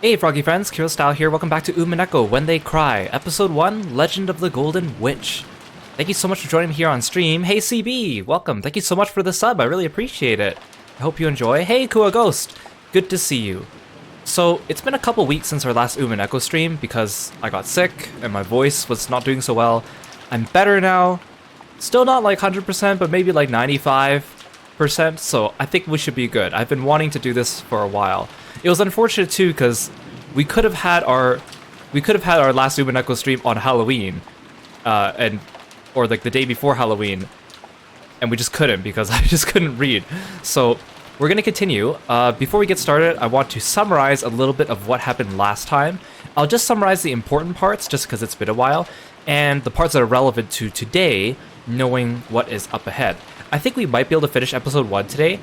Hey Froggy friends, Kirostyle here, welcome back to Umineko When They Cry, Episode 1, Legend of the Golden Witch. Thank you so much for joining me here on stream. Hey CB, welcome, thank you so much for the sub, I really appreciate it. I hope you enjoy. Hey Kua Ghost, good to see you. So, it's been a couple weeks since our last Umineko stream because I got sick and my voice was not doing so well. I'm better now, still not like 100%, but maybe like 95%, so I think we should be good. I've been wanting to do this for a while. It was unfortunate too because we could have had our last Umineko stream on Halloween, or like the day before Halloween, and we just couldn't because I just couldn't read. So we're gonna continue. Before we get started, I want to summarize a little bit of what happened last time. I'll just summarize the important parts just because it's been a while, and the parts that are relevant to today, knowing what is up ahead. I think we might be able to finish episode 1 today.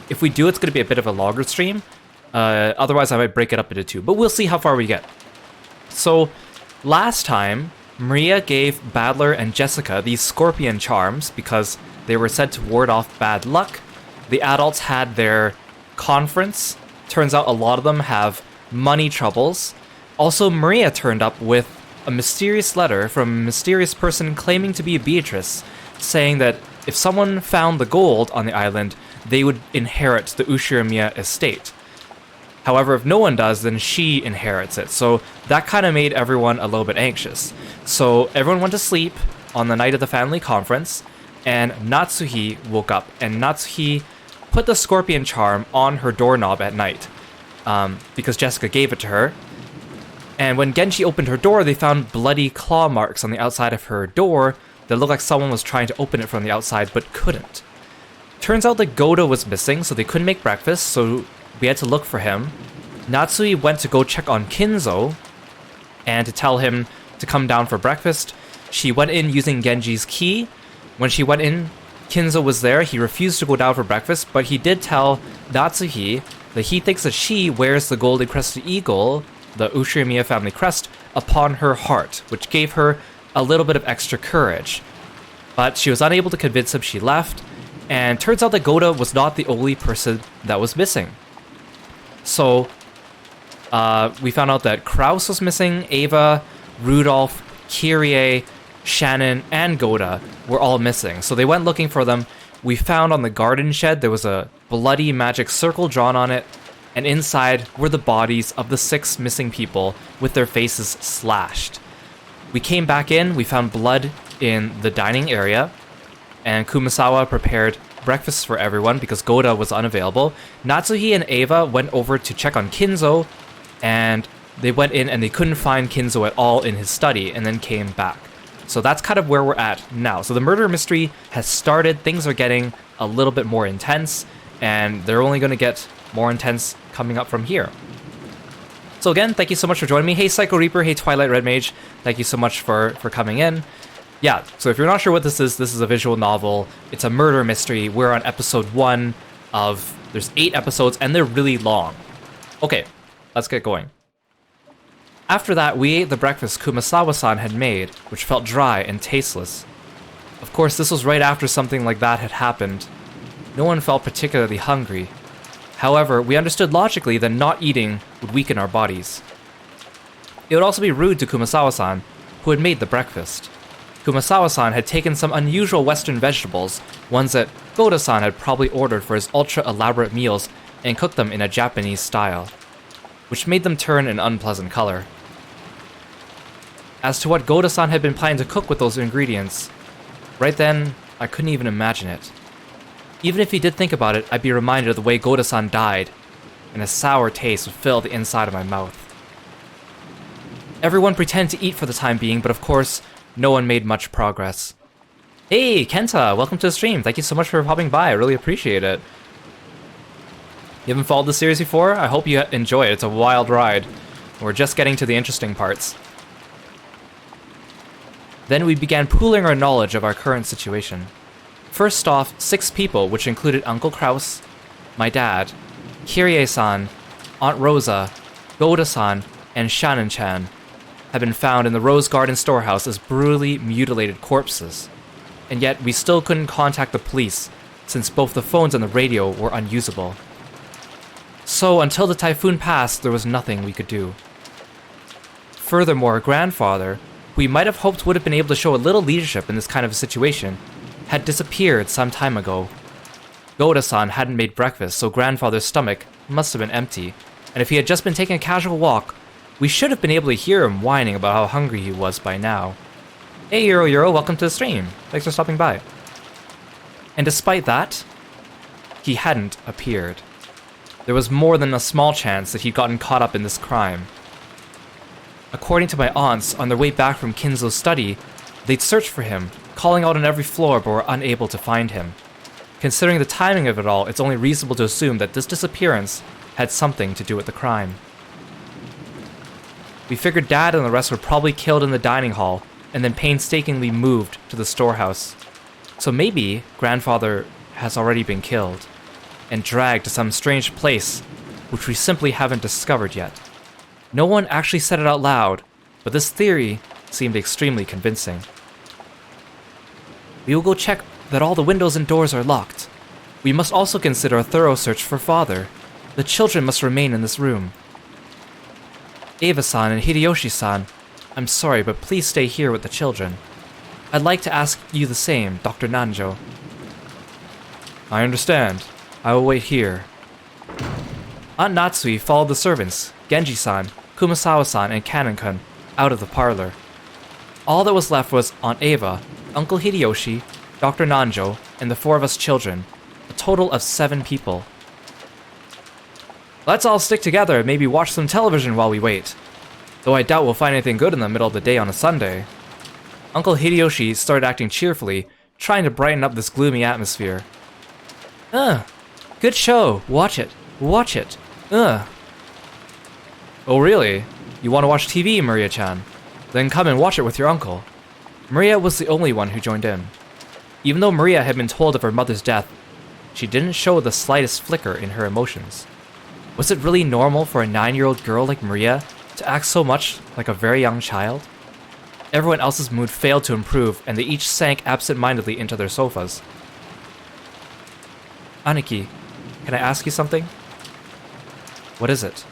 If we do, it's gonna be a bit of a longer stream. Otherwise, I might break it up into 2, but we'll see how far we get. So, last time, Maria gave Badler and Jessica these scorpion charms because they were said to ward off bad luck. The adults had their conference. Turns out a lot of them have money troubles. Also, Maria turned up with a mysterious letter from a mysterious person claiming to be Beatrice, saying that if someone found the gold on the island, they would inherit the Ushiramiya estate. However, if no one does, then she inherits it. So that kind of made everyone a little bit anxious. So everyone went to sleep on the night of the family conference, and Natsuhi woke up, and Natsuhi put the scorpion charm on her doorknob at night, because Jessica gave it to her. And when Genji opened her door, they found bloody claw marks on the outside of her door that looked like someone was trying to open it from the outside but couldn't. Turns out that Goda was missing, so they couldn't make breakfast, so we had to look for him. Natsui went to go check on Kinzo and to tell him to come down for breakfast. She went in using Genji's key. When she went in, Kinzo was there. He refused to go down for breakfast, but he did tell Natsuhi that he thinks that she wears the golden crested eagle, the Ushiramiya family crest, upon her heart, which gave her a little bit of extra courage. But she was unable to convince him. She left, and turns out that Goda was not the only person that was missing. So, we found out that Kraus was missing, Ava, Rudolph, Kyrie, Shannon, and Goda were all missing. So they went looking for them. We found on the garden shed there was a bloody magic circle drawn on it, and inside were the bodies of the 6 missing people with their faces slashed. We came back in, we found blood in the dining area, and Kumasawa prepared breakfast for everyone because Goda was unavailable. Natsuhi and Ava went over to check on Kinzo, and they went in and they couldn't find Kinzo at all in his study, and then came back. So that's kind of where we're at now. So the murder mystery has started, things are getting a little bit more intense, and they're only going to get more intense coming up from here. So again, thank you so much for joining me. Hey Psycho Reaper, hey Twilight Red Mage, thank you so much for coming in. Yeah, so if you're not sure what this is a visual novel. It's a murder mystery. We're on episode 1 of... There's 8 episodes, and they're really long. Okay, let's get going. After that, we ate the breakfast Kumasawa-san had made, which felt dry and tasteless. Of course, this was right after something like that had happened. No one felt particularly hungry. However, we understood logically that not eating would weaken our bodies. It would also be rude to Kumasawa-san, who had made the breakfast. Kumasawa-san had taken some unusual Western vegetables, ones that Goda-san had probably ordered for his ultra-elaborate meals, and cooked them in a Japanese style, which made them turn an unpleasant color. As to what Goda-san had been planning to cook with those ingredients, right then, I couldn't even imagine it. Even if he did think about it, I'd be reminded of the way Goda-san died, and a sour taste would fill the inside of my mouth. Everyone pretended to eat for the time being, but of course, no one made much progress. Hey, Kenta, welcome to the stream. Thank you so much for popping by. I really appreciate it. You haven't followed the series before? I hope you enjoy it. It's a wild ride. We're just getting to the interesting parts. Then we began pooling our knowledge of our current situation. First off, 6 people, which included Uncle Kraus, my dad, Kirie-san, Aunt Rosa, Goda-san, and Shannon-chan, had been found in the Rose Garden storehouse as brutally mutilated corpses. And yet, we still couldn't contact the police, since both the phones and the radio were unusable. So until the typhoon passed, there was nothing we could do. Furthermore, grandfather, who we might have hoped would have been able to show a little leadership in this kind of a situation, had disappeared some time ago. Goda-san hadn't made breakfast, so grandfather's stomach must have been empty, and if he had just been taking a casual walk, we should have been able to hear him whining about how hungry he was by now. Hey Euro, welcome to the stream. Thanks for stopping by. And despite that, he hadn't appeared. There was more than a small chance that he'd gotten caught up in this crime. According to my aunts, on their way back from Kinzo's study, they'd searched for him, calling out on every floor but were unable to find him. Considering the timing of it all, it's only reasonable to assume that this disappearance had something to do with the crime. We figured Dad and the rest were probably killed in the dining hall and then painstakingly moved to the storehouse. So maybe grandfather has already been killed and dragged to some strange place which we simply haven't discovered yet. No one actually said it out loud, but this theory seemed extremely convincing. We will go check that all the windows and doors are locked. We must also consider a thorough search for father. The children must remain in this room. Eva-san and Hideyoshi-san, I'm sorry, but please stay here with the children. I'd like to ask you the same, Dr. Nanjo. I understand. I will wait here. Aunt Natsui followed the servants, Genji-san, Kumasawa-san, and Kanon-kun, out of the parlor. All that was left was Aunt Eva, Uncle Hideyoshi, Dr. Nanjo, and the 4 of us children, a total of 7 people. Let's all stick together and maybe watch some television while we wait. Though I doubt we'll find anything good in the middle of the day on a Sunday. Uncle Hideyoshi started acting cheerfully, trying to brighten up this gloomy atmosphere. Good show. Watch it. Watch it. Oh really? You want to watch TV, Maria-chan? Then come and watch it with your uncle. Maria was the only one who joined in. Even though Maria had been told of her mother's death, she didn't show the slightest flicker in her emotions. Was it really normal for a 9-year-old girl like Maria to act so much like a very young child? Everyone else's mood failed to improve, and they each sank absent-mindedly into their sofas. Aniki, can I ask you something? What is it?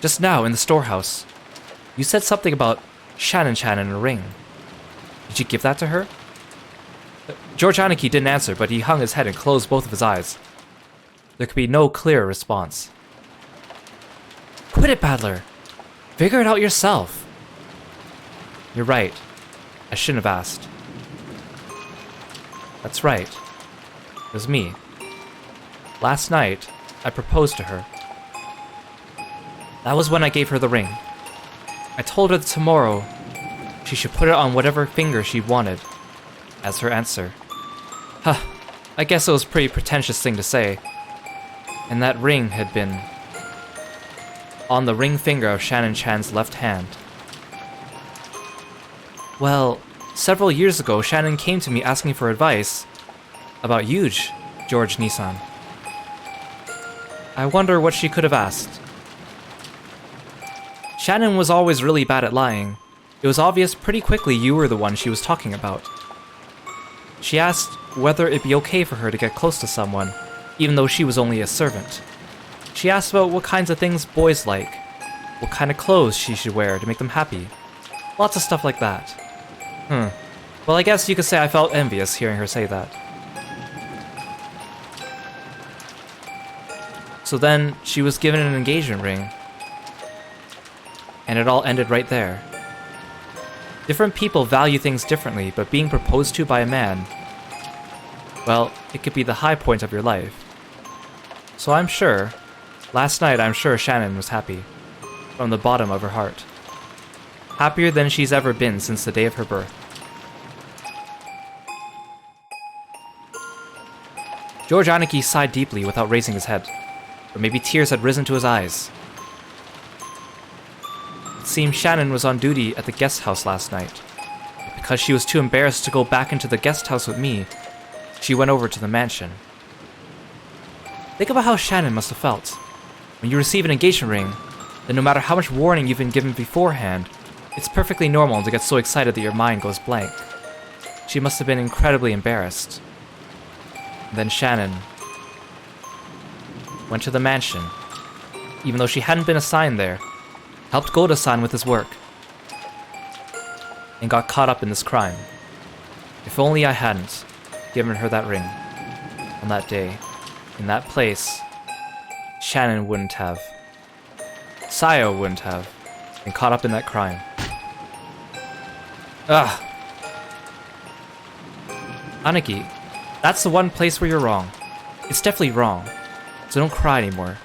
Just now in the storehouse, you said something about Shannon-chan in a ring. Did you give that to her? George Aniki didn't answer, but he hung his head and closed both of his eyes. There could be no clear response. Quit it, Battler! Figure it out yourself! You're right. I shouldn't have asked. That's right. It was me. Last night, I proposed to her. That was when I gave her the ring. I told her that tomorrow she should put it on whatever finger she wanted as her answer. Huh, I guess it was a pretty pretentious thing to say. And that ring had been on the ring finger of Shannon-chan's left hand. Well, several years ago, Shannon came to me asking for advice about you, George Nissan. I wonder what she could have asked. Shannon was always really bad at lying. It was obvious pretty quickly you were the one she was talking about. She asked whether it'd be okay for her to get close to someone, even though she was only a servant. She asked about what kinds of things boys like, what kind of clothes she should wear to make them happy. Lots of stuff like that. Well, I guess you could say I felt envious hearing her say that. So then, she was given an engagement ring. And it all ended right there. Different people value things differently, but being proposed to by a man, well, it could be the high point of your life. So last night I'm sure Shannon was happy. From the bottom of her heart. Happier than she's ever been since the day of her birth. George Aniki sighed deeply without raising his head, or maybe tears had risen to his eyes. It seemed Shannon was on duty at the guest house last night. Because she was too embarrassed to go back into the guest house with me, she went over to the mansion. Think about how Shannon must have felt. When you receive an engagement ring, then no matter how much warning you've been given beforehand, it's perfectly normal to get so excited that your mind goes blank. She must have been incredibly embarrassed. And then Shannon... went to the mansion, even though she hadn't been assigned there, helped Goda-san with his work, and got caught up in this crime. If only I hadn't given her that ring on that day, in that place, Shannon wouldn't have. Sayo wouldn't have been caught up in that crime. Ugh. Aniki, that's the one place where you're wrong. It's definitely wrong. So don't cry anymore.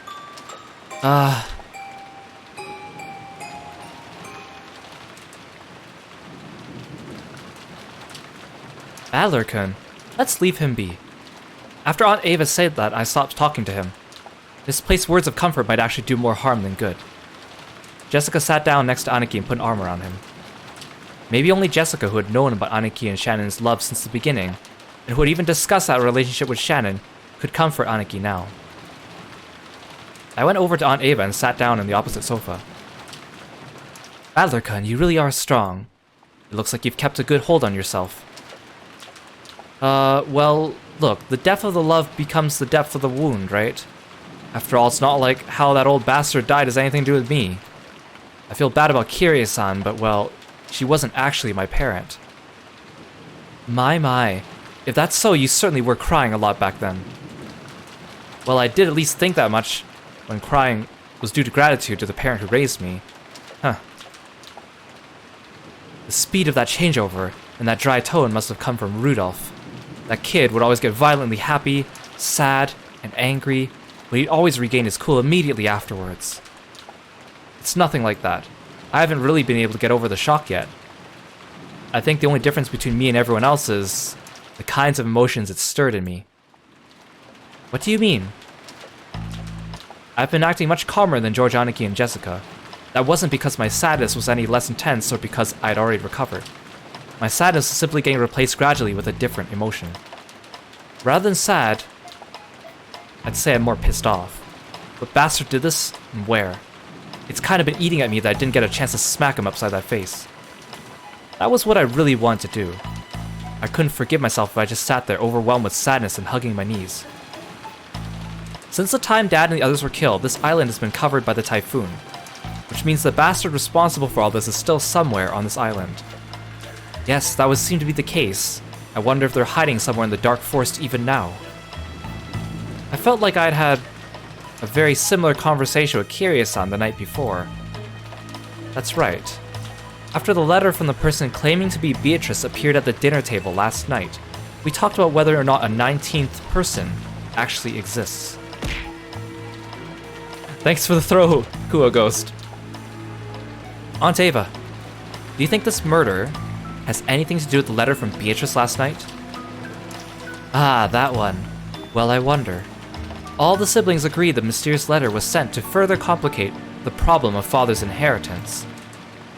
Adler-kun, let's leave him be. After Aunt Ava said that, I stopped talking to him. Misplaced words of comfort might actually do more harm than good. Jessica sat down next to Aniki and put an arm around him. Maybe only Jessica, who had known about Aniki and Shannon's love since the beginning, and who had even discussed that relationship with Shannon, could comfort Aniki now. I went over to Aunt Ava and sat down in the opposite sofa. Adler-kun, you really are strong. It looks like you've kept a good hold on yourself. Well, look, the depth of the love becomes the depth of the wound, right? After all, it's not like how that old bastard died has anything to do with me. I feel bad about Kirie-san, but well, she wasn't actually my parent. My. If that's so, you certainly were crying a lot back then. Well, I did at least think that much when crying was due to gratitude to the parent who raised me. Huh. The speed of that changeover and that dry tone must have come from Rudolph. That kid would always get violently happy, sad, and angry, but he'd always regain his cool immediately afterwards. It's nothing like that. I haven't really been able to get over the shock yet. I think the only difference between me and everyone else is the kinds of emotions it stirred in me. What do you mean? I've been acting much calmer than George, Aniki, and Jessica. That wasn't because my sadness was any less intense or because I'd already recovered. My sadness is simply getting replaced gradually with a different emotion. Rather than sad, I'd say I'm more pissed off. What bastard did this, and where? It's kind of been eating at me that I didn't get a chance to smack him upside that face. That was what I really wanted to do. I couldn't forgive myself if I just sat there overwhelmed with sadness and hugging my knees. Since the time Dad and the others were killed, this island has been covered by the typhoon, which means the bastard responsible for all this is still somewhere on this island. Yes, that would seem to be the case. I wonder if they're hiding somewhere in the dark forest even now. I felt like I'd had a very similar conversation with Kirie-san the night before. That's right. After the letter from the person claiming to be Beatrice appeared at the dinner table last night, we talked about whether or not a 19th person actually exists. Thanks for the throw, Kua Ghost. Aunt Ava, do you think this murder has anything to do with the letter from Beatrice last night? Ah, that one. Well, I wonder. All the siblings agreed the mysterious letter was sent to further complicate the problem of father's inheritance.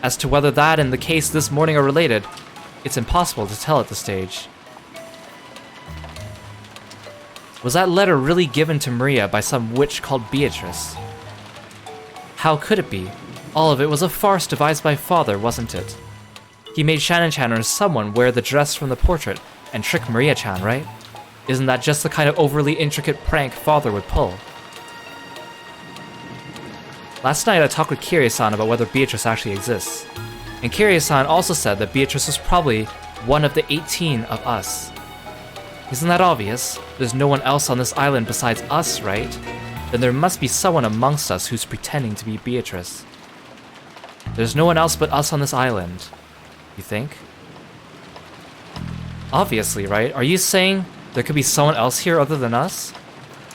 As to whether that and the case this morning are related, it's impossible to tell at this stage. Was that letter really given to Maria by some witch called Beatrice? How could it be? All of it was a farce devised by father, wasn't it? He made Shannon-chan or someone wear the dress from the portrait and trick Maria-chan, right? Isn't that just the kind of overly intricate prank father would pull? Last night I talked with Kirie-san about whether Beatrice actually exists, and Kirie-san also said that Beatrice was probably one of the 18 of us. Isn't that obvious? There's no one else on this island besides us, right? Then there must be someone amongst us who's pretending to be Beatrice. There's no one else but us on this island, you think? Obviously, right? Are you saying there could be someone else here other than us?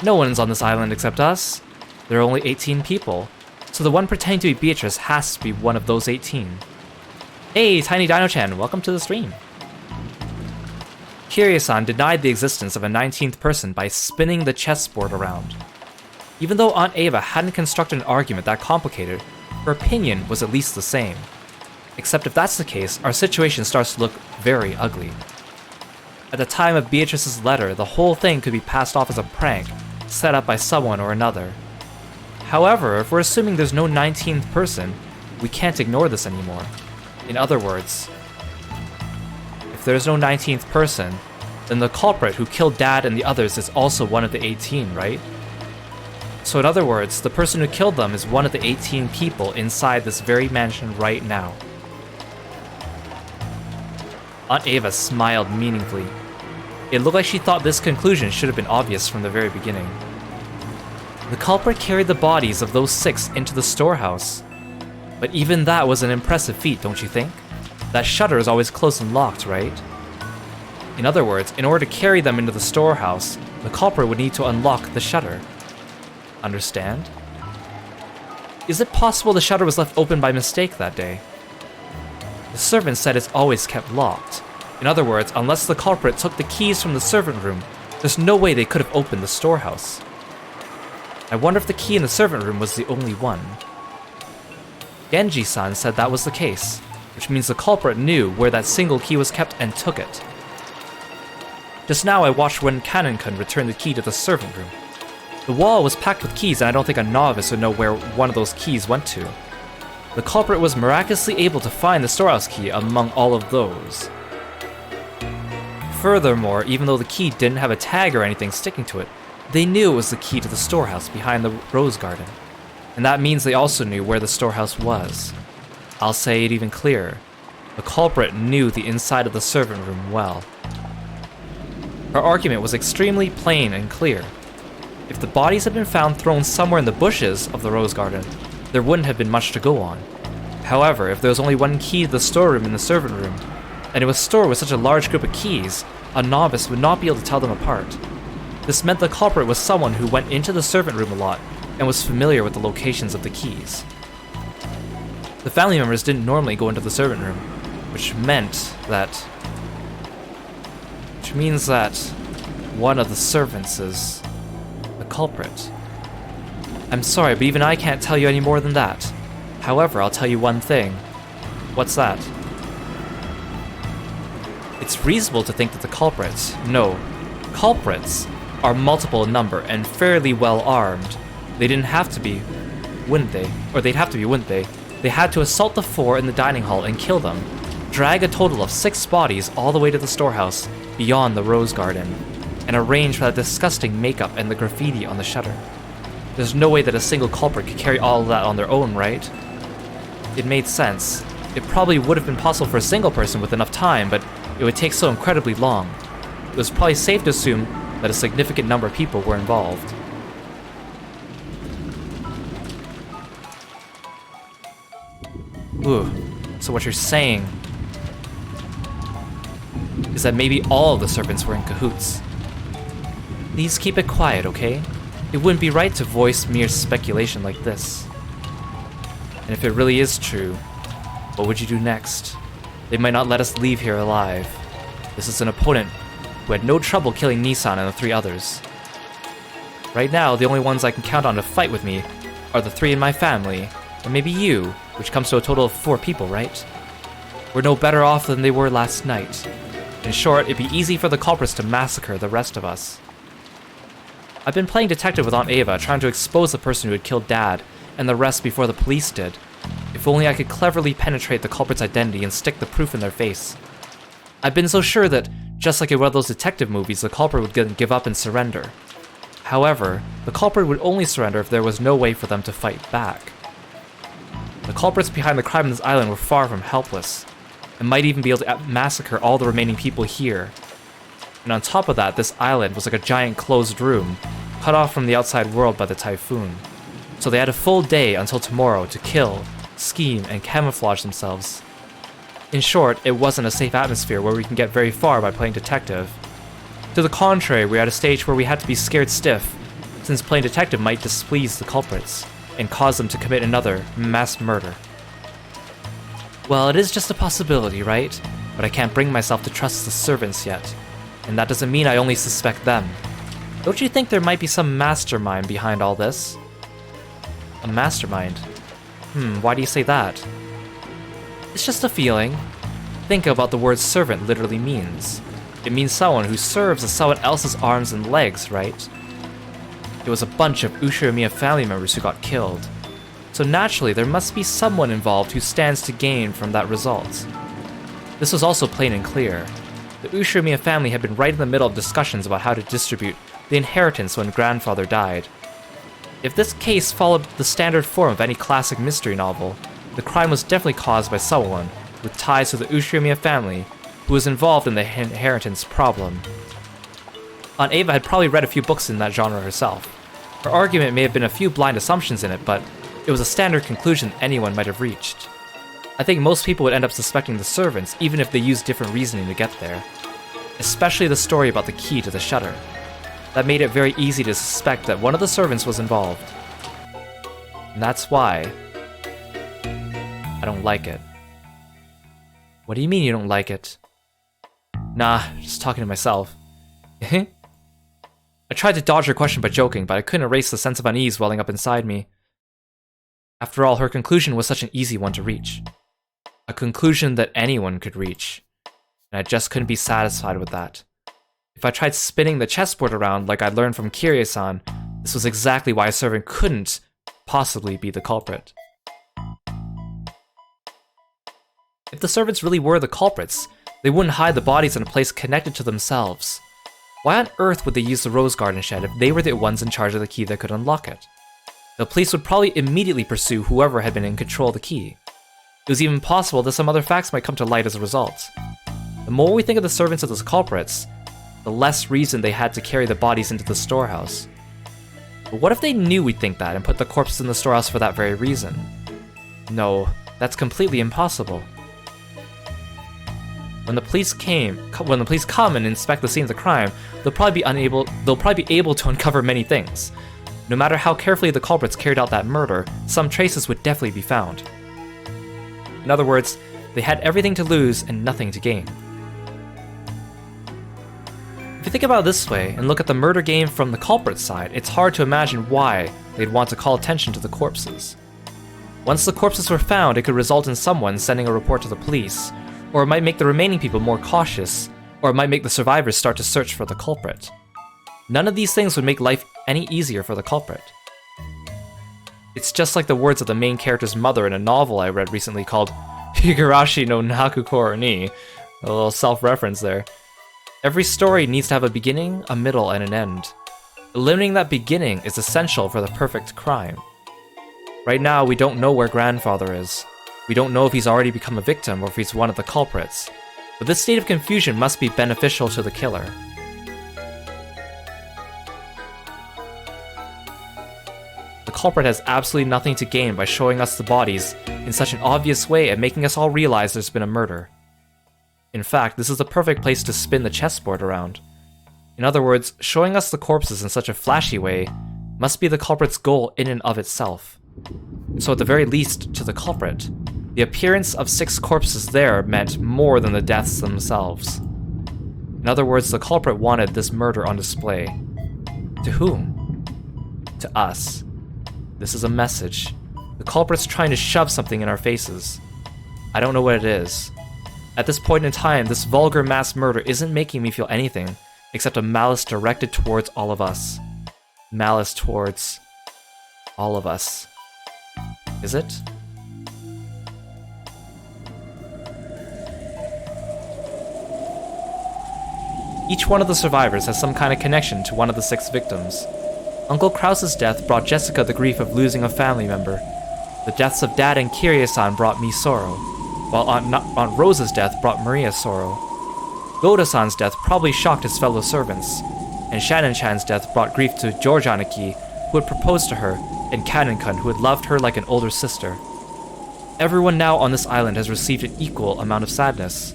No one's on this island except us. There are only 18 people. So the one pretending to be Beatrice has to be one of those 18. Hey, Tiny Dino-chan, welcome to the stream. Kirie-san denied the existence of a 19th person by spinning the chessboard around. Even though Aunt Ava hadn't constructed an argument that complicated, her opinion was at least the same. Except if that's the case, our situation starts to look very ugly. At the time of Beatrice's letter, the whole thing could be passed off as a prank, set up by someone or another. However, if we're assuming there's no 19th person, we can't ignore this anymore. In other words, if there's no 19th person, then the culprit who killed Dad and the others is also one of the 18, right? So in other words, the person who killed them is one of the 18 people inside this very mansion right now. Aunt Ava smiled meaningfully. It looked like she thought this conclusion should have been obvious from the very beginning. The culprit carried the bodies of those 6 into the storehouse. But even that was an impressive feat, don't you think? That shutter is always closed and locked, right? In other words, in order to carry them into the storehouse, the culprit would need to unlock the shutter. Understand? Is it possible the shutter was left open by mistake that day? The servant said it's always kept locked. In other words, unless the culprit took the keys from the servant room, there's no way they could have opened the storehouse. I wonder if the key in the servant room was the only one. Genji-san said that was the case, which means the culprit knew where that single key was kept and took it. Just now I watched when Kanon-kun returned the key to the servant room. The wall was packed with keys and I don't think a novice would know where one of those keys went to. The culprit was miraculously able to find the storehouse key among all of those. Furthermore, even though the key didn't have a tag or anything sticking to it, they knew it was the key to the storehouse behind the rose garden. And that means they also knew where the storehouse was. I'll say it even clearer. The culprit knew the inside of the servant room well. Her argument was extremely plain and clear. If the bodies had been found thrown somewhere in the bushes of the rose garden, there wouldn't have been much to go on. However, if there was only one key to the storeroom in the servant room, and it was stored with such a large group of keys, a novice would not be able to tell them apart. This meant the culprit was someone who went into the servant room a lot and was familiar with the locations of the keys. The family members didn't normally go into the servant room, which means that one of the servants is the culprit. I'm sorry, but even I can't tell you any more than that. However, I'll tell you one thing. What's that? It's reasonable to think that the culprits are multiple in number and fairly well armed. They didn't have to be, wouldn't they? Or they'd have to be, wouldn't they? They had to assault the 4 in the dining hall and kill them, drag a total of 6 bodies all the way to the storehouse beyond the rose garden, and arrange for that disgusting makeup and the graffiti on the shutter. There's no way that a single culprit could carry all of that on their own, right? It made sense. It probably would have been possible for a single person with enough time, but it would take so incredibly long. It was probably safe to assume that a significant number of people were involved. Ooh, so what you're saying is that maybe all of the servants were in cahoots. Please keep it quiet, okay? It wouldn't be right to voice mere speculation like this. And if it really is true, what would you do next? They might not let us leave here alive. This is an opponent who had no trouble killing Nissan and the 3 others. Right now, the only ones I can count on to fight with me are the 3 in my family, and maybe you, which comes to a total of 4 people, right? We're no better off than they were last night. In short, it'd be easy for the culprits to massacre the rest of us. I've been playing detective with Aunt Ava, trying to expose the person who had killed Dad, and the rest before the police did. If only I could cleverly penetrate the culprit's identity and stick the proof in their face. I've been so sure that, just like in one of those detective movies, the culprit would give up and surrender. However, the culprit would only surrender if there was no way for them to fight back. The culprits behind the crime on this island were far from helpless, and might even be able to massacre all the remaining people here. And on top of that, this island was like a giant closed room, cut off from the outside world by the typhoon. So they had a full day until tomorrow to kill, scheme, and camouflage themselves. In short, it wasn't a safe atmosphere where we can get very far by playing detective. To the contrary, we're at a stage where we had to be scared stiff, since playing detective might displease the culprits, and cause them to commit another mass murder. Well, it is just a possibility, right? But I can't bring myself to trust the servants yet. And that doesn't mean I only suspect them. Don't you think there might be some mastermind behind all this? A mastermind? Why do you say that? It's just a feeling. Think about the word servant literally means. It means someone who serves as someone else's arms and legs, right? It was a bunch of Ushirimiya family members who got killed. So naturally, there must be someone involved who stands to gain from that result. This was also plain and clear. The Ushirimiya family had been right in the middle of discussions about how to distribute the inheritance when grandfather died. If this case followed the standard form of any classic mystery novel, the crime was definitely caused by someone with ties to the Ushirimiya family who was involved in the inheritance problem. Aunt Ava had probably read a few books in that genre herself. Her argument may have been a few blind assumptions in it, but it was a standard conclusion anyone might have reached. I think most people would end up suspecting the servants even if they used different reasoning to get there. Especially the story about the key to the shutter. That made it very easy to suspect that one of the servants was involved. And that's why I don't like it. What do you mean you don't like it? Nah, just talking to myself. I tried to dodge her question by joking, but I couldn't erase the sense of unease welling up inside me. After all, her conclusion was such an easy one to reach. A conclusion that anyone could reach. And I just couldn't be satisfied with that. If I tried spinning the chessboard around like I'd learned from Kiryu-san, this was exactly why a servant couldn't possibly be the culprit. If the servants really were the culprits, they wouldn't hide the bodies in a place connected to themselves. Why on earth would they use the Rose Garden shed if they were the ones in charge of the key that could unlock it? The police would probably immediately pursue whoever had been in control of the key. It was even possible that some other facts might come to light as a result. The more we think of the servants as the culprits, the less reason they had to carry the bodies into the storehouse. But what if they knew we'd think that and put the corpses in the storehouse for that very reason? No, that's completely impossible. When the police come and inspect the scene of the crime, they'll probably be able to uncover many things. No matter how carefully the culprits carried out that murder, some traces would definitely be found. In other words, they had everything to lose and nothing to gain. If you think about it this way, and look at the murder game from the culprit's side, it's hard to imagine why they'd want to call attention to the corpses. Once the corpses were found, it could result in someone sending a report to the police, or it might make the remaining people more cautious, or it might make the survivors start to search for the culprit. None of these things would make life any easier for the culprit. It's just like the words of the main character's mother in a novel I read recently called Higurashi no Naku Koro ni, a little self-reference there. Every story needs to have a beginning, a middle, and an end. Eliminating that beginning is essential for the perfect crime. Right now, we don't know where Grandfather is. We don't know if he's already become a victim or if he's one of the culprits. But this state of confusion must be beneficial to the killer. The culprit has absolutely nothing to gain by showing us the bodies in such an obvious way and making us all realize there's been a murder. In fact, this is the perfect place to spin the chessboard around. In other words, showing us the corpses in such a flashy way must be the culprit's goal in and of itself. So at the very least, to the culprit, the appearance of 6 corpses there meant more than the deaths themselves. In other words, the culprit wanted this murder on display. To whom? To us. This is a message. The culprit's trying to shove something in our faces. I don't know what it is. At this point in time, this vulgar mass murder isn't making me feel anything except a malice directed towards all of us. Malice towards all of us. Is it? Each one of the survivors has some kind of connection to one of the 6 victims. Uncle Krause's death brought Jessica the grief of losing a family member. The deaths of Dad and Kiryu-san brought me sorrow, while Aunt Rosa's death brought Maria sorrow. Goda-san's death probably shocked his fellow servants, and Shannon-chan's death brought grief to Georgianiki, who had proposed to her, and Kanon-kun, who had loved her like an older sister. Everyone now on this island has received an equal amount of sadness.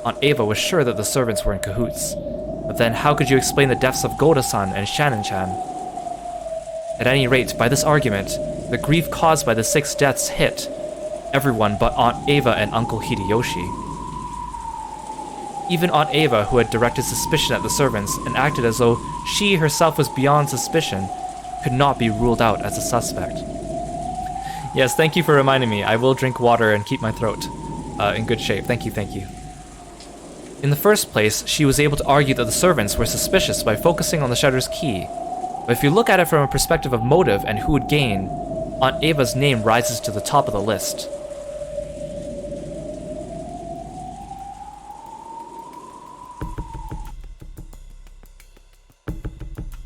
Aunt Ava was sure that the servants were in cahoots, but then how could you explain the deaths of Goda-san and Shannon-chan? At any rate, by this argument, the grief caused by the 6 deaths hit everyone but Aunt Ava and Uncle Hideyoshi. Even Aunt Ava, who had directed suspicion at the servants and acted as though she herself was beyond suspicion, could not be ruled out as a suspect. Yes, thank you for reminding me. I will drink water and keep my throat in good shape. Thank you. In the first place, she was able to argue that the servants were suspicious by focusing on the shutter's key. But if you look at it from a perspective of motive and who would gain, Aunt Ava's name rises to the top of the list.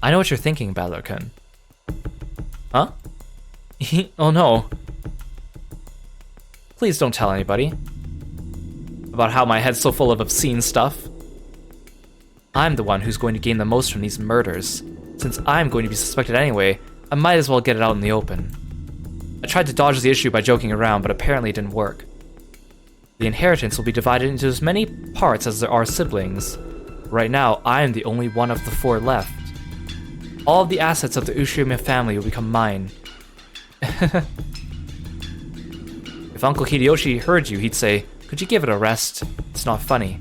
I know what you're thinking, Balor-kun. Huh? Oh no. Please don't tell anybody about how my head's so full of obscene stuff. I'm the one who's going to gain the most from these murders. Since I'm going to be suspected anyway, I might as well get it out in the open. I tried to dodge the issue by joking around, but apparently it didn't work. The inheritance will be divided into as many parts as there are siblings. Right now, I am the only one of the 4 left. All of the assets of the Ushirima family will become mine. If Uncle Hideyoshi heard you, he'd say, "Could you give it a rest? It's not funny."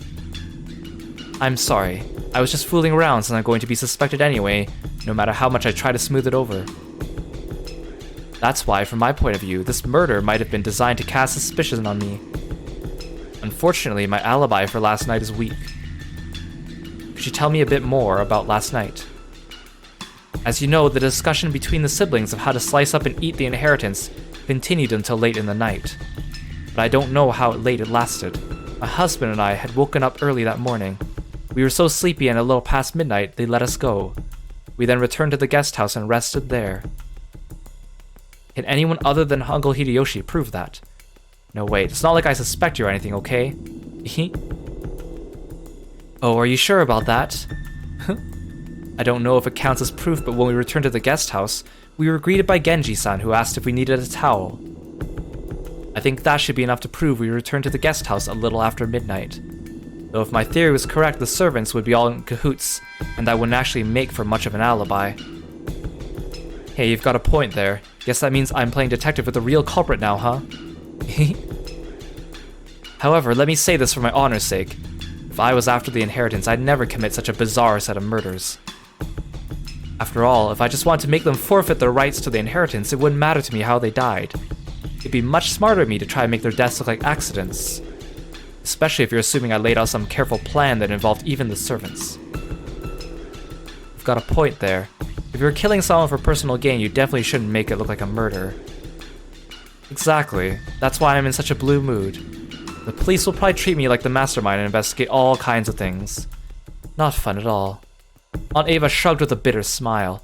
I'm sorry. I was just fooling around since I'm going to be suspected anyway, no matter how much I try to smooth it over. That's why, from my point of view, this murder might have been designed to cast suspicion on me. Unfortunately, my alibi for last night is weak. Could you tell me a bit more about last night? As you know, the discussion between the siblings of how to slice up and eat the inheritance continued until late in the night. But I don't know how late it lasted. My husband and I had woken up early that morning. We were so sleepy and a little past midnight, they let us go. We then returned to the guest house and rested there. Can anyone other than Uncle Hideyoshi prove that? No, wait, it's not like I suspect you or anything, okay? Oh, are you sure about that? I don't know if it counts as proof, but when we returned to the guest house, we were greeted by Genji-san, who asked if we needed a towel. I think that should be enough to prove we returned to the guest house a little after midnight. Though if my theory was correct, the servants would be all in cahoots, and that wouldn't actually make for much of an alibi. Hey, you've got a point there. Guess that means I'm playing detective with the real culprit now, huh? However, let me say this for my honor's sake. If I was after the inheritance, I'd never commit such a bizarre set of murders. After all, if I just wanted to make them forfeit their rights to the inheritance, it wouldn't matter to me how they died. It'd be much smarter of me to try and make their deaths look like accidents. Especially if you're assuming I laid out some careful plan that involved even the servants. You've got a point there. If you're killing someone for personal gain, you definitely shouldn't make it look like a murder. Exactly. That's why I'm in such a blue mood. The police will probably treat me like the mastermind and investigate all kinds of things. Not fun at all. Aunt Ava shrugged with a bitter smile.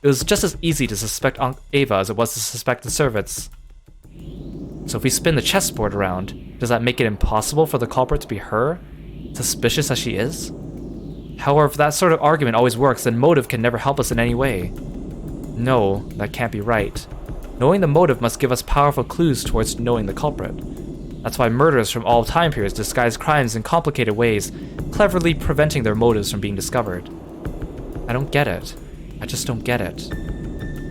It was just as easy to suspect Aunt Ava as it was to suspect the servants. So if we spin the chessboard around, does that make it impossible for the culprit to be her? Suspicious as she is? However, if that sort of argument always works, then motive can never help us in any way. No, that can't be right. Knowing the motive must give us powerful clues towards knowing the culprit. That's why murderers from all time periods disguise crimes in complicated ways, cleverly preventing their motives from being discovered. I don't get it. I just don't get it.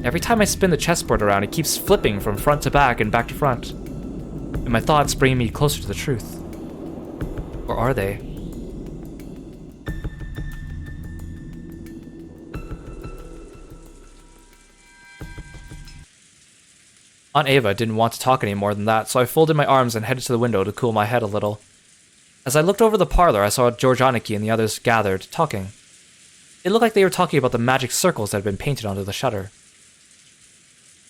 Every time I spin the chessboard around, it keeps flipping from front to back and back to front. And my thoughts bring me closer to the truth. Or are they? Aunt Ava didn't want to talk any more than that, so I folded my arms and headed to the window to cool my head a little. As I looked over the parlor, I saw George Aniki and the others gathered, talking. It looked like they were talking about the magic circles that had been painted onto the shutter.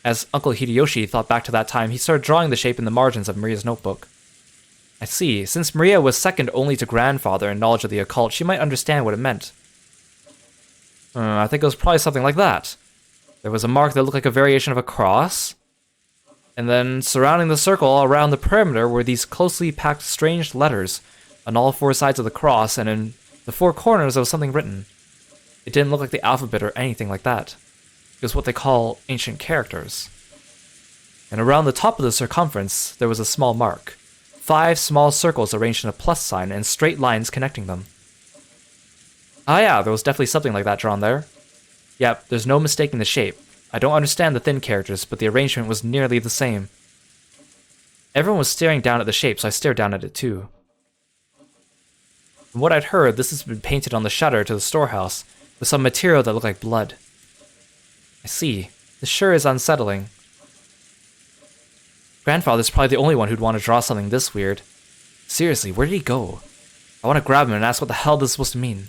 As Uncle Hideyoshi thought back to that time, he started drawing the shape in the margins of Maria's notebook. I see. Since Maria was second only to grandfather in knowledge of the occult, she might understand what it meant. I think it was probably something like that. There was a mark that looked like a variation of a cross, and then surrounding the circle all around the perimeter were these closely packed strange letters on all 4 sides of the cross, and in the 4 corners there was something written. It didn't look like the alphabet or anything like that. It was what they call ancient characters. And around the top of the circumference, there was a small mark. 5 small circles arranged in a plus sign and straight lines connecting them. Ah yeah, there was definitely something like that drawn there. Yep, there's no mistaking the shape. I don't understand the thin characters, but the arrangement was nearly the same. Everyone was staring down at the shape, so I stared down at it too. From what I'd heard, this has been painted on the shutter to the storehouse, with some material that looked like blood. I see. This sure is unsettling. Grandfather's probably the only one who'd want to draw something this weird. Seriously, where did he go? I want to grab him and ask what the hell this is supposed to mean.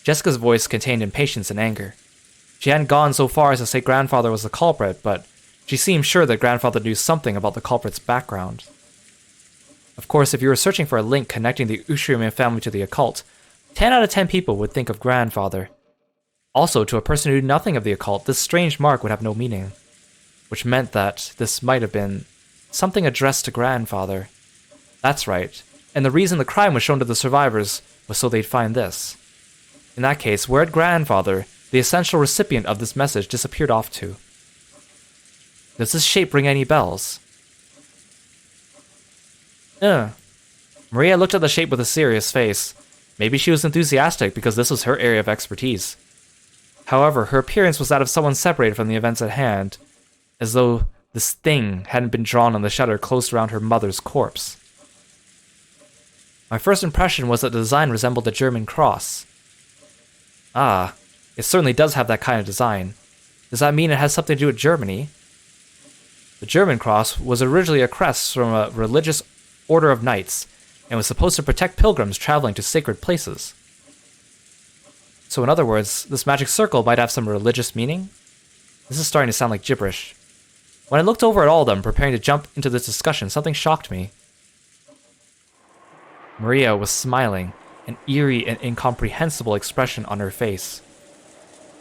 Jessica's voice contained impatience and anger. She hadn't gone so far as to say grandfather was the culprit, but she seemed sure that grandfather knew something about the culprit's background. Of course, if you were searching for a link connecting the Ushirima family to the occult, 10 out of 10 people would think of grandfather. Also, to a person who knew nothing of the occult, this strange mark would have no meaning. which meant that this might have been something addressed to grandfather. That's right, and the reason the crime was shown to the survivors was so they'd find this. In that case, where'd grandfather, the essential recipient of this message, disappeared off to? Does this shape ring any bells? Maria looked at the shape with a serious face. Maybe she was enthusiastic because this was her area of expertise. However, her appearance was that of someone separated from the events at hand, as though this thing hadn't been drawn on the shutter close around her mother's corpse. My first impression was that the design resembled a German cross. Ah, it certainly does have that kind of design. Does that mean it has something to do with Germany? The German cross was originally a crest from a religious order of knights, and was supposed to protect pilgrims traveling to sacred places. So in other words, this magic circle might have some religious meaning? This is starting to sound like gibberish. When I looked over at all of them, preparing to jump into this discussion, something shocked me. Maria was smiling, an eerie and incomprehensible expression on her face.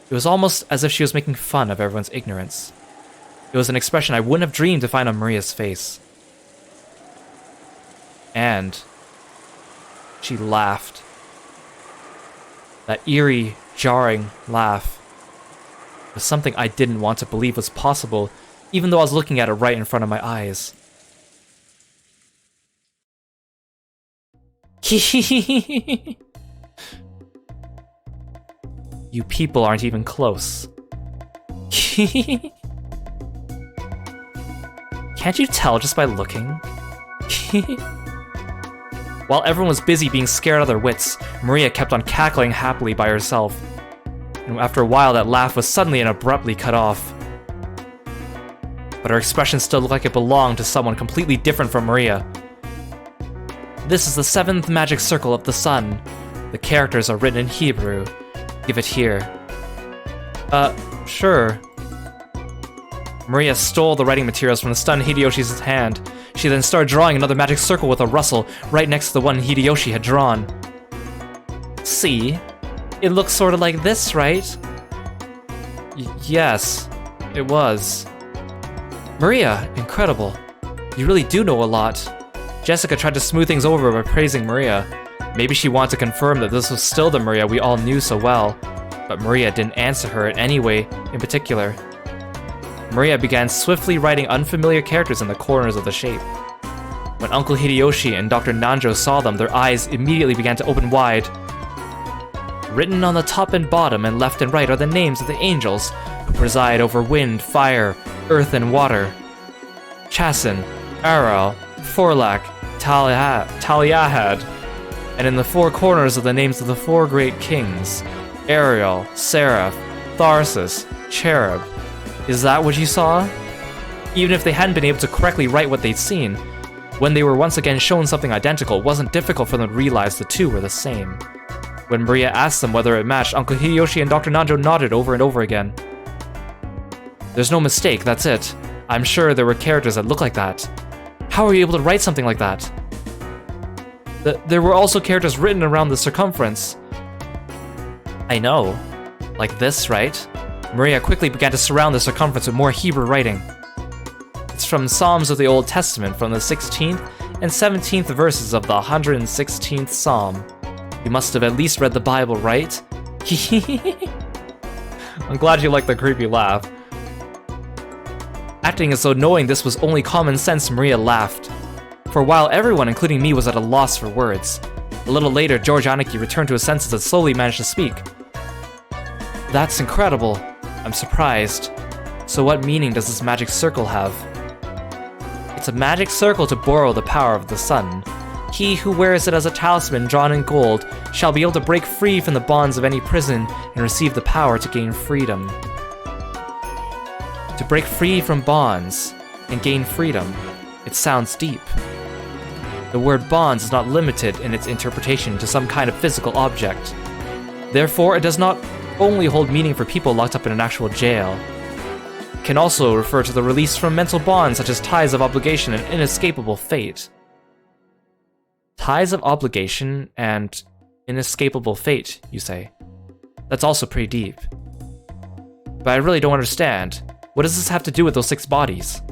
It was almost as if she was making fun of everyone's ignorance. It was an expression I wouldn't have dreamed to find on Maria's face. And she laughed. That eerie, jarring laugh was something I didn't want to believe was possible, even though I was looking at it right in front of my eyes. You people aren't even close. Can't you tell just by looking? While everyone was busy being scared out of their wits, Maria kept on cackling happily by herself. And after a while, that laugh was suddenly and abruptly cut off. But her expression still looked like it belonged to someone completely different from Maria. This is the 7th magic circle of the sun. The characters are written in Hebrew. Give it here. Sure. Maria stole the writing materials from the stunned Hideyoshi's hand. She then started drawing another magic circle with a rustle right next to the one Hideyoshi had drawn. See? It looks sort of like this, right? Yes, it was. Maria, incredible. You really do know a lot. Jessica tried to smooth things over by praising Maria. Maybe she wanted to confirm that this was still the Maria we all knew so well, but Maria didn't answer her in any way in particular. Maria began swiftly writing unfamiliar characters in the corners of the shape. When Uncle Hideyoshi and Dr. Nanjo saw them, their eyes immediately began to open wide. Written on the top and bottom and left and right are the names of the angels who preside over wind, fire, earth, and water. Chasen, Aral, Forlak, Taliahad, and in the 4 corners are the names of the 4 great kings, Ariel, Seraph, Tharsis, Cherub. Is that what you saw? Even if they hadn't been able to correctly write what they'd seen, when they were once again shown something identical, it wasn't difficult for them to realize the two were the same. When Maria asked them whether it matched, Uncle Hideyoshi and Dr. Nanjo nodded over and over again. There's no mistake, that's it. I'm sure there were characters that look like that. How are you able to write something like that? There were also characters written around the circumference. I know. Like this, right? Maria quickly began to surround the circumference with more Hebrew writing. It's from Psalms of the Old Testament, from the 16th and 17th verses of the 116th Psalm. You must have at least read the Bible, right? I'm glad you like the creepy laugh. Acting as though knowing this was only common sense, Maria laughed. For a while, everyone, including me, was at a loss for words. A little later, George Aniki returned to his senses and slowly managed to speak. That's incredible. I'm surprised. So what meaning does this magic circle have? It's a magic circle to borrow the power of the sun. He who wears it as a talisman drawn in gold shall be able to break free from the bonds of any prison and receive the power to gain freedom. To break free from bonds and gain freedom. It sounds deep. The word bonds is not limited in its interpretation to some kind of physical object. Therefore, it does not only hold meaning for people locked up in an actual jail. It can also refer to the release from mental bonds such as ties of obligation and inescapable fate. Ties of obligation and inescapable fate, you say? That's also pretty deep. But I really don't understand. What does this have to do with those 6 bodies?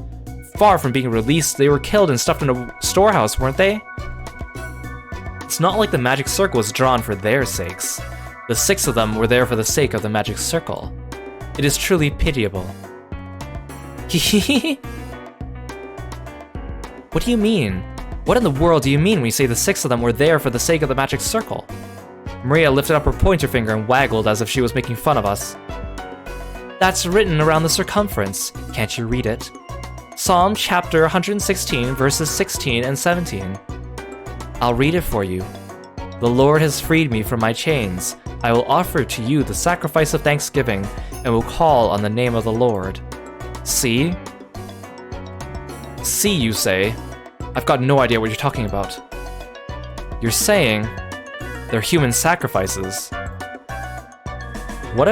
Far from being released, they were killed and stuffed in a storehouse, weren't they? It's not like the magic circle was drawn for their sakes. The 6 of them were there for the sake of the magic circle. It is truly pitiable. Hehehe. What do you mean? What in the world do you mean when you say the 6 of them were there for the sake of the magic circle? Maria lifted up her pointer finger and waggled as if she was making fun of us. That's written around the circumference. Can't you read it? Psalm chapter 116, verses 16 and 17. I'll read it for you. The Lord has freed me from my chains. I will offer to you the sacrifice of thanksgiving and will call on the name of the Lord. See? See, you say? I've got no idea what you're talking about. You're saying they're human sacrifices. What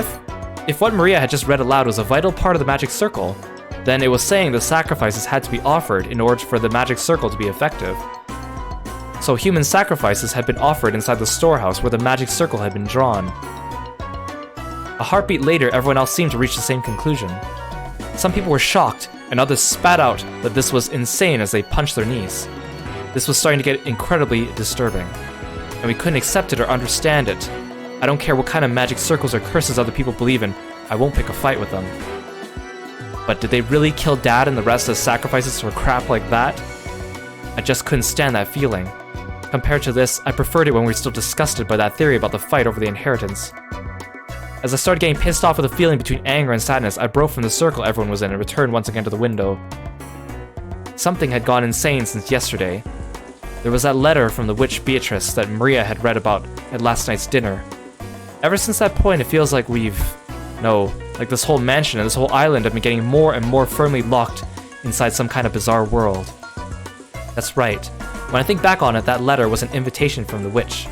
if what Maria had just read aloud was a vital part of the magic circle, then it was saying the sacrifices had to be offered in order for the magic circle to be effective. So human sacrifices had been offered inside the storehouse where the magic circle had been drawn. A heartbeat later, everyone else seemed to reach the same conclusion. Some people were shocked, and others spat out that this was insane as they punched their knees. This was starting to get incredibly disturbing, and we couldn't accept it or understand it. I don't care what kind of magic circles or curses other people believe in, I won't pick a fight with them. But did they really kill Dad and the rest as sacrifices for crap like that? I just couldn't stand that feeling. Compared to this, I preferred it when we were still disgusted by that theory about the fight over the inheritance. As I started getting pissed off with a feeling between anger and sadness, I broke from the circle everyone was in and returned once again to the window. Something had gone insane since yesterday. There was that letter from the witch Beatrice that Maria had read about at last night's dinner. Ever since that point, it feels like like this whole mansion and this whole island have been getting more and more firmly locked inside some kind of bizarre world. That's right. When I think back on it, that letter was an invitation from the witch.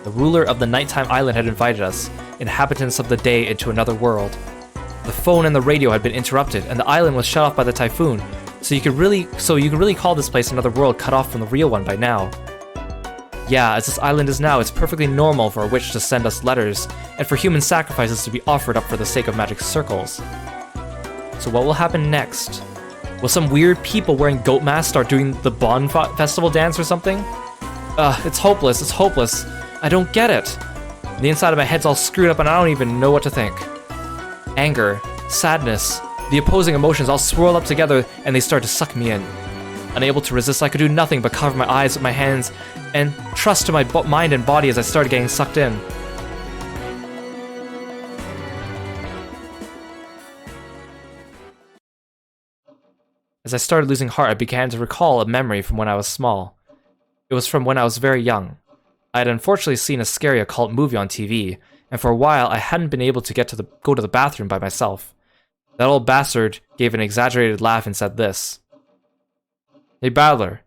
The ruler of the nighttime island had invited us, inhabitants of the day, into another world. The phone and the radio had been interrupted, and the island was shut off by the typhoon, so you could really call this place another world cut off from the real one by now. Yeah, as this island is now, it's perfectly normal for a witch to send us letters, and for human sacrifices to be offered up for the sake of magic circles. So what will happen next? Will some weird people wearing goat masks start doing the Bon Festival dance or something? It's hopeless, it's hopeless. I don't get it. The inside of my head's all screwed up and I don't even know what to think. Anger, sadness, the opposing emotions all swirl up together and they start to suck me in. Unable to resist, I could do nothing but cover my eyes with my hands and trust to my mind and body as I started getting sucked in. As I started losing heart, I began to recall a memory from when I was small. It was from when I was very young. I had unfortunately seen a scary occult movie on TV, and for a while I hadn't been able to go to the bathroom by myself. That old bastard gave an exaggerated laugh and said this. Hey Battler,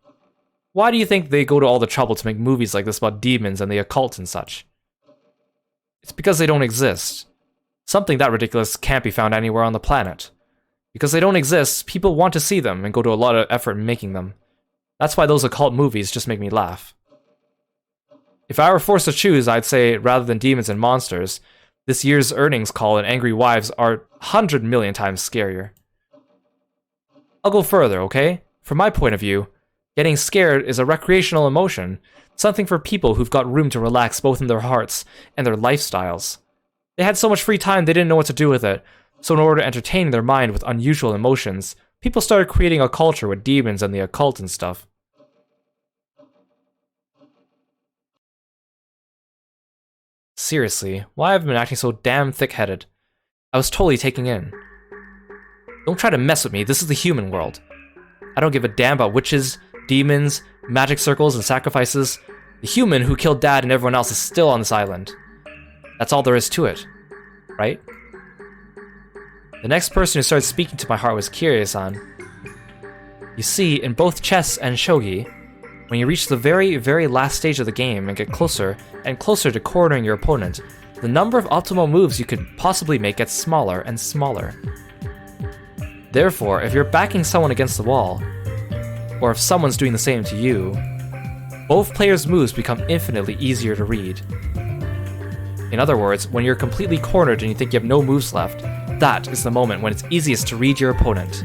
why do you think they go to all the trouble to make movies like this about demons and the occult and such? It's because they don't exist. Something that ridiculous can't be found anywhere on the planet. Because they don't exist, people want to see them and go to a lot of effort in making them. That's why those occult movies just make me laugh. If I were forced to choose, I'd say, rather than demons and monsters, this year's earnings call and angry wives are 100 million times scarier. I'll go further, okay? From my point of view, getting scared is a recreational emotion, something for people who've got room to relax both in their hearts and their lifestyles. They had so much free time they didn't know what to do with it, so in order to entertain their mind with unusual emotions, people started creating a culture with demons and the occult and stuff. Seriously, why have I been acting so damn thick-headed? I was totally taking in. Don't try to mess with me, this is the human world. I don't give a damn about witches, demons, magic circles, and sacrifices. The human who killed Dad and everyone else is still on this island. That's all there is to it, right? The next person who started speaking to my heart was Kiryu-san. You see, in both chess and shogi, when you reach the very, very last stage of the game and get closer and closer to cornering your opponent, the number of optimal moves you could possibly make gets smaller and smaller. Therefore, if you're backing someone against the wall, or if someone's doing the same to you, both players' moves become infinitely easier to read. In other words, when you're completely cornered and you think you have no moves left, that is the moment when it's easiest to read your opponent.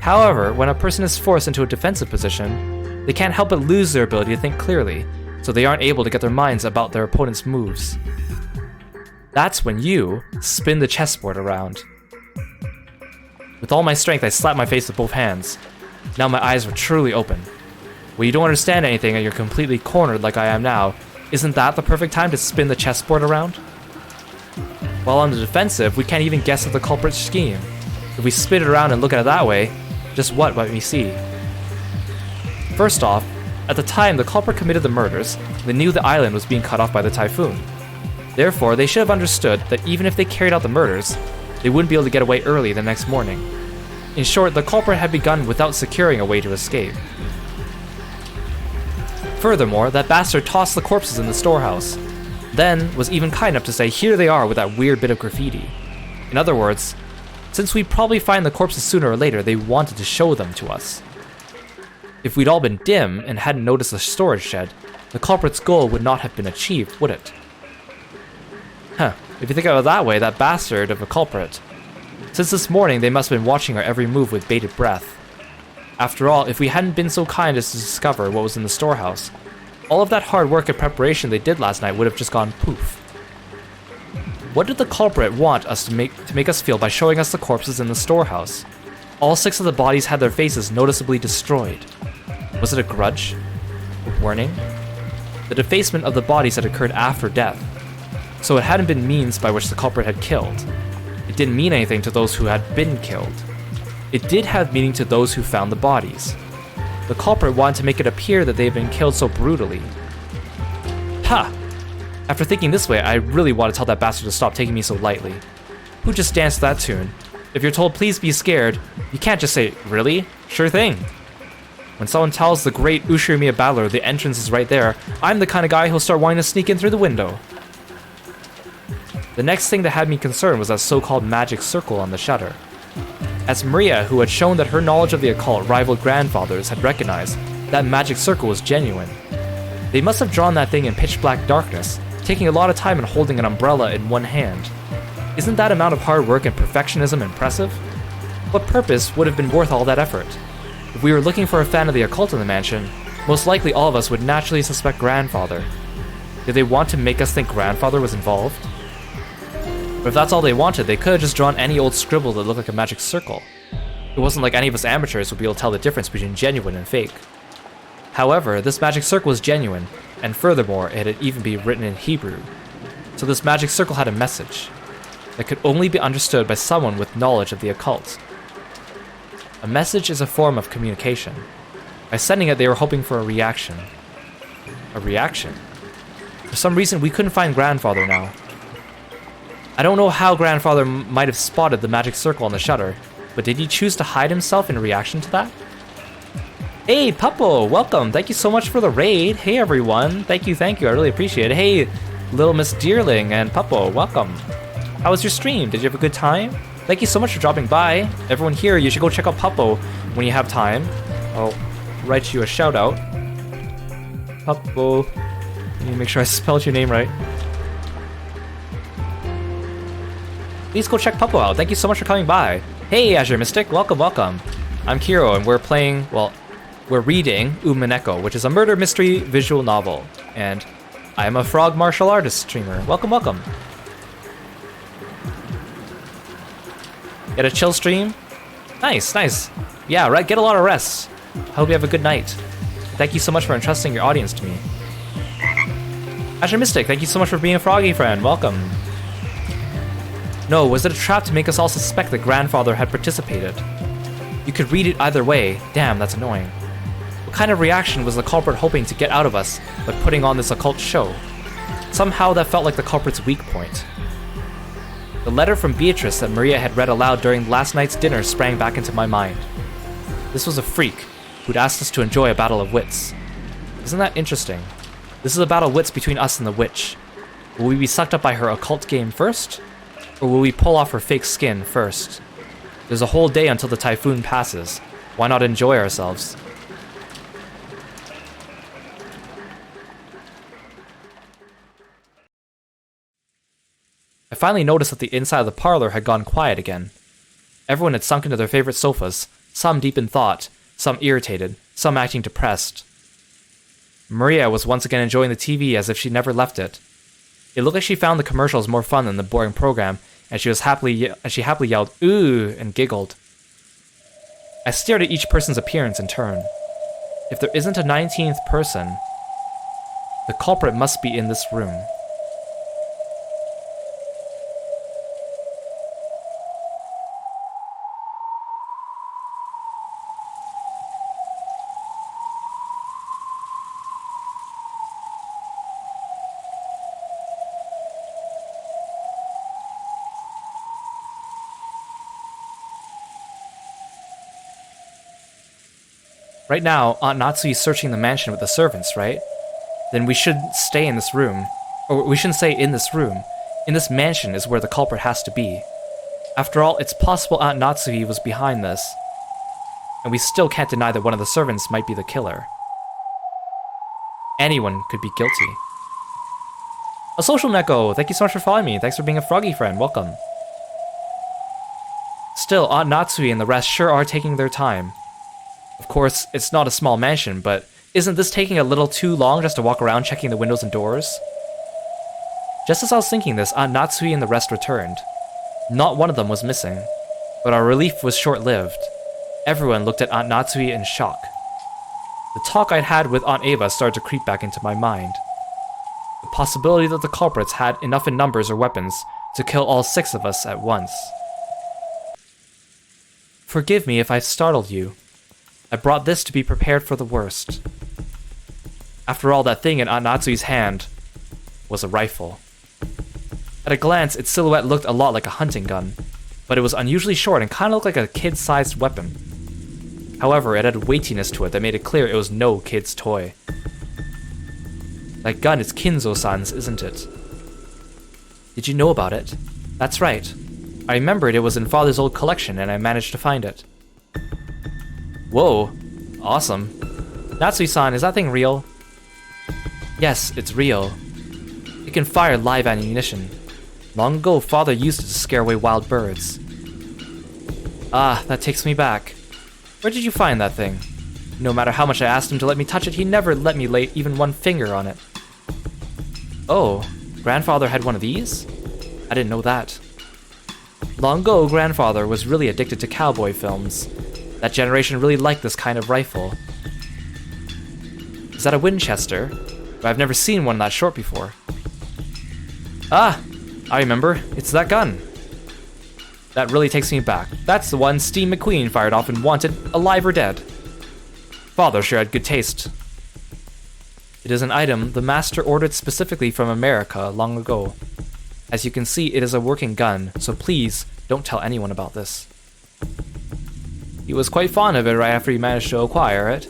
However, when a person is forced into a defensive position, they can't help but lose their ability to think clearly, so they aren't able to get their minds about their opponent's moves. That's when you spin the chessboard around. With all my strength, I slapped my face with both hands. Now my eyes were truly open. When you don't understand anything and you're completely cornered like I am now, isn't that the perfect time to spin the chessboard around? While on the defensive, we can't even guess at the culprit's scheme. If we spin it around and look at it that way, just what might we see? First off, at the time the culprit committed the murders, they knew the island was being cut off by the typhoon. Therefore, they should have understood that even if they carried out the murders, they wouldn't be able to get away early the next morning. In short, the culprit had begun without securing a way to escape. Furthermore, that bastard tossed the corpses in the storehouse, then was even kind enough to say, "Here they are," with that weird bit of graffiti. In other words, since we'd probably find the corpses sooner or later, they wanted to show them to us. If we'd all been dim and hadn't noticed the storage shed, the culprit's goal would not have been achieved, would it? If you think of it that way, that bastard of a culprit. Since this morning, they must have been watching our every move with bated breath. After all, if we hadn't been so kind as to discover what was in the storehouse, all of that hard work and preparation they did last night would have just gone poof. What did the culprit want us to make us feel by showing us the corpses in the storehouse? All 6 of the bodies had their faces noticeably destroyed. Was it a grudge? A warning? The defacement of the bodies had occurred after death, so it hadn't been means by which the culprit had killed. It didn't mean anything to those who had been killed. It did have meaning to those who found the bodies. The culprit wanted to make it appear that they had been killed so brutally. Ha! After thinking this way, I really want to tell that bastard to stop taking me so lightly. Who just danced to that tune? If you're told please be scared, you can't just say, "Really? Sure thing." When someone tells the great Ushirimiya battler the entrance is right there, I'm the kind of guy who'll start wanting to sneak in through the window. The next thing that had me concerned was that so-called magic circle on the shutter. As Maria, who had shown that her knowledge of the occult rivaled grandfather's, had recognized, that magic circle was genuine. They must have drawn that thing in pitch black darkness, taking a lot of time and holding an umbrella in one hand. Isn't that amount of hard work and perfectionism impressive? What purpose would have been worth all that effort? If we were looking for a fan of the occult in the mansion, most likely all of us would naturally suspect grandfather. Did they want to make us think grandfather was involved? But if that's all they wanted, they could have just drawn any old scribble that looked like a magic circle. It wasn't like any of us amateurs would be able to tell the difference between genuine and fake. However, this magic circle was genuine, and furthermore, it had even been written in Hebrew. So this magic circle had a message that could only be understood by someone with knowledge of the occult. A message is a form of communication. By sending it, they were hoping for a reaction. A reaction? For some reason, we couldn't find grandfather now. I don't know how grandfather might have spotted the magic circle on the shutter, but did he choose to hide himself in reaction to that? Hey, Puppo, welcome. Thank you so much for the raid. Hey, everyone. Thank you. I really appreciate it. Hey, Little Miss Deerling and Puppo, welcome. How was your stream? Did you have a good time? Thank you so much for dropping by. Everyone here, you should go check out Puppo when you have time. I'll write you a shout out. Puppo. Let me make sure I spelled your name right. Please go check Puppo out. Thank you so much for coming by. Hey, Azure Mystic. Welcome. I'm Kiro, and we're reading Umineko, which is a murder mystery visual novel. And I am a frog martial artist streamer. Welcome. Get a chill stream? Nice. Yeah, right, get a lot of rest. I hope you have a good night. Thank you so much for entrusting your audience to me. Azure Mystic, thank you so much for being a froggy friend. Welcome. No, was it a trap to make us all suspect that grandfather had participated? You could read it either way. Damn, that's annoying. What kind of reaction was the culprit hoping to get out of us by putting on this occult show? Somehow that felt like the culprit's weak point. The letter from Beatrice that Maria had read aloud during last night's dinner sprang back into my mind. This was a freak who'd asked us to enjoy a battle of wits. Isn't that interesting? This is a battle of wits between us and the witch. Will we be sucked up by her occult game first? Or will we pull off her fake skin first? There's a whole day until the typhoon passes. Why not enjoy ourselves? I finally noticed that the inside of the parlor had gone quiet again. Everyone had sunk into their favorite sofas, some deep in thought, some irritated, some acting depressed. Maria was once again enjoying the TV as if she never left it. It looked like she found the commercials more fun than the boring program, and she happily yelled, "Ooh," and giggled. I stared at each person's appearance in turn. If there isn't a 19th person, the culprit must be in this room. Right now, Aunt Natsu is searching the mansion with the servants, right? Then we should stay in this room. Or we shouldn't stay in this room. In this mansion is where the culprit has to be. After all, it's possible Aunt Natsuhi was behind this. And we still can't deny that one of the servants might be the killer. Anyone could be guilty. A social Neko, thank you so much for following me. Thanks for being a froggy friend. Welcome. Still, Aunt Natsuhi and the rest sure are taking their time. Of course, it's not a small mansion, but isn't this taking a little too long just to walk around checking the windows and doors? Just as I was thinking this, Aunt Natsuhi and the rest returned. Not one of them was missing, but our relief was short-lived. Everyone looked at Aunt Natsuhi in shock. The talk I'd had with Aunt Eva started to creep back into my mind. The possibility that the culprits had enough in numbers or weapons to kill all 6 of us at once. Forgive me if I've startled you. I brought this to be prepared for the worst. After all, that thing in Aunt Natsui's hand was a rifle. At a glance, its silhouette looked a lot like a hunting gun, but it was unusually short and kind of looked like a kid-sized weapon. However, it had weightiness to it that made it clear it was no kid's toy. That gun is Kinzo-san's, isn't it? Did you know about it? That's right. I remembered it was in Father's old collection and I managed to find it. Whoa, awesome. Natsui-san, is that thing real? Yes, it's real. It can fire live ammunition. Long ago, Father used it to scare away wild birds. Ah, that takes me back. Where did you find that thing? No matter how much I asked him to let me touch it, he never let me lay even one finger on it. Oh, Grandfather had one of these? I didn't know that. Long ago, Grandfather was really addicted to cowboy films. That generation really liked this kind of rifle. Is that a Winchester? I've never seen one that short before. Ah, I remember. It's that gun. That really takes me back. That's the one Steve McQueen fired off in Wanted, alive or dead. Father sure had good taste. It is an item the master ordered specifically from America long ago. As you can see, it is a working gun, so please don't tell anyone about this. He was quite fond of it right after he managed to acquire it.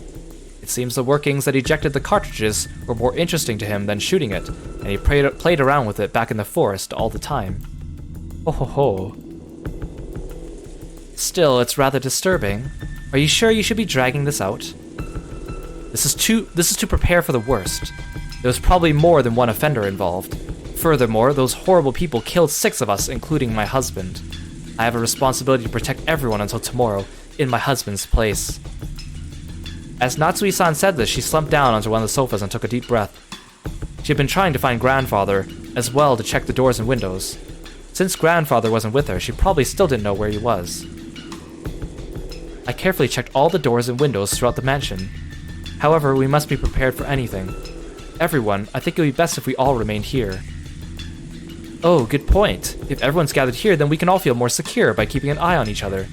It seems the workings that ejected the cartridges were more interesting to him than shooting it, and he played around with it back in the forest all the time. Oh ho ho. Still, it's rather disturbing. Are you sure you should be dragging this out? This is to prepare for the worst. There was probably more than one offender involved. Furthermore, those horrible people killed 6 of us, including my husband. I have a responsibility to protect everyone until tomorrow, in my husband's place. As Natsui-san said this, she slumped down onto one of the sofas and took a deep breath. She had been trying to find Grandfather, as well to check the doors and windows. Since Grandfather wasn't with her, she probably still didn't know where he was. I carefully checked all the doors and windows throughout the mansion. However, we must be prepared for anything. Everyone, I think it would be best if we all remained here. Oh, good point. If everyone's gathered here, then we can all feel more secure by keeping an eye on each other.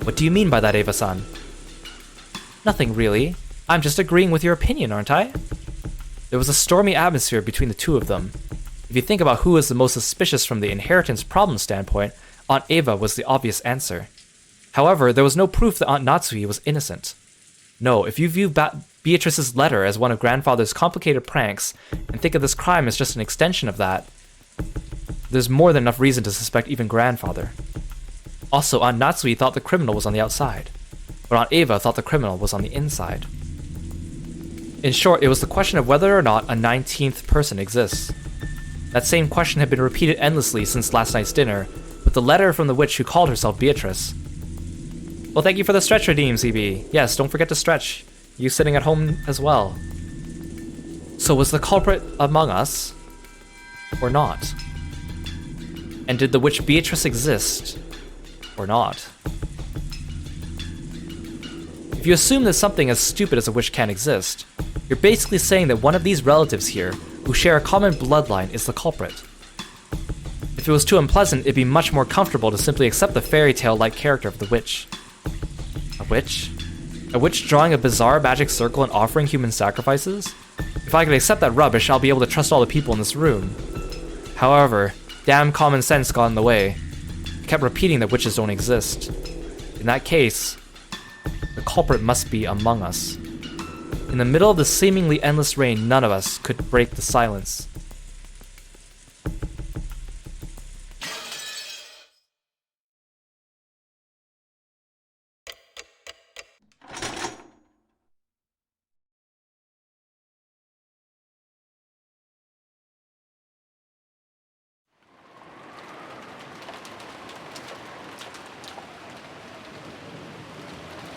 What do you mean by that, Eva-san? Nothing really. I'm just agreeing with your opinion, aren't I? There was a stormy atmosphere between the two of them. If you think about who was the most suspicious from the inheritance problem standpoint, Aunt Eva was the obvious answer. However, there was no proof that Aunt Natsuhi was innocent. No, if you view Beatrice's letter as one of Grandfather's complicated pranks, and think of this crime as just an extension of that, there's more than enough reason to suspect even Grandfather. Also, Aunt Natsuhi thought the criminal was on the outside, but Aunt Eva thought the criminal was on the inside. In short, it was the question of whether or not a 19th person exists. That same question had been repeated endlessly since last night's dinner, with the letter from the witch who called herself Beatrice. Well, thank you for the stretch redeem, CB. Yes, don't forget to stretch. You sitting at home as well. So was the culprit among us? Or not? And did the witch Beatrice exist? Or not? If you assume that something as stupid as a witch can't exist, you're basically saying that one of these relatives here, who share a common bloodline, is the culprit. If it was too unpleasant, it'd be much more comfortable to simply accept the fairy tale-like character of the witch. A witch? A witch drawing a bizarre magic circle and offering human sacrifices? If I could accept that rubbish, I'll be able to trust all the people in this room. However, damn common sense got in the way. I kept repeating that witches don't exist. In that case, the culprit must be among us. In the middle of the seemingly endless rain, none of us could break the silence.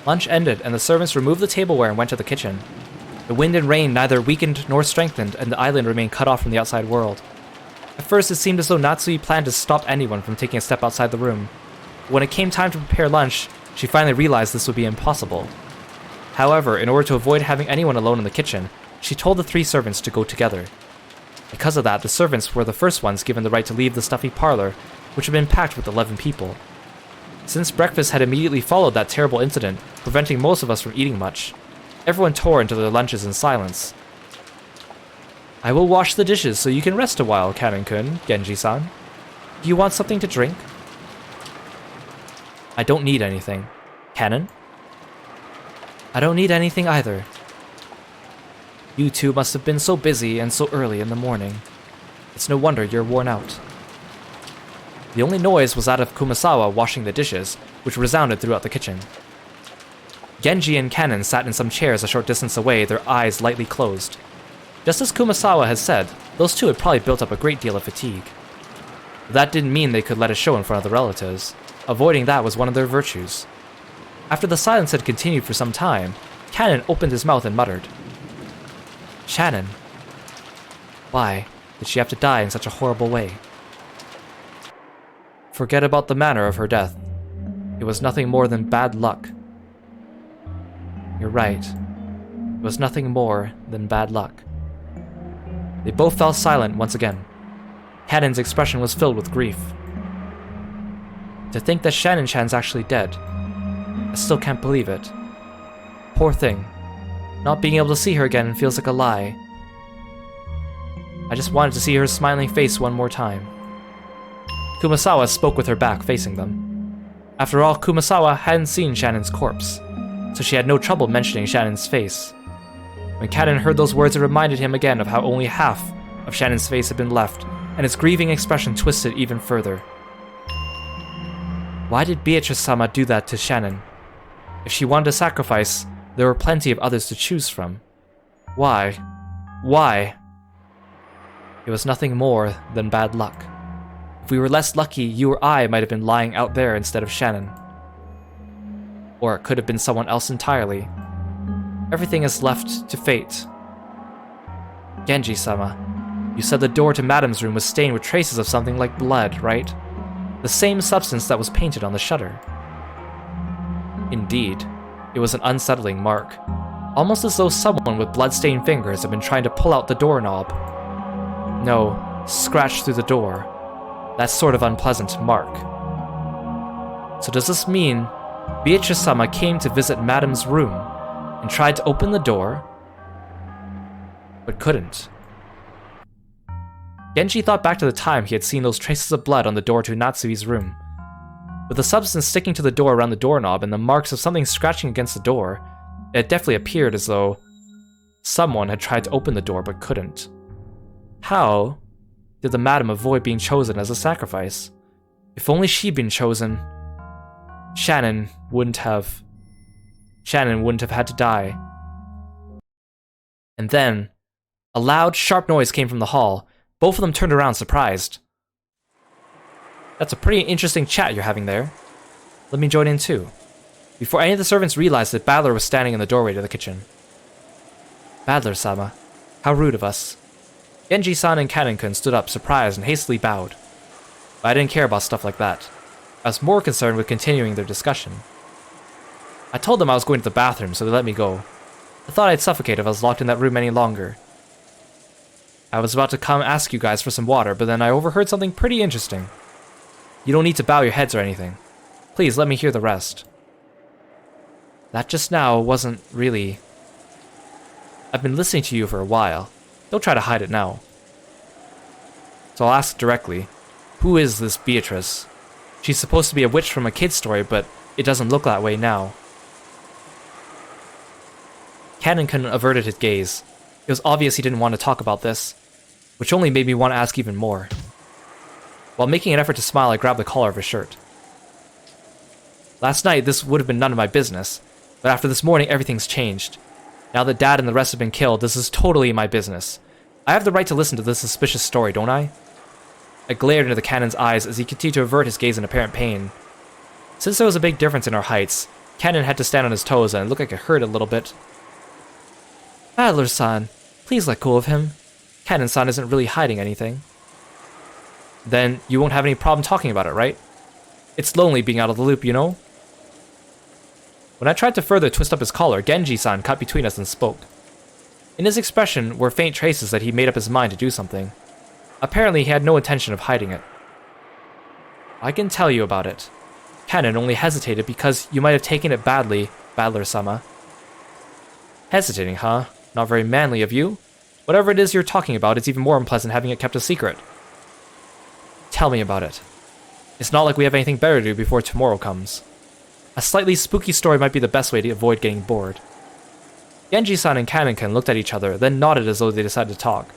Lunch ended, and the servants removed the tableware and went to the kitchen. The wind and rain neither weakened nor strengthened, and the island remained cut off from the outside world. At first, it seemed as though Natsui planned to stop anyone from taking a step outside the room. But when it came time to prepare lunch, she finally realized this would be impossible. However, in order to avoid having anyone alone in the kitchen, she told the 3 servants to go together. Because of that, the servants were the first ones given the right to leave the stuffy parlor, which had been packed with 11 people. Since breakfast had immediately followed that terrible incident, preventing most of us from eating much, everyone tore into their lunches in silence. I will wash the dishes so you can rest a while, Kanin-kun, Genji-san. Do you want something to drink? I don't need anything. Kanin? I don't need anything either. You two must have been so busy and so early in the morning. It's no wonder you're worn out. The only noise was that of Kumasawa washing the dishes, which resounded throughout the kitchen. Genji and Kanin sat in some chairs a short distance away, their eyes lightly closed. Just as Kumasawa had said, those two had probably built up a great deal of fatigue. But that didn't mean they could let it show in front of the relatives. Avoiding that was one of their virtues. After the silence had continued for some time, Kanin opened his mouth and muttered, Shannon. Why did she have to die in such a horrible way? Forget about the manner of her death. It was nothing more than bad luck. You're right. It was nothing more than bad luck. They both fell silent once again. Kanin's expression was filled with grief. To think that Shannon-chan's actually dead. I still can't believe it. Poor thing. Not being able to see her again feels like a lie. I just wanted to see her smiling face one more time. Kumasawa spoke with her back facing them. After all, Kumasawa hadn't seen Shannon's corpse, so she had no trouble mentioning Shannon's face. When Kanin heard those words, it reminded him again of how only half of Shannon's face had been left, and his grieving expression twisted even further. Why did Beatrice-sama do that to Shannon? If she wanted to sacrifice, there were plenty of others to choose from. Why? Why? It was nothing more than bad luck. If we were less lucky, you or I might have been lying out there instead of Shannon. Or it could have been someone else entirely. Everything is left to fate. Genji-sama, you said the door to Madame's room was stained with traces of something like blood, right? The same substance that was painted on the shutter. Indeed, it was an unsettling mark, almost as though someone with blood-stained fingers had been trying to pull out the doorknob. No, scratch through the door. That sort of unpleasant mark. So does this mean Beatrice-sama came to visit Madame's room and tried to open the door, but couldn't? Genji thought back to the time he had seen those traces of blood on the door to Natsui's room. With the substance sticking to the door around the doorknob and the marks of something scratching against the door, it definitely appeared as though someone had tried to open the door but couldn't. How did the madam avoid being chosen as a sacrifice? If only she'd been chosen, Shannon wouldn't have had to die. And then, a loud, sharp noise came from the hall, Both of them turned around, surprised. That's a pretty interesting chat you're having there. Let me join in too. Before any of the servants realized that Battler was standing in the doorway to the kitchen. Battler-sama, how rude of us. Genji-san and Kanin-kun stood up, surprised, and hastily bowed. But I didn't care about stuff like that. I was more concerned with continuing their discussion. I told them I was going to the bathroom, so they let me go. I thought I'd suffocate if I was locked in that room any longer. I was about to come ask you guys for some water, but then I overheard something pretty interesting. You don't need to bow your heads or anything. Please let me hear the rest. That just now wasn't really... I've been listening to you for a while. Don't try to hide it now. So I'll ask directly. Who is this Beatrice? She's supposed to be a witch from a kid's story, but it doesn't look that way now. Kanin-kun averted his gaze. It was obvious he didn't want to talk about this, which only made me want to ask even more. While making an effort to smile, I grabbed the collar of his shirt. Last night, this would have been none of my business, but after this morning, everything's changed. Now that Dad and the rest have been killed, this is totally my business. I have the right to listen to this suspicious story, don't I? I glared into the Canon's eyes as he continued to avert his gaze in apparent pain. Since there was a big difference in our heights, Canon had to stand on his toes and it looked like it hurt a little bit. Battler-san, please let go of him. Canon-san isn't really hiding anything. Then you won't have any problem talking about it, right? It's lonely being out of the loop, you know? When I tried to further twist up his collar, Genji-san cut between us and spoke. In his expression were faint traces that he made up his mind to do something. Apparently he had no intention of hiding it. I can tell you about it. Canon only hesitated because you might have taken it badly, Battler-sama. Hesitating, huh? Not very manly of you. Whatever it is you're talking about, it's even more unpleasant having it kept a secret. Tell me about it. It's not like we have anything better to do before tomorrow comes. A slightly spooky story might be the best way to avoid getting bored. Genji-san and Kanin-kun looked at each other, then nodded as though they decided to talk.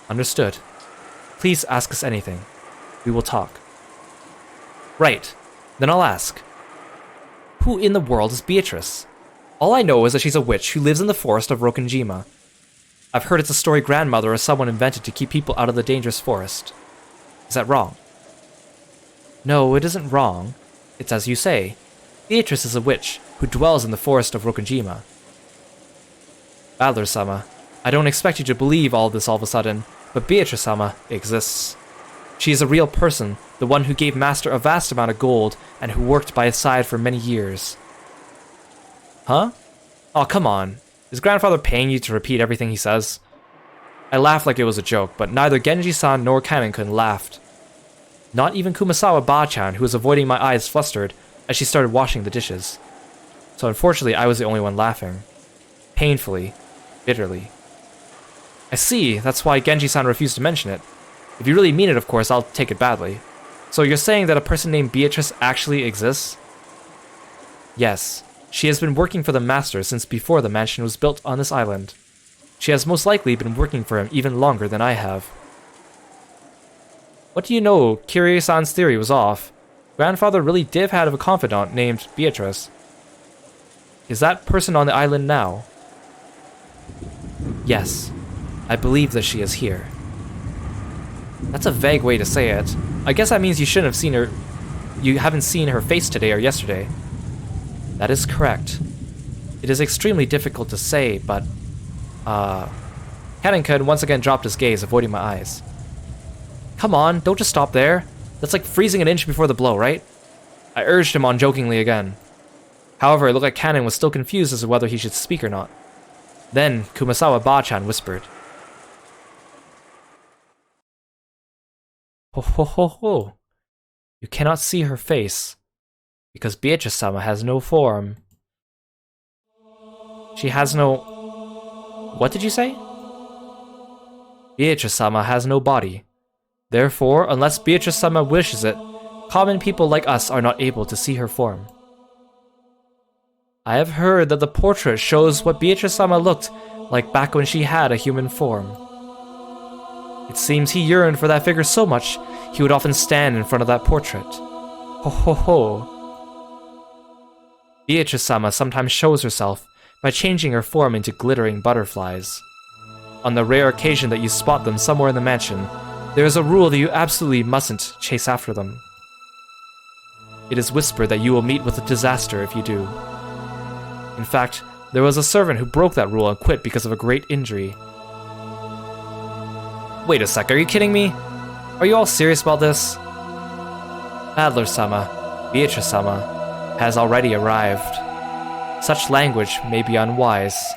Understood. Please ask us anything. We will talk. Right. Then I'll ask. Who in the world is Beatrice? All I know is that she's a witch who lives in the forest of Rokunjima. I've heard it's a story grandmother or someone invented to keep people out of the dangerous forest. Is that wrong? No, it isn't wrong. It's as you say. Beatrice is a witch who dwells in the forest of Rokunjima. Battler-sama, I don't expect you to believe all this all of a sudden, but Beatrice-sama exists. She is a real person, the one who gave Master a vast amount of gold and who worked by his side for many years. Huh? Oh, come on. Is grandfather paying you to repeat everything he says? I laughed like it was a joke, but neither Genji-san nor Kanin-kun laughed. Not even Kumasawa Ba-chan, who was avoiding my eyes, flustered as she started washing the dishes. So unfortunately, I was the only one laughing. Painfully. Bitterly. I see, that's why Genji-san refused to mention it. If you really mean it, of course, I'll take it badly. So you're saying that a person named Beatrice actually exists? Yes. She has been working for the Master since before the mansion was built on this island. She has most likely been working for him even longer than I have. What do you know? Kirie-san's theory was off. Grandfather really did have a confidant named Beatrice. Is that person on the island now? Yes. I believe that she is here. That's a vague way to say it. I guess that means you shouldn't have seen her... You haven't seen her face today or yesterday. That is correct. It is extremely difficult to say, but... Kanin-kun once again dropped his gaze, avoiding my eyes. Come on, don't just stop there. That's like freezing an inch before the blow, right? I urged him on jokingly again. However, it looked like Kanin was still confused as to whether he should speak or not. Then, Kumasawa Ba-chan whispered. Ho ho ho ho. You cannot see her face, because Beatrice-sama has no form. She has no... What did you say? Beatrice-sama has no body. Therefore, unless Beatrice-sama wishes it, common people like us are not able to see her form. I have heard that the portrait shows what Beatrice-sama looked like back when she had a human form. It seems he yearned for that figure so much, he would often stand in front of that portrait. Ho ho ho. Beatrice-sama sometimes shows herself by changing her form into glittering butterflies. On the rare occasion that you spot them somewhere in the mansion, there is a rule that you absolutely mustn't chase after them. It is whispered that you will meet with a disaster if you do. In fact, there was a servant who broke that rule and quit because of a great injury. Wait a sec, are you kidding me? Are you all serious about this? Adler-sama, Beatrice-sama, has already arrived. Such language may be unwise.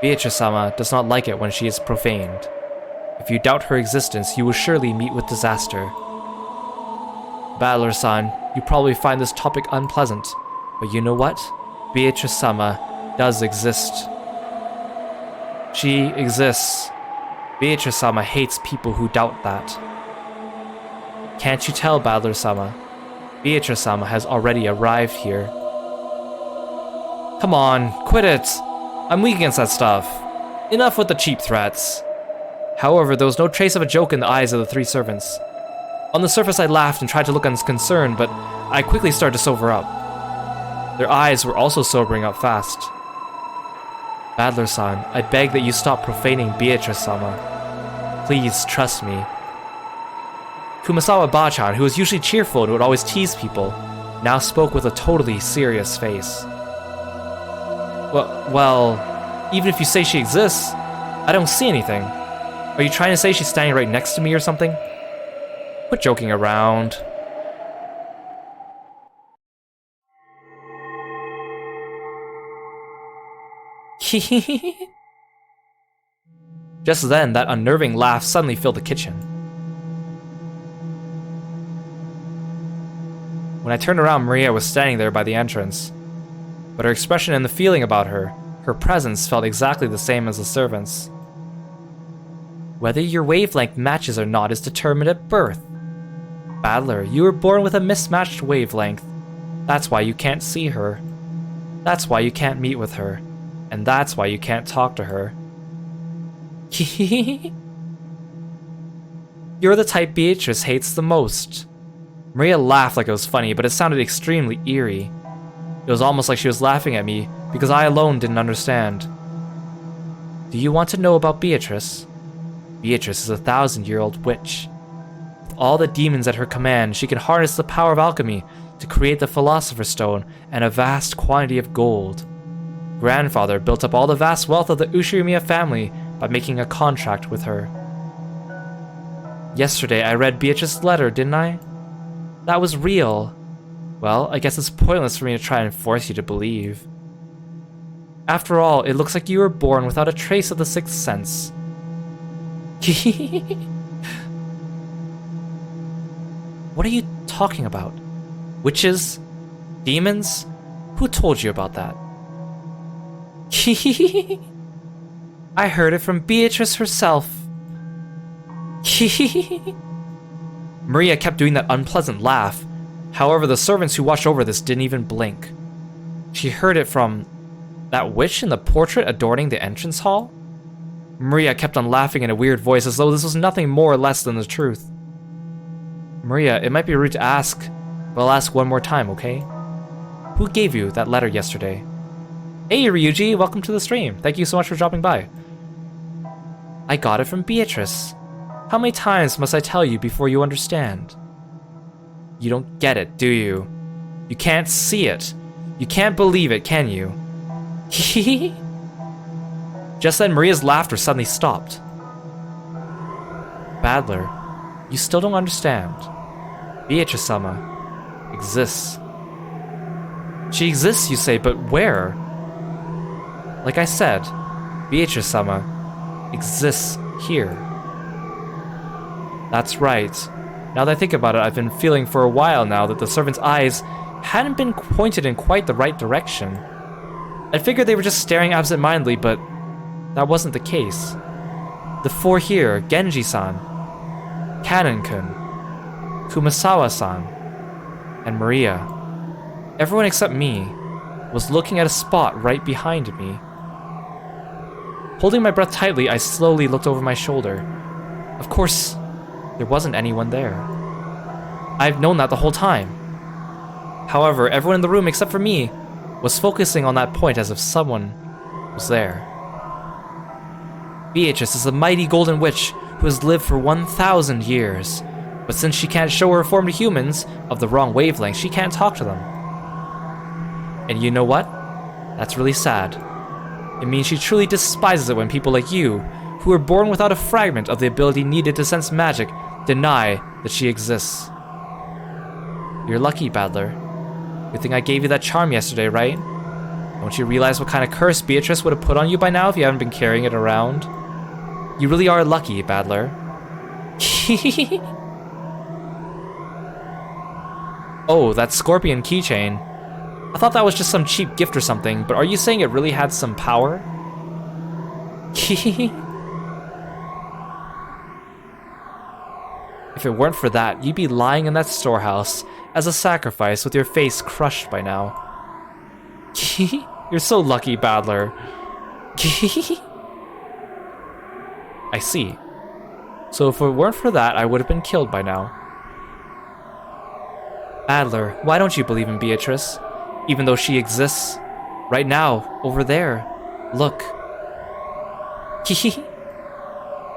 Beatrice-sama does not like it when she is profaned. If you doubt her existence, you will surely meet with disaster. Battler-san, you probably find this topic unpleasant, but you know what? Beatrice-sama does exist. She exists. Beatrice-sama hates people who doubt that. Can't you tell, Battler-sama? Beatrice-sama has already arrived here. Come on, quit it! I'm weak against that stuff. Enough with the cheap threats. However, there was no trace of a joke in the eyes of the three servants. On the surface I laughed and tried to look unconcerned, but I quickly started to sober up. Their eyes were also sobering up fast. Battler-san, I beg that you stop profaning Beatrice-sama. Please trust me. Kumasawa Bachan, who was usually cheerful and would always tease people, now spoke with a totally serious face. Well, even if you say she exists, I don't see anything. Are you trying to say she's standing right next to me or something? Quit joking around. Just then, that unnerving laugh suddenly filled the kitchen. When I turned around, Maria was standing there by the entrance. But her expression and the feeling about her presence felt exactly the same as the servants. Whether your wavelength matches or not is determined at birth. Battler, you were born with a mismatched wavelength. That's why you can't see her. That's why you can't meet with her. And that's why you can't talk to her. You're the type Beatrice hates the most. Maria laughed like it was funny, but it sounded extremely eerie. It was almost like she was laughing at me because I alone didn't understand. Do you want to know about Beatrice? Beatrice is a 1,000-year-old witch. With all the demons at her command, she can harness the power of alchemy to create the Philosopher's Stone and a vast quantity of gold. Grandfather built up all the vast wealth of the Ushirimiya family by making a contract with her. Yesterday I read Beatrice's letter, didn't I? That was real. Well, I guess it's pointless for me to try and force you to believe. After all, it looks like you were born without a trace of the sixth sense. What are you talking about? Witches? Demons? Who told you about that? I heard it from Beatrice herself. Maria kept doing that unpleasant laugh. However, the servants who watched over this didn't even blink. She heard it from that witch in the portrait adorning the entrance hall? Maria kept on laughing in a weird voice as though this was nothing more or less than the truth. Maria, it might be rude to ask, but I'll ask one more time, okay? Who gave you that letter yesterday? Hey Ryuji, welcome to the stream. Thank you so much for dropping by. I got it from Beatrice. How many times must I tell you before you understand? You don't get it, do you? You can't see it. You can't believe it, can you? Just then, Maria's laughter suddenly stopped. Battler, you still don't understand. Beatrice-sama exists. She exists, you say, but where? Like I said, Beatrice-sama exists here. That's right. Now that I think about it, I've been feeling for a while now that the servants' eyes hadn't been pointed in quite the right direction. I figured they were just staring absent-mindedly, but that wasn't the case. The four here, Genji-san, Kanon-kun, Kumasawa-san, and Maria, everyone except me, was looking at a spot right behind me. Holding my breath tightly, I slowly looked over my shoulder. Of course, there wasn't anyone there. I've known that the whole time. However, everyone in the room except for me was focusing on that point as if someone was there. Beatrice is a mighty golden witch who has lived for 1,000 years. But since she can't show her form to humans of the wrong wavelength, she can't talk to them. And you know what? That's really sad. It means she truly despises it when people like you, who were born without a fragment of the ability needed to sense magic, deny that she exists. You're lucky, Battler. Good thing I gave you that charm yesterday, right? Don't you realize what kind of curse Beatrice would have put on you by now if you haven't been carrying it around? You really are lucky, Battler. Oh, that scorpion keychain. I thought that was just some cheap gift or something, but are you saying it really had some power? If it weren't for that, you'd be lying in that storehouse as a sacrifice with your face crushed by now. You're so lucky, Battler. I see. So if it weren't for that, I would have been killed by now. Battler, why don't you believe in Beatrice? Even though she exists. Right now, over there. Look.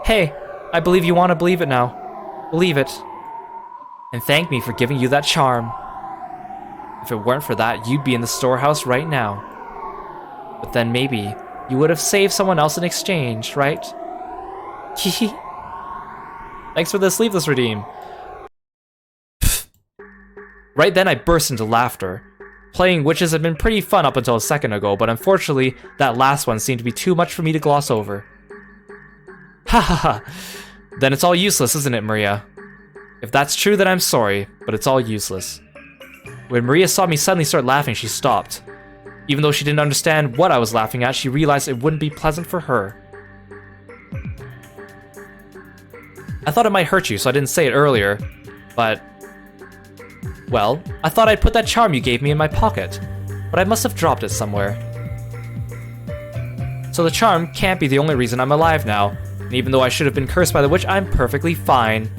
Hey, I believe you want to believe it now. Believe it. And thank me for giving you that charm. If it weren't for that, you'd be in the storehouse right now. But then maybe you would have saved someone else in exchange, right? Thanks for the sleeveless redeem. Right then I burst into laughter. Playing witches had been pretty fun up until a second ago, but unfortunately, that last one seemed to be too much for me to gloss over. Ha ha ha. Then it's all useless, isn't it, Maria? If that's true, then I'm sorry, but it's all useless. When Maria saw me suddenly start laughing, she stopped. Even though she didn't understand what I was laughing at, she realized it wouldn't be pleasant for her. I thought it might hurt you, so I didn't say it earlier, but... Well, I thought I'd put that charm you gave me in my pocket, but I must have dropped it somewhere. So the charm can't be the only reason I'm alive now, and even though I should have been cursed by the witch, I'm perfectly fine.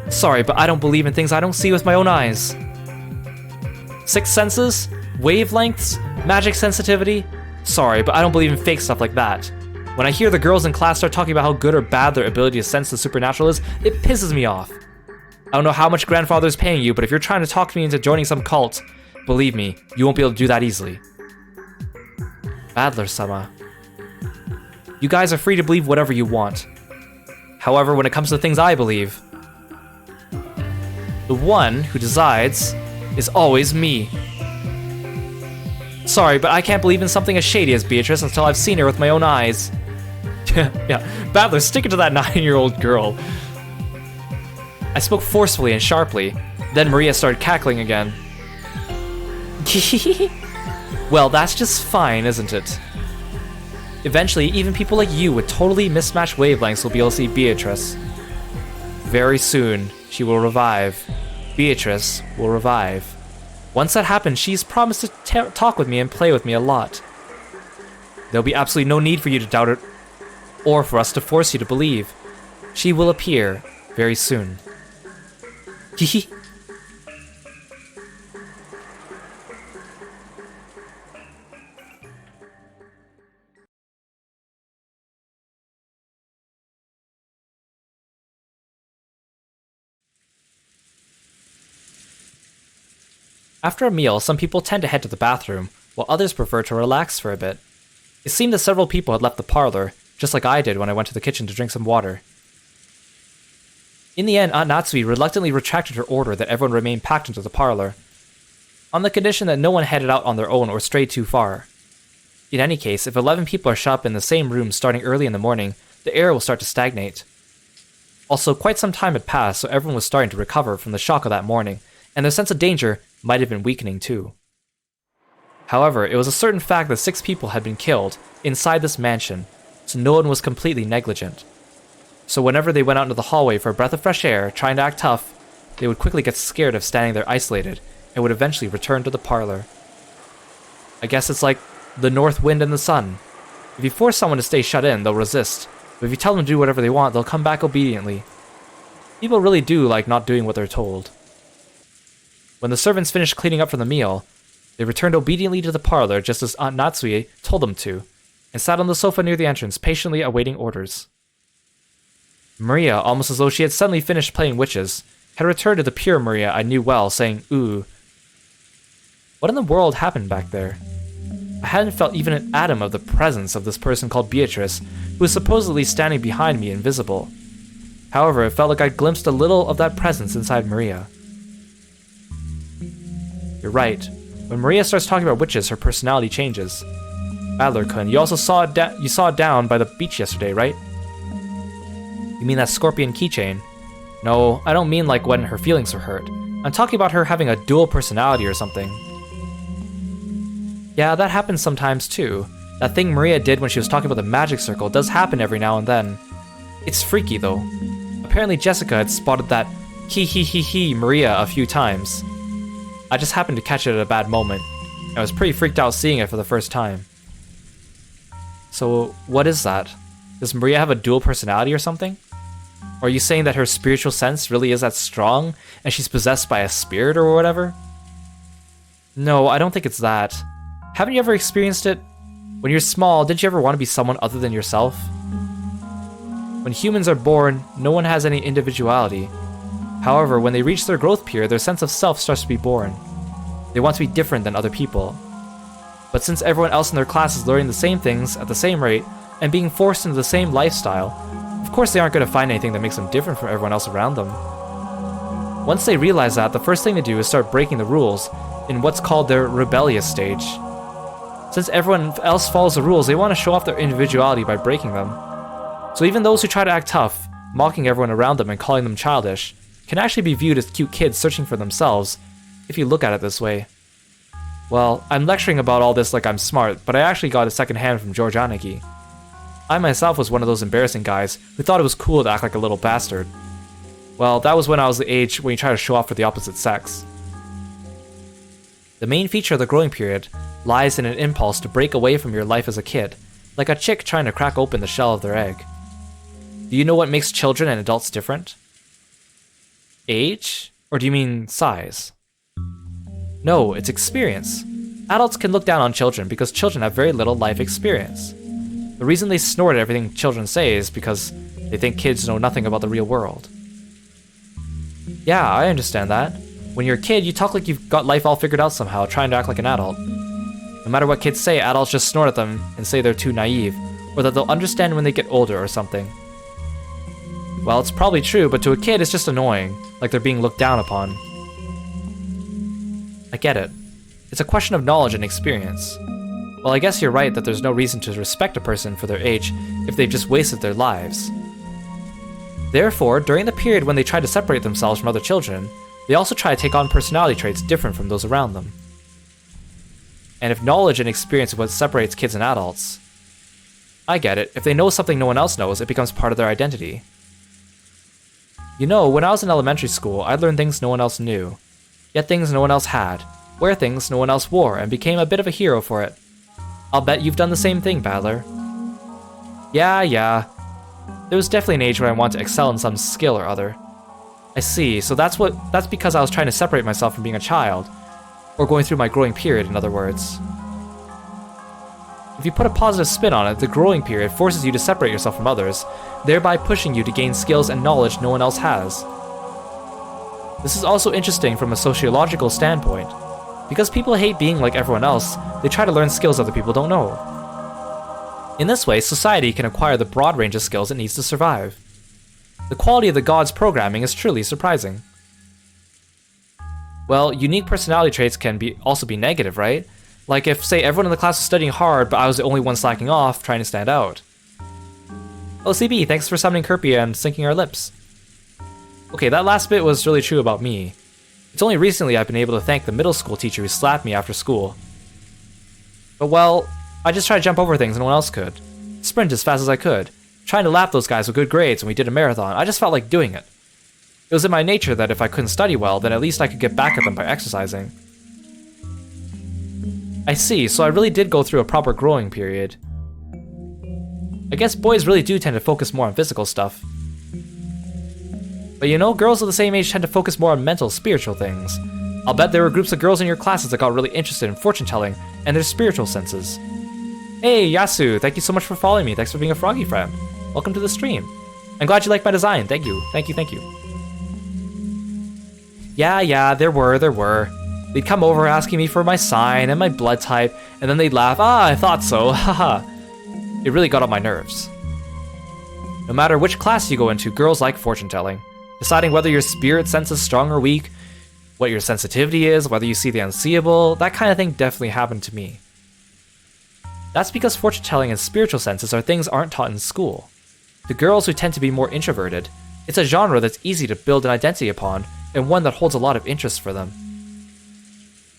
Sorry, but I don't believe in things I don't see with my own eyes. Sixth senses? Wavelengths? Magic sensitivity? Sorry, but I don't believe in fake stuff like that. When I hear the girls in class start talking about how good or bad their ability to sense the supernatural is, it pisses me off. I don't know how much grandfather is paying you, but if you're trying to talk me into joining some cult, believe me, you won't be able to do that easily. Battler-sama. You guys are free to believe whatever you want. However, when it comes to things I believe, the one who decides is always me. Sorry, but I can't believe in something as shady as Beatrice until I've seen her with my own eyes. Yeah, Battler, stick it to that 9-year-old girl. I spoke forcefully and sharply. Then Maria started cackling again. Well, that's just fine, isn't it? Eventually, even people like you with totally mismatched wavelengths will be able to see Beatrice. Very soon, she will revive. Beatrice will revive. Once that happens, she's promised to talk with me and play with me a lot. There'll be absolutely no need for you to doubt it, or for us to force you to believe. She will appear very soon. Hehe. After a meal, some people tend to head to the bathroom, while others prefer to relax for a bit. It seemed that several people had left the parlor, just like I did when I went to the kitchen to drink some water. In the end, Aunt Natsui reluctantly retracted her order that everyone remain packed into the parlor, on the condition that no one headed out on their own or strayed too far. In any case, if 11 people are shut up in the same room starting early in the morning, the air will start to stagnate. Also, quite some time had passed, so everyone was starting to recover from the shock of that morning, and their sense of danger might have been weakening too. However, it was a certain fact that 6 people had been killed inside this mansion, so no one was completely negligent. So whenever they went out into the hallway for a breath of fresh air, trying to act tough, they would quickly get scared of standing there isolated, and would eventually return to the parlor. I guess it's like the north wind and the sun. If you force someone to stay shut in, they'll resist, but if you tell them to do whatever they want, they'll come back obediently. People really do like not doing what they're told. When the servants finished cleaning up from the meal, they returned obediently to the parlor just as Aunt Natsui told them to, and sat on the sofa near the entrance, patiently awaiting orders. Maria, almost as though she had suddenly finished playing witches, had returned to the pure Maria I knew well, saying, "Ooh." What in the world happened back there? I hadn't felt even an atom of the presence of this person called Beatrice, who was supposedly standing behind me invisible. However, it felt like I'd glimpsed a little of that presence inside Maria. You're right. When Maria starts talking about witches, her personality changes. Adler-kun, you also saw it down by the beach yesterday, right? You mean that scorpion keychain? No, I don't mean like when her feelings were hurt. I'm talking about her having a dual personality or something. Yeah, that happens sometimes too. That thing Maria did when she was talking about the magic circle does happen every now and then. It's freaky though. Apparently Jessica had spotted that he Maria a few times. I just happened to catch it at a bad moment. I was pretty freaked out seeing it for the first time. So, what is that? Does Maria have a dual personality or something? Or are you saying that her spiritual sense really is that strong, and she's possessed by a spirit or whatever? No, I don't think it's that. Haven't you ever experienced it? When you're small, didn't you ever want to be someone other than yourself? When humans are born, no one has any individuality. However, when they reach their growth period, their sense of self starts to be born. They want to be different than other people. But since everyone else in their class is learning the same things at the same rate and being forced into the same lifestyle, of course they aren't going to find anything that makes them different from everyone else around them. Once they realize that, the first thing to do is start breaking the rules in what's called their rebellious stage. Since everyone else follows the rules, they want to show off their individuality by breaking them. So even those who try to act tough, mocking everyone around them and calling them childish, can actually be viewed as cute kids searching for themselves, if you look at it this way. Well, I'm lecturing about all this like I'm smart, but I actually got it secondhand from George Aniki. I myself was one of those embarrassing guys who thought it was cool to act like a little bastard. Well, that was when I was the age when you try to show off for the opposite sex. The main feature of the growing period lies in an impulse to break away from your life as a kid, like a chick trying to crack open the shell of their egg. Do you know what makes children and adults different? Age? Or do you mean size? No, it's experience. Adults can look down on children because children have very little life experience. The reason they snort at everything children say is because they think kids know nothing about the real world. Yeah, I understand that. When you're a kid, you talk like you've got life all figured out somehow, trying to act like an adult. No matter what kids say, adults just snort at them and say they're too naive, or that they'll understand when they get older or something. Well, it's probably true, but to a kid it's just annoying, like they're being looked down upon. I get it. It's a question of knowledge and experience. Well, I guess you're right that there's no reason to respect a person for their age if they've just wasted their lives. Therefore, during the period when they try to separate themselves from other children, they also try to take on personality traits different from those around them. And if knowledge and experience is what separates kids and adults, I get it. If they know something no one else knows, it becomes part of their identity. You know, when I was in elementary school, I learned things no one else knew, get things no one else had, wear things no one else wore, and became a bit of a hero for it. I'll bet you've done the same thing, Battler. Yeah. There was definitely an age where I wanted to excel in some skill or other. I see, so that's because I was trying to separate myself from being a child, or going through my growing period, in other words. If you put a positive spin on it, the growing period forces you to separate yourself from others, thereby pushing you to gain skills and knowledge no one else has. This is also interesting from a sociological standpoint. Because people hate being like everyone else, they try to learn skills other people don't know. In this way, society can acquire the broad range of skills it needs to survive. The quality of the gods' programming is truly surprising. Well, unique personality traits can also be negative, right? Like if, say, everyone in the class was studying hard, but I was the only one slacking off, trying to stand out. Oh, CB, thanks for summoning Kirpia and syncing our lips. Okay, that last bit was really true about me. It's only recently I've been able to thank the middle school teacher who slapped me after school. But well, I just tried to jump over things no one else could. Sprint as fast as I could, trying to lap those guys with good grades when we did a marathon. I just felt like doing it. It was in my nature that if I couldn't study well, then at least I could get back at them by exercising. I see, so I really did go through a proper growing period. I guess boys really do tend to focus more on physical stuff. But you know, girls of the same age tend to focus more on mental, spiritual things. I'll bet there were groups of girls in your classes that got really interested in fortune-telling and their spiritual senses. Hey, Yasu, thank you so much for following me. Thanks for being a froggy friend. Welcome to the stream. I'm glad you liked my design. Thank you. Thank you, thank you. Yeah, there were. They'd come over asking me for my sign and my blood type, and then they'd laugh, ah, I thought so, haha. It really got on my nerves. No matter which class you go into, girls like fortune telling. Deciding whether your spirit sense is strong or weak, what your sensitivity is, whether you see the unseeable, that kind of thing definitely happened to me. That's because fortune telling and spiritual senses are things aren't taught in school. To girls who tend to be more introverted, it's a genre that's easy to build an identity upon, and one that holds a lot of interest for them.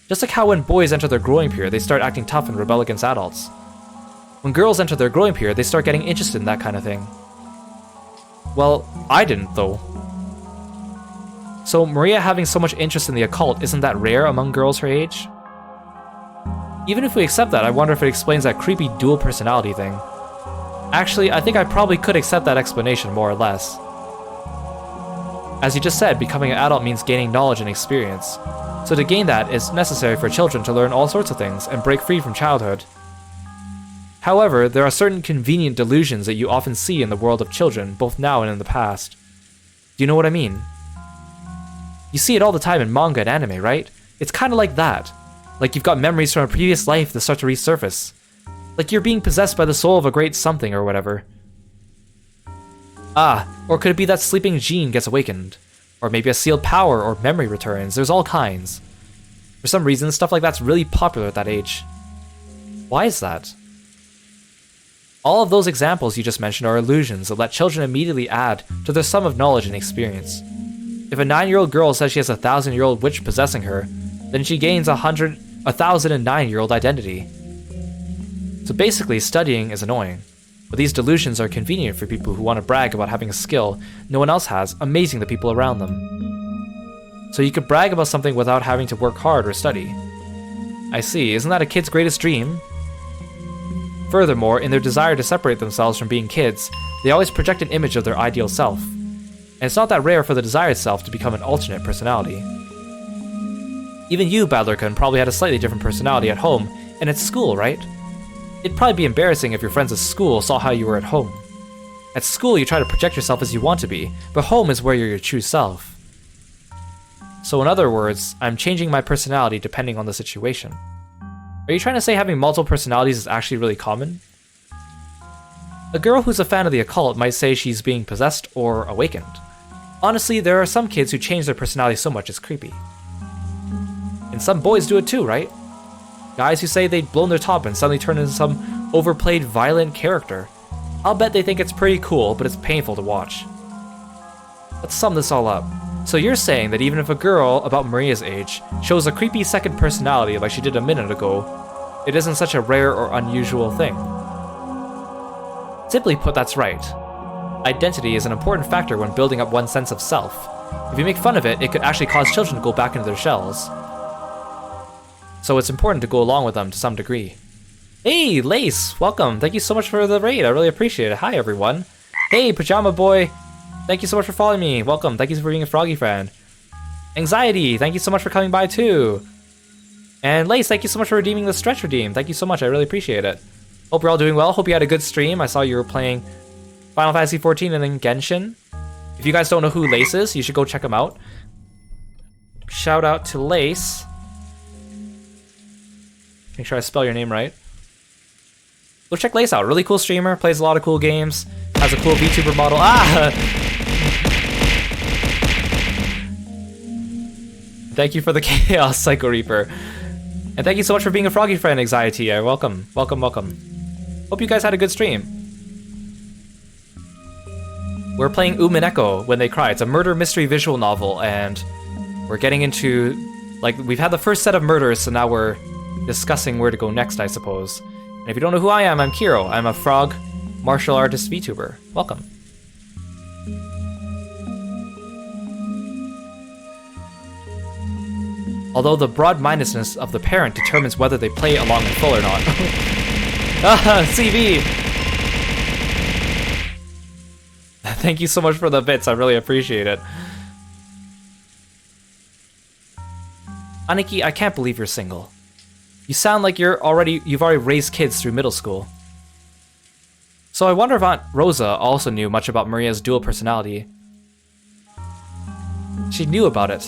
Just like how when boys enter their growing period, they start acting tough and rebel against adults. When girls enter their growing period, they start getting interested in that kind of thing. Well, I didn't though. So Maria having so much interest in the occult, isn't that rare among girls her age? Even if we accept that, I wonder if it explains that creepy dual personality thing. Actually, I think I probably could accept that explanation more or less. As you just said, becoming an adult means gaining knowledge and experience. So to gain that, it's necessary for children to learn all sorts of things and break free from childhood. However, there are certain convenient delusions that you often see in the world of children, both now and in the past. Do you know what I mean? You see it all the time in manga and anime, right? It's kind of like that. Like you've got memories from a previous life that start to resurface. Like you're being possessed by the soul of a great something or whatever. Ah, or could it be that sleeping gene gets awakened? Or maybe a sealed power or memory returns, there's all kinds. For some reason, stuff like that's really popular at that age. Why is that? All of those examples you just mentioned are illusions that let children immediately add to their sum of knowledge and experience. If a 9-year-old girl says she has a 1,000-year-old witch possessing her, then she gains a 1,009-year-old identity. So basically, studying is annoying, but these delusions are convenient for people who want to brag about having a skill no one else has, amazing the people around them. So you could brag about something without having to work hard or study. I see, isn't that a kid's greatest dream? Furthermore, in their desire to separate themselves from being kids, they always project an image of their ideal self. And it's not that rare for the desired self to become an alternate personality. Even you, Badlerkun, probably had a slightly different personality at home and at school, right? It'd probably be embarrassing if your friends at school saw how you were at home. At school, you try to project yourself as you want to be, but home is where you're your true self. So in other words, I'm changing my personality depending on the situation. Are you trying to say having multiple personalities is actually really common? A girl who's a fan of the occult might say she's being possessed or awakened. Honestly, there are some kids who change their personality so much it's creepy. And some boys do it too, right? Guys who say they'd blown their top and suddenly turn into some overplayed violent character. I'll bet they think it's pretty cool, but it's painful to watch. Let's sum this all up. So you're saying that even if a girl about Maria's age shows a creepy second personality like she did a minute ago, it isn't such a rare or unusual thing. Simply put, that's right. Identity is an important factor when building up one's sense of self. If you make fun of it, it could actually cause children to go back into their shells. So it's important to go along with them to some degree. Hey, Lace! Welcome! Thank you so much for the raid, I really appreciate it. Hi, everyone. Hey, Pajama Boy! Thank you so much for following me. Welcome, thank you for being a Froggy friend. Anxiety, thank you so much for coming by too. And Lace, thank you so much for redeeming the stretch redeem. Thank you so much, I really appreciate it. Hope you're all doing well, hope you had a good stream. I saw you were playing Final Fantasy XIV and then Genshin. If you guys don't know who Lace is, you should go check him out. Shout out to Lace. Make sure I spell your name right. Go check Lace out, really cool streamer, plays a lot of cool games, has a cool VTuber model. Ah! Thank you for the Chaos, Psycho Reaper. And thank you so much for being a Froggy friend, Anxiety. Welcome, welcome, welcome. Hope you guys had a good stream. We're playing Umineko When They Cry. It's a murder mystery visual novel, and we're getting into, like, we've had the first set of murders, so now we're discussing where to go next, I suppose. And if you don't know who I am, I'm Kiro. I'm a frog martial artist VTuber. Welcome. Although the broad-mindedness of the parent determines whether they play along in full or not. CV! Thank you so much for the bits, I really appreciate it. Aniki, I can't believe you're single. You sound like you've already raised kids through middle school. So I wonder if Aunt Rosa also knew much about Maria's dual personality. She knew about it.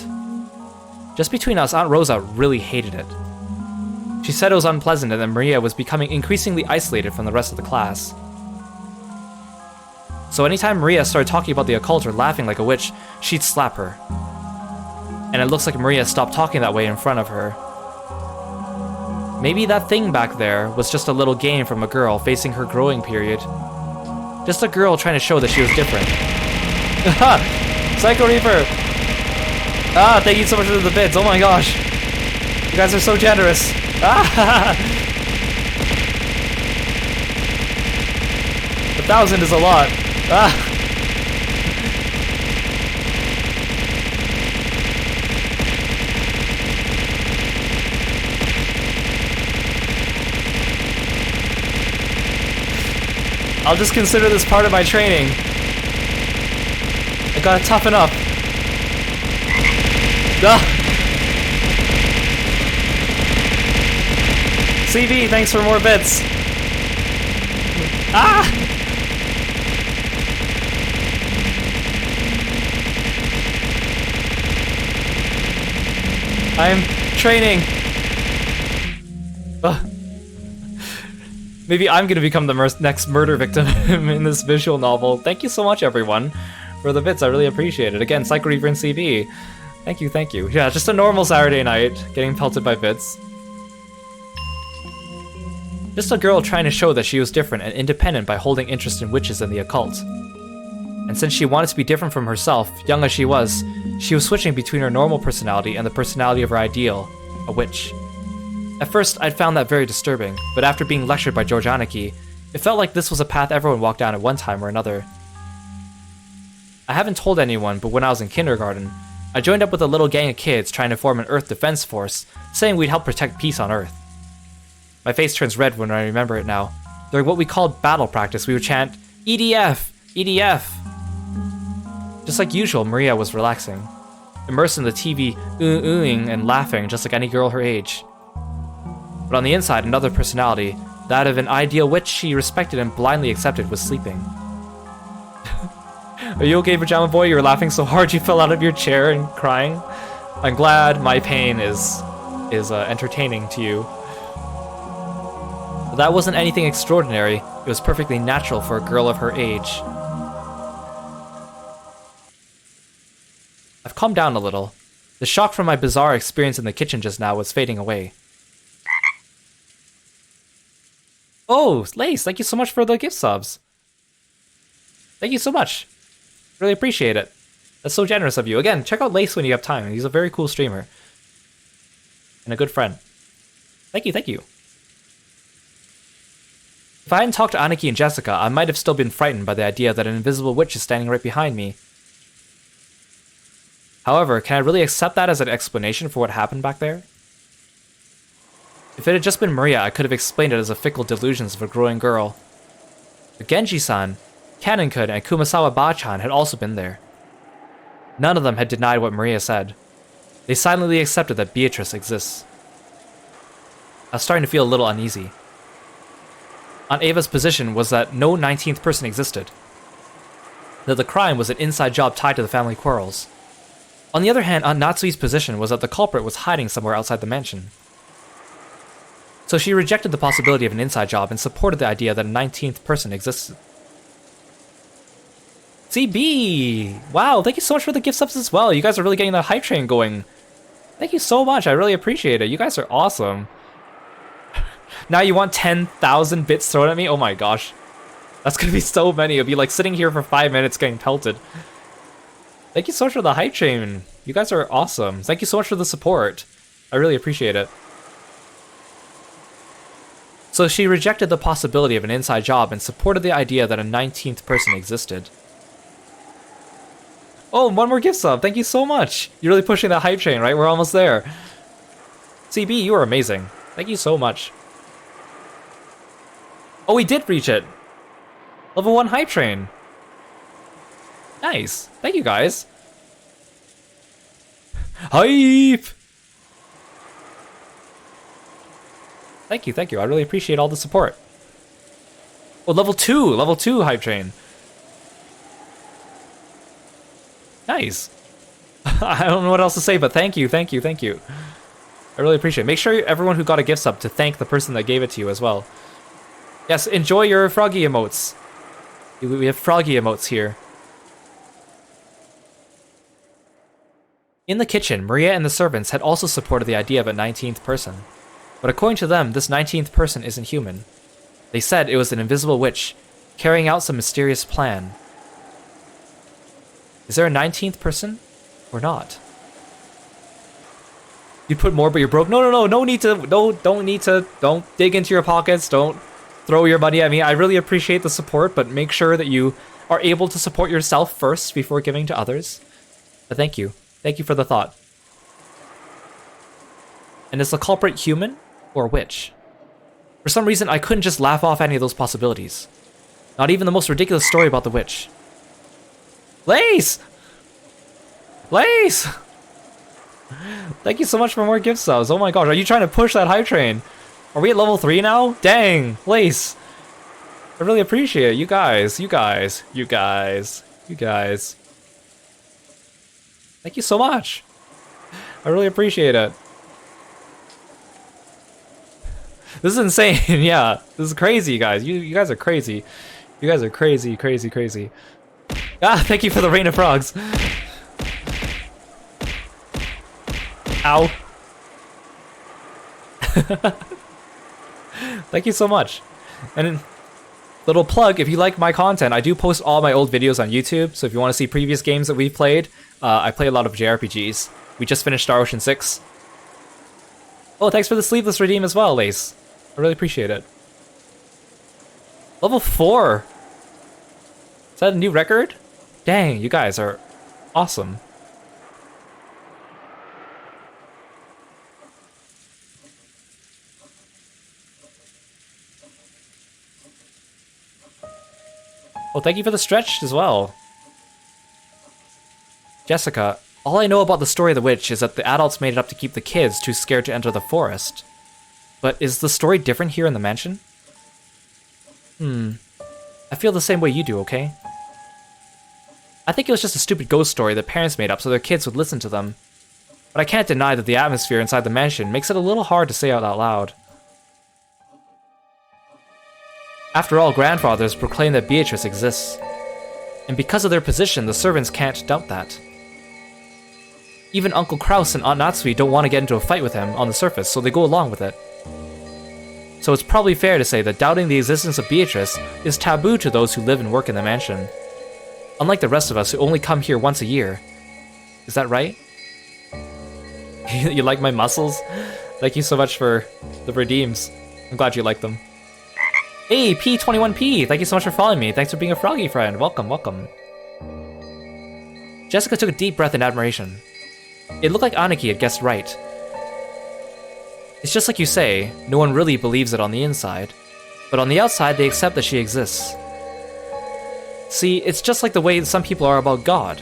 Just between us, Aunt Rosa really hated it. She said it was unpleasant and that Maria was becoming increasingly isolated from the rest of the class. So anytime Maria started talking about the occult or laughing like a witch, she'd slap her. And it looks like Maria stopped talking that way in front of her. Maybe that thing back there was just a little game from a girl facing her growing period. Just a girl trying to show that she was different. Psycho Reaper! Ah, thank you so much for the bits, oh my gosh. You guys are so generous. Ah! 1,000 is a lot. Ah! I'll just consider this part of my training. I gotta toughen up. Ah! CB, thanks for more bits. Ah! I'm training. Ugh. Maybe I'm gonna become the next murder victim in this visual novel. Thank you so much, everyone, for the bits. I really appreciate it. Again, Psycho Reaper and CB. Thank you, thank you. Yeah, just a normal Saturday night, getting pelted by bits. Just a girl trying to show that she was different and independent by holding interest in witches and the occult. And since she wanted to be different from herself, young as she was switching between her normal personality and the personality of her ideal, a witch. At first, I'd found that very disturbing, but after being lectured by George Aniki, it felt like this was a path everyone walked down at one time or another. I haven't told anyone, but when I was in kindergarten, I joined up with a little gang of kids trying to form an Earth Defense Force, saying we'd help protect peace on Earth. My face turns red when I remember it now. During what we called battle practice, we would chant, EDF! EDF! Just like usual, Maria was relaxing, immersed in the TV, oohing and laughing just like any girl her age. But on the inside, another personality, that of an ideal witch she respected and blindly accepted, was sleeping. Are you okay, Pajama Boy? You were laughing so hard you fell out of your chair and crying? I'm glad my pain is entertaining to you. But that wasn't anything extraordinary, it was perfectly natural for a girl of her age. I've calmed down a little. The shock from my bizarre experience in the kitchen just now was fading away. Oh, Lace, thank you so much for the gift subs. Thank you so much. Really appreciate it. That's so generous of you. Again, check out Lace when you have time. He's a very cool streamer. And a good friend. Thank you, thank you. If I hadn't talked to Aniki and Jessica, I might have still been frightened by the idea that an invisible witch is standing right behind me. However, can I really accept that as an explanation for what happened back there? If it had just been Maria, I could have explained it as the fickle delusions of a growing girl. But Genji-san, Kanon-kun, and Kumasawa Ba-chan had also been there. None of them had denied what Maria said. They silently accepted that Beatrice exists. I was starting to feel a little uneasy. Aunt Ava's position was that no 19th person existed. That the crime was an inside job tied to the family quarrels. On the other hand, Aunt Natsui's position was that the culprit was hiding somewhere outside the mansion. So she rejected the possibility of an inside job and supported the idea that a 19th person existed. CB! Wow, thank you so much for the gift subs as well. You guys are really getting that hype train going. Thank you so much, I really appreciate it. You guys are awesome. Now you want 10,000 bits thrown at me? Oh my gosh. That's gonna be so many. It'll be like sitting here for 5 minutes getting pelted. Thank you so much for the hype train. You guys are awesome. Thank you so much for the support. I really appreciate it. So she rejected the possibility of an inside job and supported the idea that a 19th person existed. Oh, one more gift sub. Thank you so much. You're really pushing that hype train, right? We're almost there. CB, you are amazing. Thank you so much. Oh, we did reach it. Level 1 hype train. Nice. Thank you, guys. Hype! Thank you, thank you. I really appreciate all the support. Oh, level 2 hype train. Nice. I don't know what else to say, but thank you. I really appreciate it. Make sure everyone who got a gift sub to thank the person that gave it to you as well. Yes, enjoy your froggy emotes. We have froggy emotes here. In the kitchen, Maria and the servants had also supported the idea of a 19th person. But according to them, this 19th person isn't human. They said it was an invisible witch, carrying out some mysterious plan. Is there a 19th person? Or not? You'd put more, but you're broke? No need to, don't dig into your pockets, don't throw your money at me. I really appreciate the support, but make sure that you are able to support yourself first before giving to others. But thank you. Thank you for the thought. And is the culprit human or witch? For some reason, I couldn't just laugh off any of those possibilities. Not even the most ridiculous story about the witch. Lace! Lace! Thank you so much for more gift subs. Oh my gosh, are you trying to push that hype train? Are we at level 3 now? Dang, Lace. I really appreciate it. You guys. Thank you so much. I really appreciate it. This is insane. Yeah, this is crazy, guys. You guys are crazy. You guys are crazy. Ah, thank you for the rain of frogs. Ow. Thank you so much. And little plug, if you like my content, I do post all my old videos on YouTube, so if you want to see previous games that we've played, I play a lot of JRPGs. We just finished Star Ocean 6. Oh, thanks for the sleeveless redeem as well, Lace. I really appreciate it. Level 4! Is that a new record? Dang, you guys are awesome. Oh, thank you for the stretch as well. Jessica, all I know about the story of the witch is that the adults made it up to keep the kids too scared to enter the forest. But is the story different here in the mansion? I feel the same way you do, okay? I think it was just a stupid ghost story that parents made up so their kids would listen to them. But I can't deny that the atmosphere inside the mansion makes it a little hard to say out loud. After all, grandfathers proclaim that Beatrice exists. And because of their position, the servants can't doubt that. Even Uncle Kraus and Aunt Natsui don't want to get into a fight with him on the surface, so they go along with it. So it's probably fair to say that doubting the existence of Beatrice is taboo to those who live and work in the mansion. Unlike the rest of us who only come here once a year. Is that right? You like my muscles? Thank you so much for the redeems. I'm glad you like them. Hey, P21P! Thank you so much for following me. Thanks for being a froggy friend. Welcome. Jessica took a deep breath in admiration. It looked like Aniki had guessed right. It's just like you say, no one really believes it on the inside. But on the outside, they accept that she exists. See, it's just like the way some people are about God.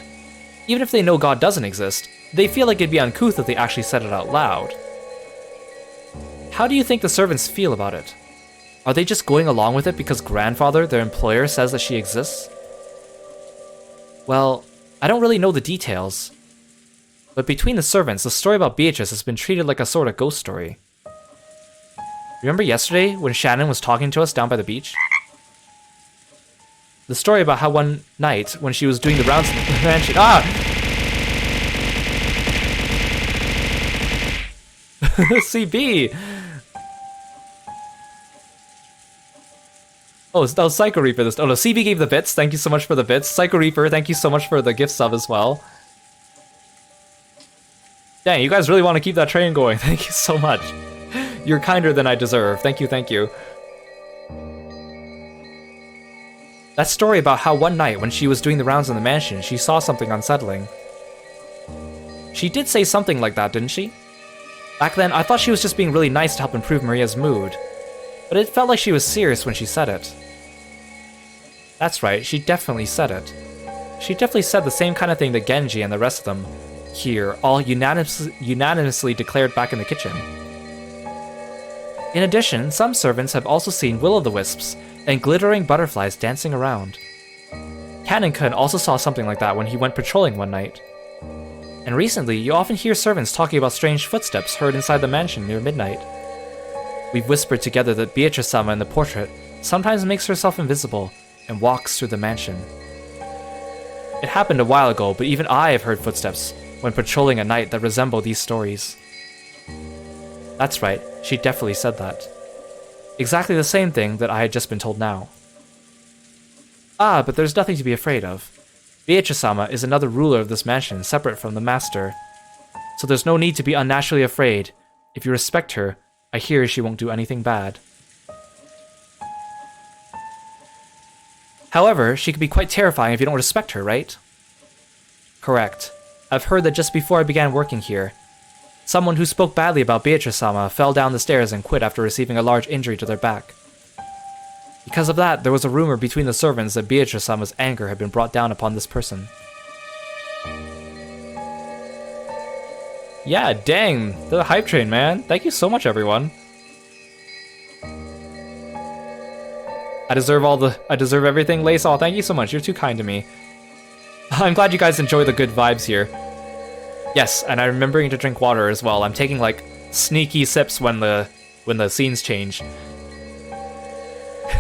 Even if they know God doesn't exist, they feel like it'd be uncouth if they actually said it out loud. How do you think the servants feel about it? Are they just going along with it because grandfather, their employer, says that she exists? Well, I don't really know the details. But between the servants, the story about Beatrice has been treated like a sort of ghost story. Remember yesterday when Shannon was talking to us down by the beach? The story about how one night, when she was doing the rounds in the mansion— CB! Oh, that was Psycho Reaper this— oh no, CB gave the bits, thank you so much for the bits. Psycho Reaper, thank you so much for the gift sub as well. Dang, you guys really want to keep that train going, thank you so much. You're kinder than I deserve, thank you. That story about how one night when she was doing the rounds in the mansion, she saw something unsettling. She did say something like that, didn't she? Back then, I thought she was just being really nice to help improve Maria's mood. But it felt like she was serious when she said it. That's right, she definitely said it. She definitely said the same kind of thing that Genji and the rest of them here all unanimously declared back in the kitchen. In addition, some servants have also seen will-o'-the-wisps and glittering butterflies dancing around. Kanin-kun also saw something like that when he went patrolling one night. And recently, you often hear servants talking about strange footsteps heard inside the mansion near midnight. We've whispered together that Beatrice-sama in the portrait sometimes makes herself invisible and walks through the mansion. It happened a while ago, but even I have heard footsteps when patrolling at night that resemble these stories. That's right, she definitely said that. Exactly the same thing that I had just been told now. Ah, but there's nothing to be afraid of. Beatrice-sama is another ruler of this mansion, separate from the master. So there's no need to be unnaturally afraid. If you respect her, I hear she won't do anything bad. However, she can be quite terrifying if you don't respect her, right? Correct. I've heard that just before I began working here, someone who spoke badly about Beatrice-sama fell down the stairs and quit after receiving a large injury to their back. Because of that, there was a rumor between the servants that Beatrice-sama's anger had been brought down upon this person. Yeah, dang, the hype train, man. Thank you so much, everyone. I deserve everything, Lace. Oh, thank you so much. You're too kind to me. I'm glad you guys enjoy the good vibes here. Yes, and I'm remembering to drink water as well. I'm taking like sneaky sips when the scenes change.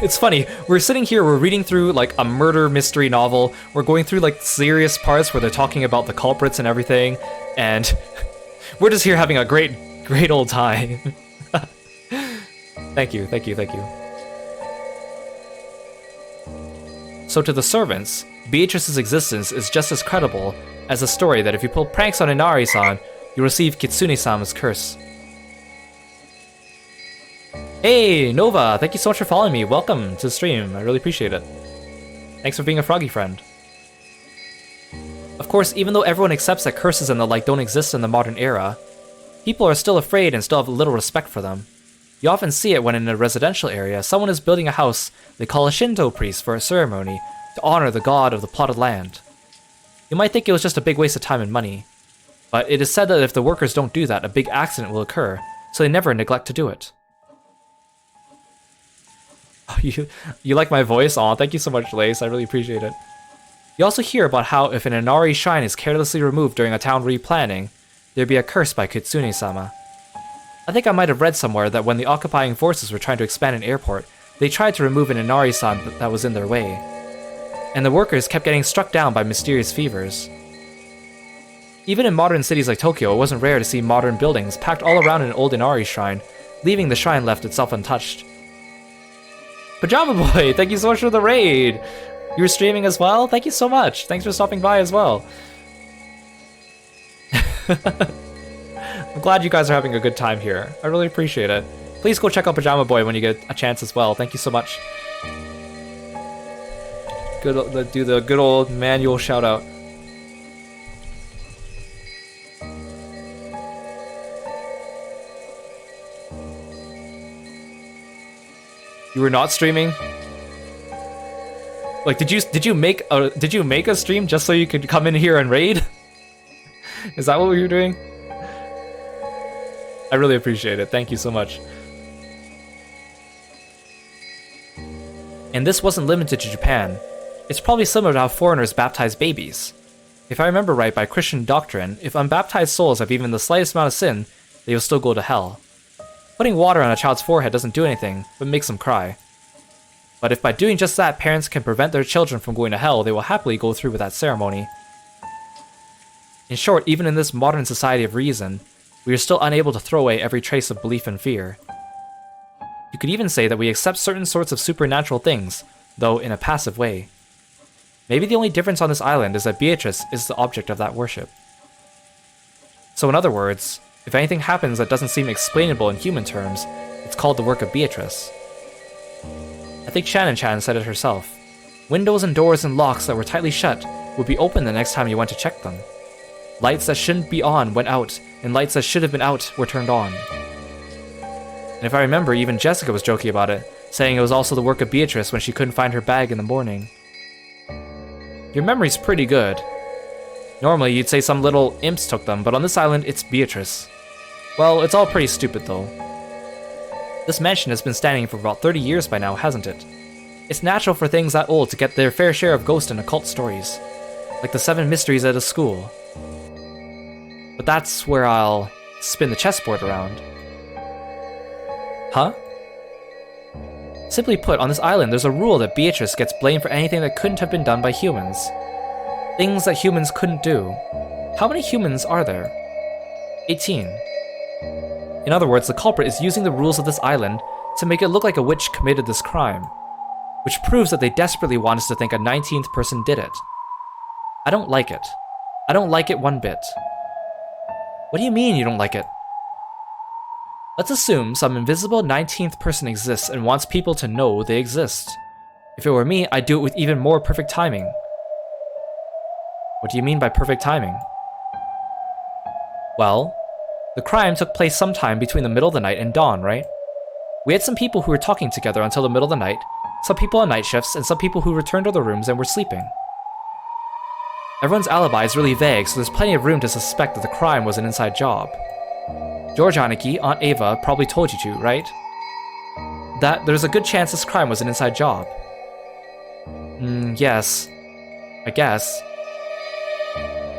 It's funny, we're sitting here, we're reading through like a murder mystery novel, we're going through like serious parts where they're talking about the culprits and everything, and we're just here having a great old time. Thank you. So to the servants, Beatrice's existence is just as credible as a story that if you pull pranks on Inari-san, you receive Kitsune-sama's curse. Hey, Nova! Thank you so much for following me. Welcome to the stream. I really appreciate it. Thanks for being a froggy friend. Of course, even though everyone accepts that curses and the like don't exist in the modern era, people are still afraid and still have little respect for them. You often see it when in a residential area, someone is building a house they call a Shinto priest for a ceremony to honor the god of the plotted land. You might think it was just a big waste of time and money, but it is said that if the workers don't do that, a big accident will occur, so they never neglect to do it. You like my voice? Aw, thank you so much, Lace. I really appreciate it. You also hear about how if an Inari shrine is carelessly removed during a town replanning, there'd be a curse by Kitsune-sama. I think I might have read somewhere that when the occupying forces were trying to expand an airport, they tried to remove an Inari-san that was in their way. And the workers kept getting struck down by mysterious fevers. Even in modern cities like Tokyo, it wasn't rare to see modern buildings packed all around an old Inari shrine, leaving the shrine left itself untouched. Pajama Boy, thank you so much for the raid! You were streaming as well? Thank you so much! Thanks for stopping by as well. I'm glad you guys are having a good time here. I really appreciate it. Please go check out Pajama Boy when you get a chance as well. Thank you so much. Do the good old manual shout out. You were not streaming? Like, did you make a stream just so you could come in here and raid? Is that what we were doing? I really appreciate it. Thank you so much. And this wasn't limited to Japan. It's probably similar to how foreigners baptize babies. If I remember right, by Christian doctrine, if unbaptized souls have even the slightest amount of sin, they will still go to hell. Putting water on a child's forehead doesn't do anything, but makes them cry. But if by doing just that, parents can prevent their children from going to hell, they will happily go through with that ceremony. In short, even in this modern society of reason, we are still unable to throw away every trace of belief and fear. You could even say that we accept certain sorts of supernatural things, though in a passive way. Maybe the only difference on this island is that Beatrice is the object of that worship. So in other words, if anything happens that doesn't seem explainable in human terms, it's called the work of Beatrice. I think Shannon-chan said it herself. Windows and doors and locks that were tightly shut would be open the next time you went to check them. Lights that shouldn't be on went out, and lights that should have been out were turned on. And if I remember, even Jessica was joking about it, saying it was also the work of Beatrice when she couldn't find her bag in the morning. Your memory's pretty good. Normally, you'd say some little imps took them, but on this island, it's Beatrice. Well, it's all pretty stupid, though. This mansion has been standing for about 30 years by now, hasn't it? It's natural for things that old to get their fair share of ghost and occult stories, like the 7 mysteries at a school. But that's where I'll spin the chessboard around. Huh? Simply put, on this island, there's a rule that Beatrice gets blamed for anything that couldn't have been done by humans. Things that humans couldn't do. How many humans are there? 18. In other words, the culprit is using the rules of this island to make it look like a witch committed this crime, which proves that they desperately want us to think a 19th person did it. I don't like it. I don't like it one bit. What do you mean you don't like it? Let's assume some invisible 19th person exists and wants people to know they exist. If it were me, I'd do it with even more perfect timing. What do you mean by perfect timing? Well, the crime took place sometime between the middle of the night and dawn, right? We had some people who were talking together until the middle of the night, some people on night shifts, and some people who returned to their rooms and were sleeping. Everyone's alibi is really vague, so there's plenty of room to suspect that the crime was an inside job. George Aniki, Aunt Ava, probably told you to, right? That there's a good chance this crime was an inside job. Yes. I guess.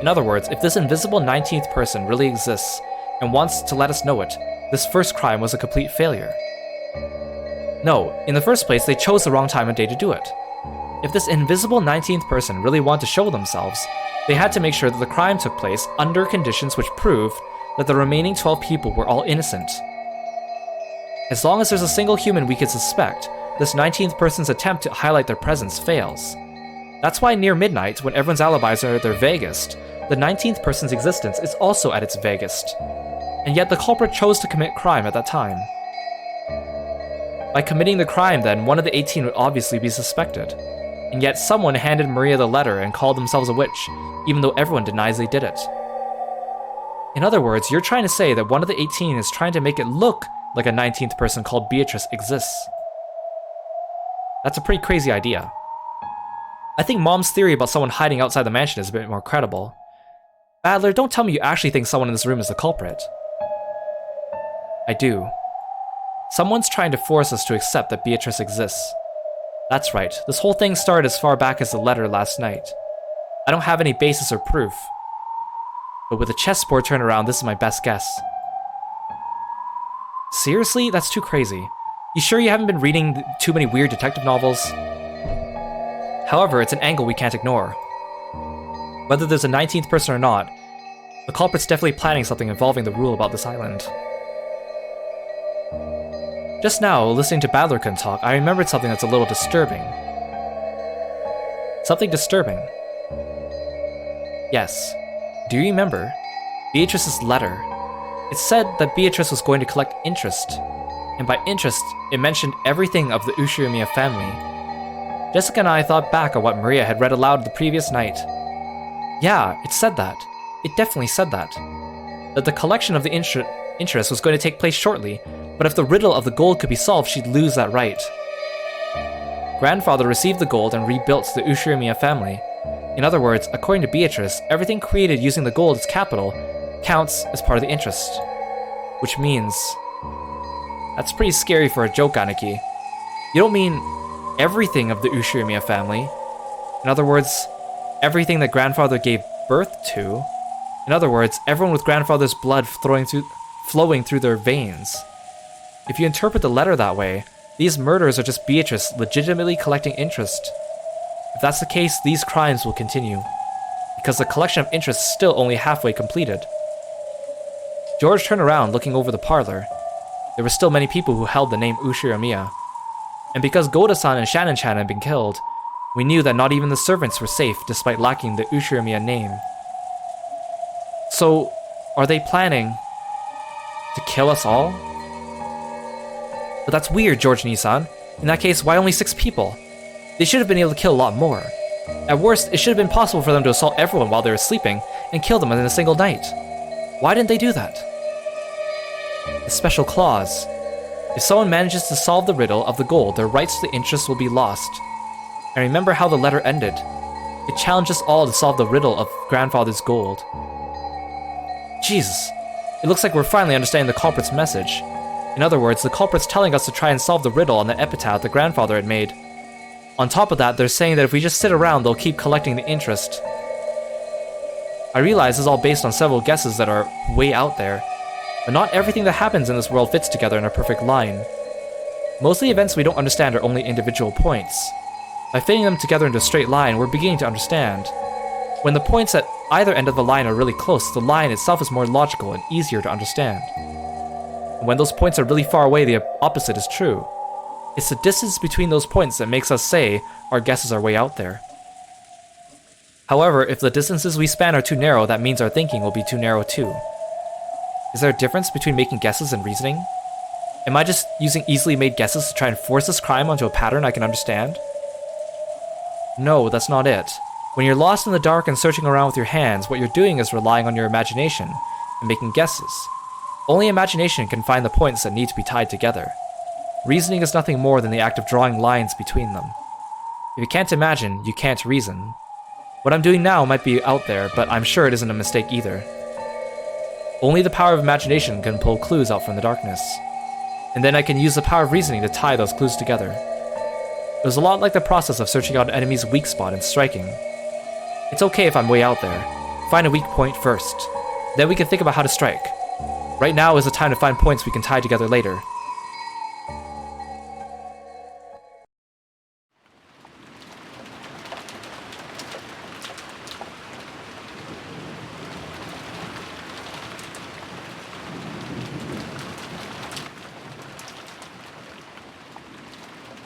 In other words, if this invisible 19th person really exists and wants to let us know it, this first crime was a complete failure. No, in the first place, they chose the wrong time and day to do it. If this invisible 19th person really wanted to show themselves, they had to make sure that the crime took place under conditions which proved that the remaining 12 people were all innocent. As long as there's a single human we could suspect, this 19th person's attempt to highlight their presence fails. That's why near midnight, when everyone's alibis are at their vaguest, the 19th person's existence is also at its vaguest. And yet the culprit chose to commit crime at that time. By committing the crime then, one of the 18 would obviously be suspected. And yet someone handed Maria the letter and called themselves a witch, even though everyone denies they did it. In other words, you're trying to say that one of the 18 is trying to make it look like a 19th person called Beatrice exists. That's a pretty crazy idea. I think Mom's theory about someone hiding outside the mansion is a bit more credible. Badler, don't tell me you actually think someone in this room is the culprit. I do. Someone's trying to force us to accept that Beatrice exists. That's right, this whole thing started as far back as the letter last night. I don't have any basis or proof. But with a chessboard turnaround, this is my best guess. Seriously? That's too crazy. You sure you haven't been reading too many weird detective novels? However, it's an angle we can't ignore. Whether there's a 19th person or not, the culprit's definitely planning something involving the rule about this island. Just now, listening to Badlerkin talk, I remembered something that's a little disturbing. Something disturbing. Yes. Do you remember? Beatrice's letter. It said that Beatrice was going to collect interest. And by interest, it mentioned everything of the Ushirimiya family. Jessica and I thought back on what Maria had read aloud the previous night. Yeah, it said that. It definitely said that. That the collection of the interest was going to take place shortly, but if the riddle of the gold could be solved, she'd lose that right. Grandfather received the gold and rebuilt the Ushirimiya family. In other words, according to Beatrice, everything created using the gold as capital counts as part of the interest. Which means... That's pretty scary for a joke, Aniki. You don't mean everything of the Ushirimiya family. In other words, everything that grandfather gave birth to. In other words, everyone with grandfather's blood flowing through their veins. If you interpret the letter that way, these murders are just Beatrice legitimately collecting interest. If that's the case, these crimes will continue, because the collection of interest is still only halfway completed. George turned around, looking over the parlor. There were still many people who held the name Ushirimiya. And because Goda-san and Shannon-chan had been killed, we knew that not even the servants were safe despite lacking the Ushirimiya name. So, are they planning to kill us all? But that's weird, George Nissan. In that case, why only 6 people? They should have been able to kill a lot more. At worst, it should have been possible for them to assault everyone while they were sleeping and kill them in a single night. Why didn't they do that? The special clause. If someone manages to solve the riddle of the gold, their rights to the interest will be lost. And remember how the letter ended. It challenged us all to solve the riddle of grandfather's gold. Jesus, it looks like we're finally understanding the culprit's message. In other words, the culprit's telling us to try and solve the riddle on the epitaph the grandfather had made. On top of that, they're saying that if we just sit around, they'll keep collecting the interest. I realize this is all based on several guesses that are way out there, but not everything that happens in this world fits together in a perfect line. Most of the events we don't understand are only individual points. By fitting them together into a straight line, we're beginning to understand. When the points at either end of the line are really close, the line itself is more logical and easier to understand. And when those points are really far away, the opposite is true. It's the distance between those points that makes us say our guesses are way out there. However, if the distances we span are too narrow, that means our thinking will be too narrow too. Is there a difference between making guesses and reasoning? Am I just using easily made guesses to try and force this crime onto a pattern I can understand? No, that's not it. When you're lost in the dark and searching around with your hands, what you're doing is relying on your imagination and making guesses. Only imagination can find the points that need to be tied together. Reasoning is nothing more than the act of drawing lines between them. If you can't imagine, you can't reason. What I'm doing now might be out there, but I'm sure it isn't a mistake either. Only the power of imagination can pull clues out from the darkness. And then I can use the power of reasoning to tie those clues together. It was a lot like the process of searching out an enemy's weak spot and striking. It's okay if I'm way out there. Find a weak point first. Then we can think about how to strike. Right now is the time to find points we can tie together later.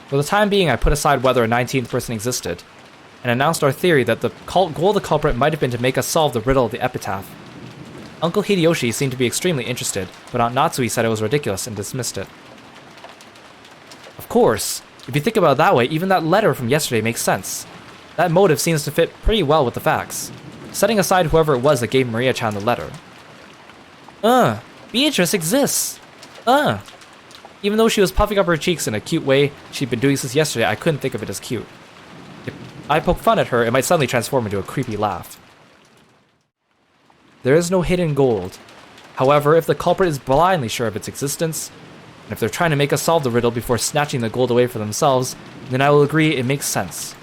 For the time being, I put aside whether a 19th person existed, and announced our theory that the goal of the culprit might have been to make us solve the riddle of the epitaph. Uncle Hideyoshi seemed to be extremely interested, but Aunt Natsui said it was ridiculous and dismissed it. Of course, if you think about it that way, even that letter from yesterday makes sense. That motive seems to fit pretty well with the facts, setting aside whoever it was that gave Maria-chan the letter. Beatrice exists! Even though she was puffing up her cheeks in a cute way she'd been doing since yesterday, I couldn't think of it as cute. If I poke fun at her, it might suddenly transform into a creepy laugh. There is no hidden gold. However, if the culprit is blindly sure of its existence, and if they're trying to make us solve the riddle before snatching the gold away for themselves, then I will agree it makes sense.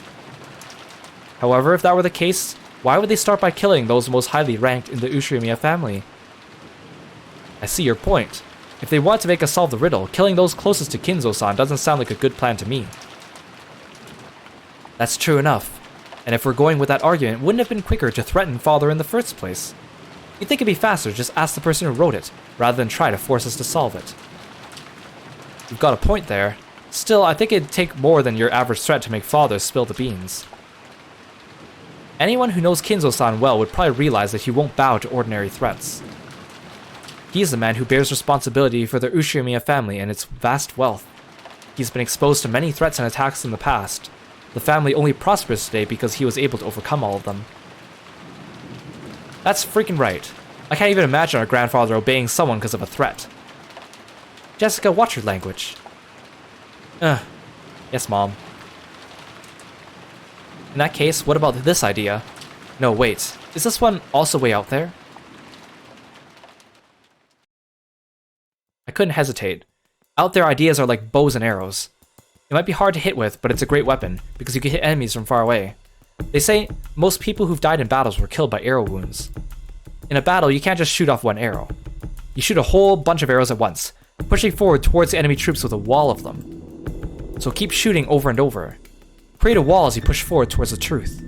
However, if that were the case, why would they start by killing those most highly ranked in the Ushirimiya family? I see your point. If they want to make us solve the riddle, killing those closest to Kinzo-san doesn't sound like a good plan to me. That's true enough. And if we're going with that argument, wouldn't it have been quicker to threaten father in the first place? You'd think it'd be faster to just ask the person who wrote it, rather than try to force us to solve it. You've got a point there. Still, I think it'd take more than your average threat to make father spill the beans. Anyone who knows Kinzo-san well would probably realize that he won't bow to ordinary threats. He is the man who bears responsibility for the Ushirimiya family and its vast wealth. He's been exposed to many threats and attacks in the past. The family only prospers today because he was able to overcome all of them. That's freaking right. I can't even imagine our grandfather obeying someone because of a threat. Jessica, watch your language. Yes, Mom. In that case, what about this idea? No, wait. Is this one also way out there? I couldn't hesitate. Out there ideas are like bows and arrows. It might be hard to hit with, but it's a great weapon, because you can hit enemies from far away. They say most people who've died in battles were killed by arrow wounds. In a battle, you can't just shoot off one arrow. You shoot a whole bunch of arrows at once, pushing forward towards the enemy troops with a wall of them. So keep shooting over and over. Create a wall as you push forward towards the truth.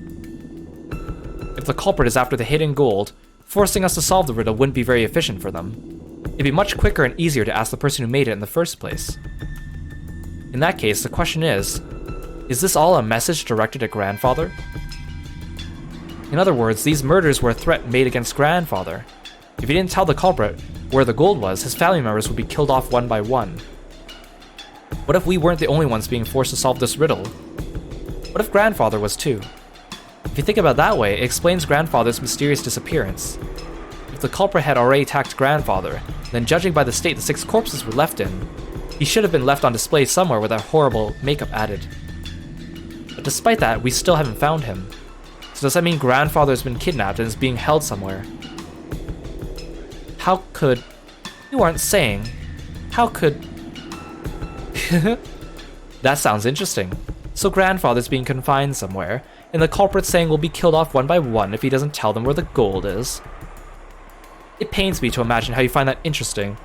If the culprit is after the hidden gold, forcing us to solve the riddle wouldn't be very efficient for them. It'd be much quicker and easier to ask the person who made it in the first place. In that case, the question is this all a message directed at grandfather? In other words, these murders were a threat made against grandfather. If he didn't tell the culprit where the gold was, his family members would be killed off one by one. What if we weren't the only ones being forced to solve this riddle? What if grandfather was too? If you think about it that way, it explains grandfather's mysterious disappearance. If the culprit had already attacked grandfather, then judging by the state the 6 corpses were left in, he should have been left on display somewhere with that horrible makeup added. But despite that, we still haven't found him. So does that mean grandfather has been kidnapped and is being held somewhere? How could... You aren't saying... How could... That sounds interesting. So grandfather's being confined somewhere, and the culprit's saying we'll be killed off one by one if he doesn't tell them where the gold is. It pains me to imagine how you find that interesting.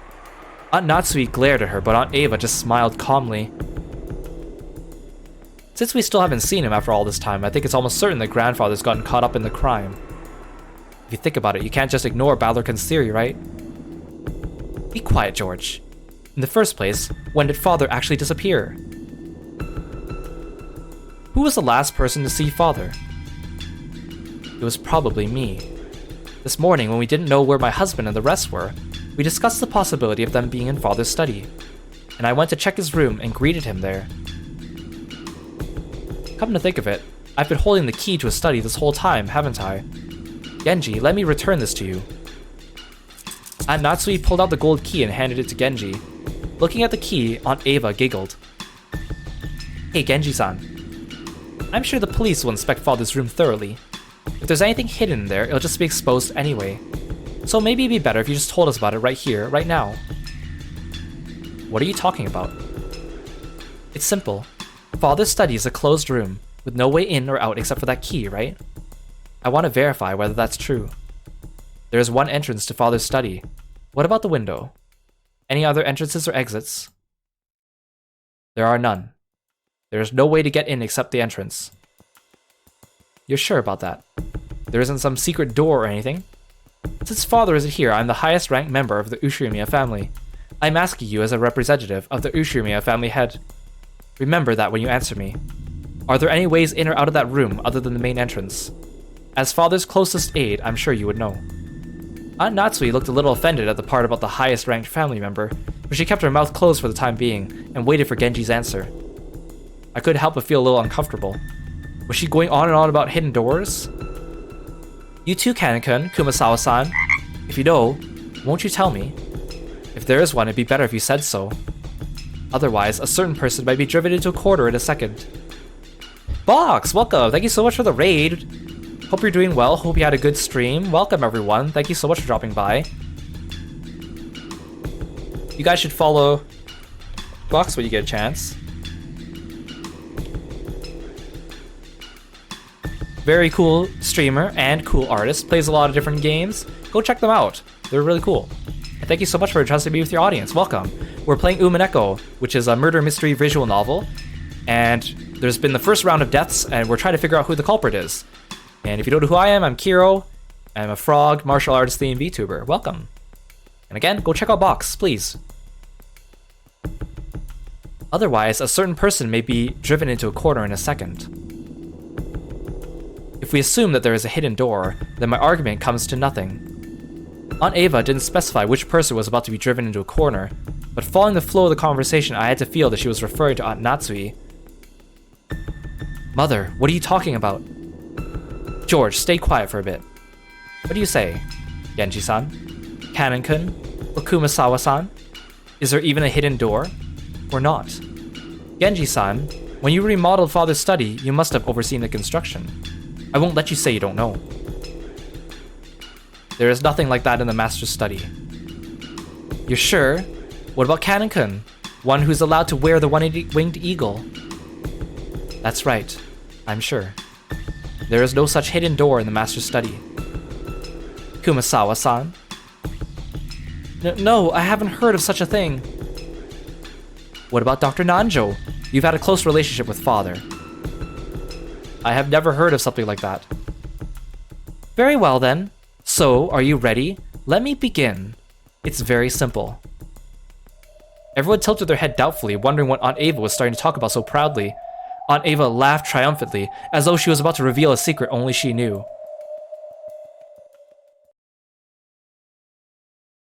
Aunt Natsui glared at her, but Aunt Ava just smiled calmly. Since we still haven't seen him after all this time, I think it's almost certain that grandfather's gotten caught up in the crime. If you think about it, you can't just ignore Balorkin's theory, right? Be quiet, George. In the first place, when did father actually disappear? Who was the last person to see father? It was probably me. This morning, when we didn't know where my husband and the rest were, we discussed the possibility of them being in father's study, and I went to check his room and greeted him there. Come to think of it, I've been holding the key to his study this whole time, haven't I? Genji, let me return this to you. Aunt Natsui pulled out the gold key and handed it to Genji. Looking at the key, Aunt Ava giggled. Hey Genji-san. I'm sure the police will inspect father's room thoroughly. If there's anything hidden in there, it'll just be exposed anyway. So maybe it'd be better if you just told us about it right here, right now. What are you talking about? It's simple. Father's study is a closed room, with no way in or out except for that key, right? I want to verify whether that's true. There is one entrance to father's study. What about the window? Any other entrances or exits? There are none. There is no way to get in except the entrance. You're sure about that? There isn't some secret door or anything? Since father isn't here, I'm the highest ranked member of the Ushirimiya family. I'm asking you as a representative of the Ushirimiya family head. Remember that when you answer me. Are there any ways in or out of that room other than the main entrance? As father's closest aide, I'm sure you would know. Aunt Natsui looked a little offended at the part about the highest ranked family member, but she kept her mouth closed for the time being and waited for Genji's answer. I couldn't help but feel a little uncomfortable. Was she going on and on about hidden doors? You too, Kanen-kun, Kumasawa-san. If you know, won't you tell me? If there is one, it'd be better if you said so. Otherwise, a certain person might be driven into a corner in a second. Box, welcome! Thank you so much for the raid! Hope you're doing well, hope you had a good stream. Welcome everyone, thank you so much for dropping by. You guys should follow Box when you get a chance. Very cool streamer and cool artist, plays a lot of different games. Go check them out, they're really cool. And thank you so much for trusting me with your audience, welcome. We're playing Umineko, which is a murder mystery visual novel, and there's been the first round of deaths, and we're trying to figure out who the culprit is. And if you don't know who I am, I'm Kiro. I'm a frog, martial artist themed VTuber. Welcome. And again, go check out Box, please. Otherwise, a certain person may be driven into a corner in a second. If we assume that there is a hidden door, then my argument comes to nothing. Aunt Ava didn't specify which person was about to be driven into a corner, but following the flow of the conversation, I had to feel that she was referring to Aunt Natsui. Mother, what are you talking about? George, stay quiet for a bit. What do you say? Genji-san? Kanen-kun? Or Kumasawa-san? Is there even a hidden door? Or not? Genji-san, when you remodeled father's study, you must have overseen the construction. I won't let you say you don't know. There is nothing like that in the master's study. You're sure? What about Kanen-kun? One who's allowed to wear the one-winged eagle? That's right. I'm sure. There is no such hidden door in the master's study. Kumasawa-san? No, I haven't heard of such a thing. What about Dr. Nanjo? You've had a close relationship with father. I have never heard of something like that. Very well then. So, are you ready? Let me begin. It's very simple. Everyone tilted their head doubtfully, wondering what Aunt Ava was starting to talk about so proudly. Aunt Ava laughed triumphantly, as though she was about to reveal a secret only she knew.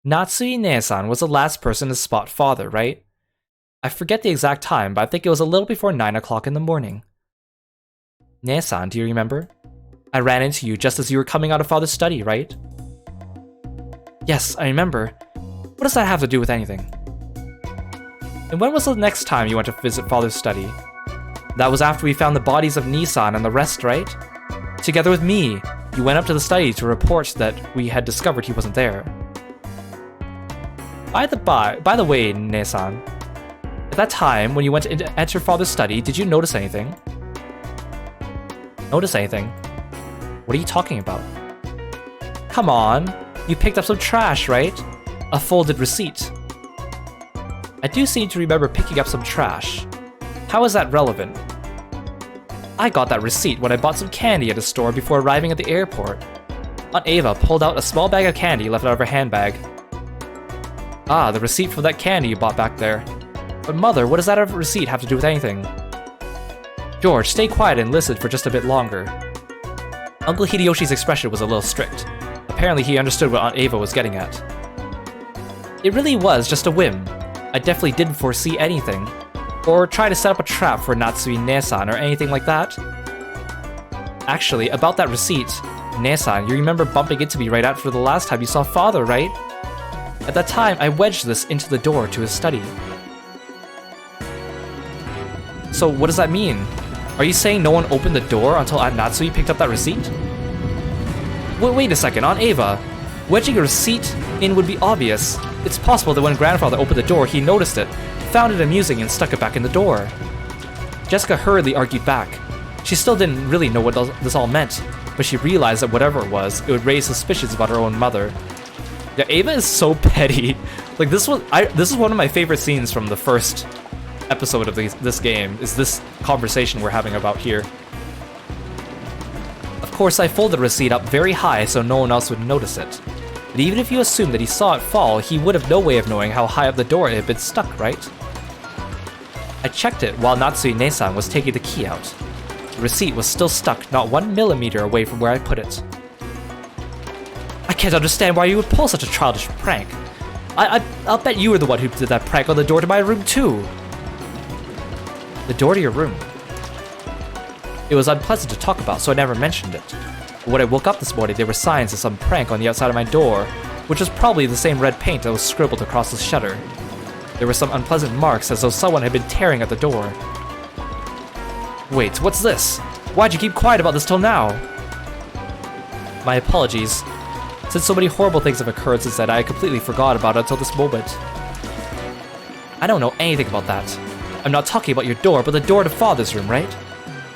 Natsui-ne-san was the last person to spot father, right? I forget the exact time, but I think it was a little before 9 o'clock in the morning. Ne-san, do you remember? I ran into you just as you were coming out of father's study, right? Yes, I remember. What does that have to do with anything? And when was the next time you went to visit father's study? That was after we found the bodies of Nissan and the rest, right? Together with me, you went up to the study to report that we had discovered he wasn't there. By the way, Ne-san, at that time when you went to enter your father's study, did you notice anything? Notice anything? What are you talking about? Come on, you picked up some trash, right? A folded receipt. I do seem to remember picking up some trash. How is that relevant? I got that receipt when I bought some candy at a store before arriving at the airport. Aunt Ava pulled out a small bag of candy left out of her handbag. Ah, the receipt for that candy you bought back there. But mother, what does that receipt have to do with anything? George, stay quiet and listen for just a bit longer. Uncle Hideyoshi's expression was a little strict. Apparently he understood what Aunt Ava was getting at. It really was just a whim. I definitely didn't foresee anything. Or try to set up a trap for Natsui Ne-san or anything like that. Actually, about that receipt, Ne-san, you remember bumping into me right after the last time you saw father, right? At that time, I wedged this into the door to his study. So what does that mean? Are you saying no one opened the door until Aunt Natsui picked up that receipt? Wait a second, Aunt Ava. Wedging a receipt in would be obvious. It's possible that when grandfather opened the door, he noticed it, found it amusing, and stuck it back in the door. Jessica hurriedly argued back. She still didn't really know what this all meant, but she realized that whatever it would raise suspicions about her own mother. Yeah, Ava is so petty. Like this is one of my favorite scenes from the first episode of this game, is this conversation we're having about here. Of course, I folded the receipt up very high so no one else would notice it. But even if you assume that he saw it fall, he would have no way of knowing how high up the door it had been stuck, right? I checked it while Natsui Ne-san was taking the key out. The receipt was still stuck not 1 millimeter away from where I put it. I can't understand why you would pull such a childish prank. I'll bet you were the one who did that prank on the door to my room too. The door to your room? It was unpleasant to talk about, so I never mentioned it. But when I woke up this morning, there were signs of some prank on the outside of my door, which was probably the same red paint that was scribbled across the shutter. There were some unpleasant marks as though someone had been tearing at the door. Wait, what's this? Why'd you keep quiet about this till now? My apologies. Since so many horrible things have occurred since then, I completely forgot about it until this moment. I don't know anything about that. I'm not talking about your door, but the door to Father's room, right?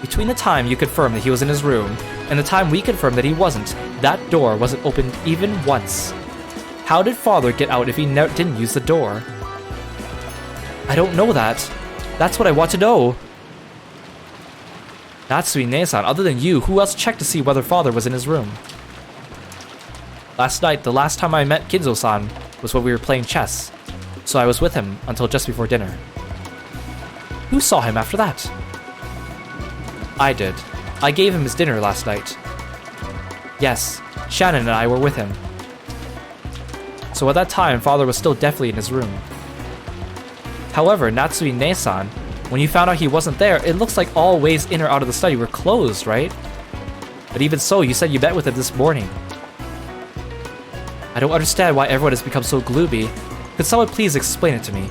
Between the time you confirmed that he was in his room, and the time we confirmed that he wasn't, that door wasn't opened even once. How did Father get out if he didn't use the door? I don't know that. That's what I want to know. Natsui Ne-san, other than you, who else checked to see whether Father was in his room? Last night, the last time I met Kinzo-san was when we were playing chess, so I was with him until just before dinner. Who saw him after that? I did. I gave him his dinner last night. Yes, Shannon and I were with him. So at that time, Father was still definitely in his room. However, Natsui Ne-san, when you found out he wasn't there, it looks like all ways in or out of the study were closed, right? But even so, you said you met with him this morning. I don't understand why everyone has become so gloomy. Could someone please explain it to me?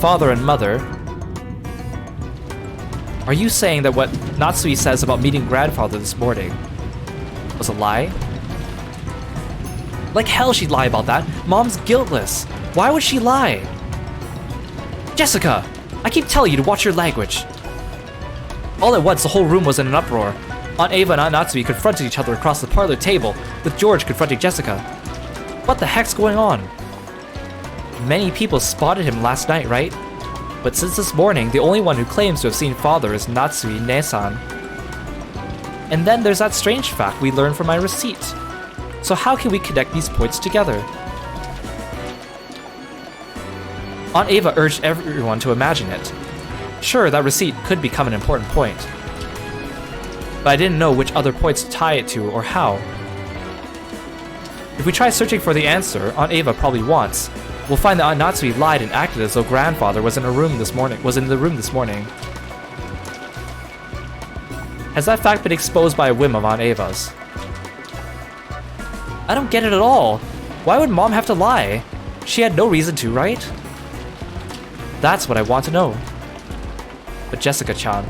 Father and Mother, are you saying that what Natsui says about meeting grandfather this morning was a lie? Like hell she'd lie about that. Mom's guiltless. Why would she lie? Jessica! I keep telling you to watch your language. All at once, the whole room was in an uproar. Aunt Ava and Aunt Natsui confronted each other across the parlor table, with George confronting Jessica. What the heck's going on? Many people spotted him last night, right? But since this morning, the only one who claims to have seen Father is Natsui Ne-san. And then there's that strange fact we learned from my receipt. So how can we connect these points together? Aunt Ava urged everyone to imagine it. Sure, that receipt could become an important point. But I didn't know which other points to tie it to or how. If we try searching for the answer Aunt Ava probably wants, we'll find that Aunt Natsui lied and acted as though grandfather was in the room this morning. Has that fact been exposed by a whim of Aunt Ava's? I don't get it at all. Why would Mom have to lie? She had no reason to, right? That's what I want to know. But Jessica-chan,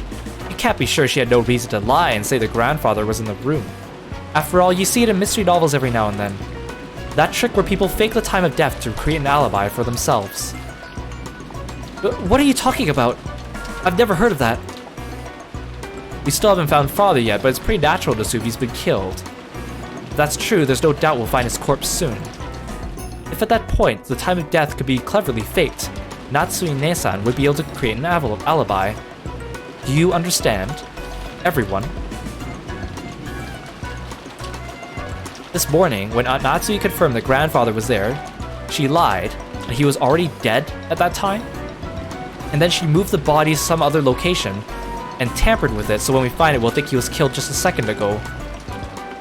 you can't be sure she had no reason to lie and say that grandfather was in the room. After all, you see it in mystery novels every now and then. That trick where people fake the time of death to create an alibi for themselves. What are you talking about? I've never heard of that. We still haven't found father yet, but it's pretty natural to assume he's been killed. If that's true, there's no doubt we'll find his corpse soon. If at that point, the time of death could be cleverly faked, Natsui-ne-san would be able to create an alibi. Do you understand? Everyone. This morning, when Aunt Natsui confirmed that grandfather was there, she lied, and he was already dead at that time? And then she moved the body to some other location, and tampered with it so when we find it we'll think he was killed just a second ago.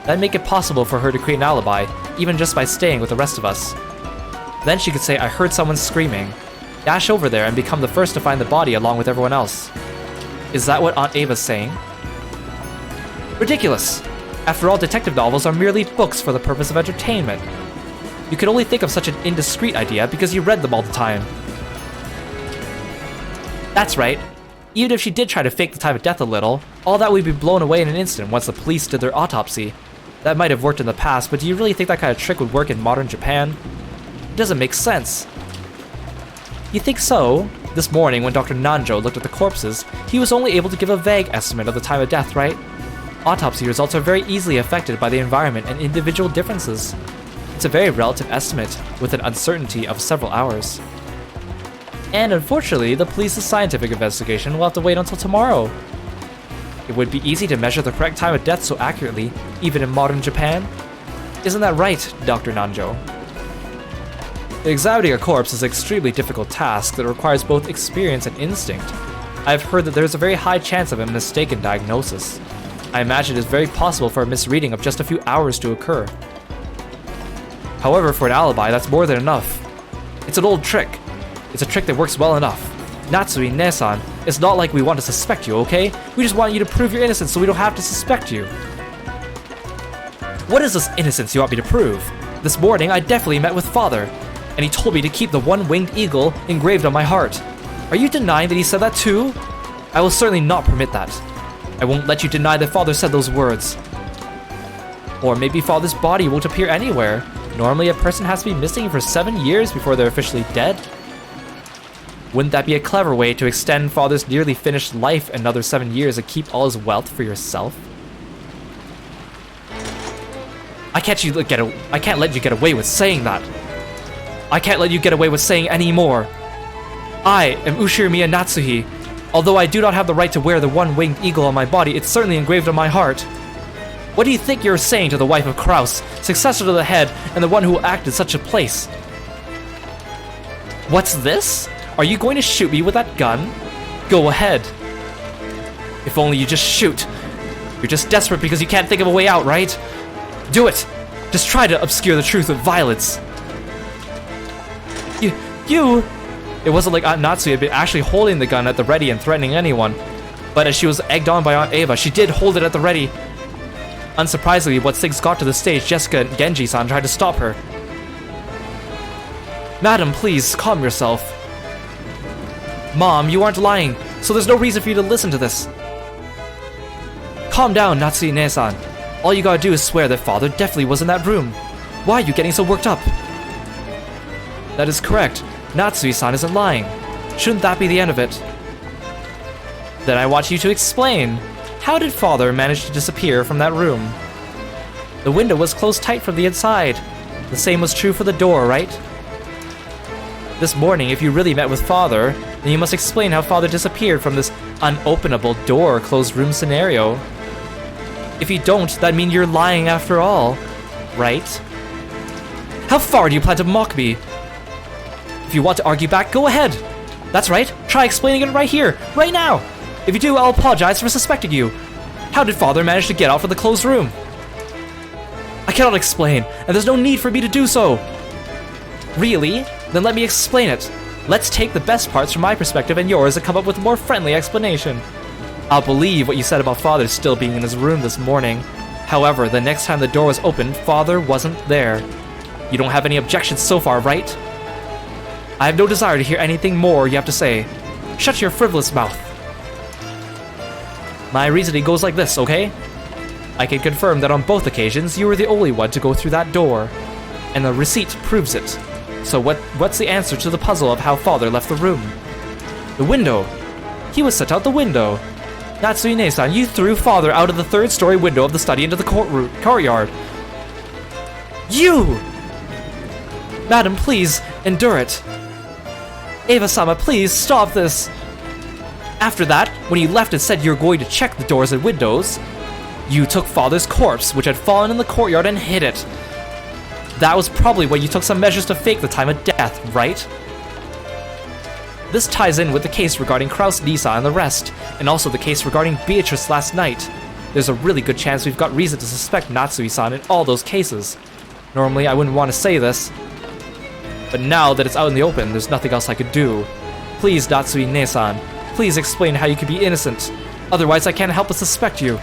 That'd make it possible for her to create an alibi, even just by staying with the rest of us. Then she could say, I heard someone screaming, dash over there and become the first to find the body along with everyone else. Is that what Aunt Ava's saying? Ridiculous! After all, detective novels are merely books for the purpose of entertainment. You could only think of such an indiscreet idea because you read them all the time. That's right. Even if she did try to fake the time of death a little, all that would be blown away in an instant once the police did their autopsy. That might have worked in the past, but do you really think that kind of trick would work in modern Japan? It doesn't make sense. You think so? This morning, when Dr. Nanjo looked at the corpses, he was only able to give a vague estimate of the time of death, right? Autopsy results are very easily affected by the environment and individual differences. It's a very relative estimate, with an uncertainty of several hours. And unfortunately, the police's scientific investigation will have to wait until tomorrow. It would be easy to measure the correct time of death so accurately, even in modern Japan. Isn't that right, Dr. Nanjo? Examining a corpse is an extremely difficult task that requires both experience and instinct. I've heard that there's a very high chance of a mistaken diagnosis. I imagine it is very possible for a misreading of just a few hours to occur. However, for an alibi, that's more than enough. It's an old trick. It's a trick that works well enough. Natsui-ne-san, it's not like we want to suspect you, okay? We just want you to prove your innocence so we don't have to suspect you. What is this innocence you want me to prove? This morning, I definitely met with father, and he told me to keep the one-winged eagle engraved on my heart. Are you denying that he said that too? I will certainly not permit that. I won't let you deny that father said those words. Or maybe father's body won't appear anywhere. Normally, a person has to be missing for 7 years before they're officially dead. Wouldn't that be a clever way to extend father's nearly finished life another 7 years and keep all his wealth for yourself? I can't let you get away with saying that. I can't let you get away with saying any more. I am Ushirimiya Natsuhi. Although I do not have the right to wear the one-winged eagle on my body, it's certainly engraved on my heart. What do you think you're saying to the wife of Kraus, successor to the head, and the one who will act in such a place? What's this? Are you going to shoot me with that gun? Go ahead. If only you just shoot. You're just desperate because you can't think of a way out, right? Do it! Just try to obscure the truth with violence. You... It wasn't like Aunt Natsu had been actually holding the gun at the ready and threatening anyone. But as she was egged on by Aunt Ava, she did hold it at the ready. Unsurprisingly, once things got to the stage, Jessica and Genji-san tried to stop her. Madam, please, calm yourself. Mom, you aren't lying, so there's no reason for you to listen to this. Calm down, Natsui-ne-san. All you gotta do is swear that father definitely was in that room. Why are you getting so worked up? That is correct. Natsui-san isn't lying. Shouldn't that be the end of it? Then I want you to explain. How did father manage to disappear from that room? The window was closed tight from the inside. The same was true for the door, right? This morning, if you really met with father, then you must explain how father disappeared from this unopenable door closed room scenario. If you don't, that means you're lying after all, right? How far do you plan to mock me? If you want to argue back, go ahead. That's right, try explaining it right here, right now. If you do, I'll apologize for suspecting you. How did father manage to get out from the closed room? I cannot explain, and there's no need for me to do so. Really? Then let me explain it. Let's take the best parts from my perspective and yours and come up with a more friendly explanation. I'll believe what you said about father still being in his room this morning. However, the next time the door was opened, father wasn't there. You don't have any objections so far, right? I have no desire to hear anything more you have to say. Shut your frivolous mouth. My reasoning goes like this, okay? I can confirm that on both occasions, you were the only one to go through that door. and the receipt proves it. So what's the answer to the puzzle of how father left the room? The window! He was sent out the window! Natsui-ne-san, you threw father out of the third-story window of the study into the courtyard! You! Madam, please, endure it. Eva-sama, please, stop this! After that, when you left and said you were going to check the doors and windows, you took father's corpse, which had fallen in the courtyard, and hid it. That was probably when you took some measures to fake the time of death, right? This ties in with the case regarding Kraus, Nisa, and the rest, and also the case regarding Beatrice last night. There's a really good chance we've got reason to suspect Natsui-san in all those cases. Normally, I wouldn't want to say this, but now that it's out in the open, there's nothing else I could do. Please, Natsui-ne-san, please explain how you could be innocent. Otherwise, I can't help but suspect you.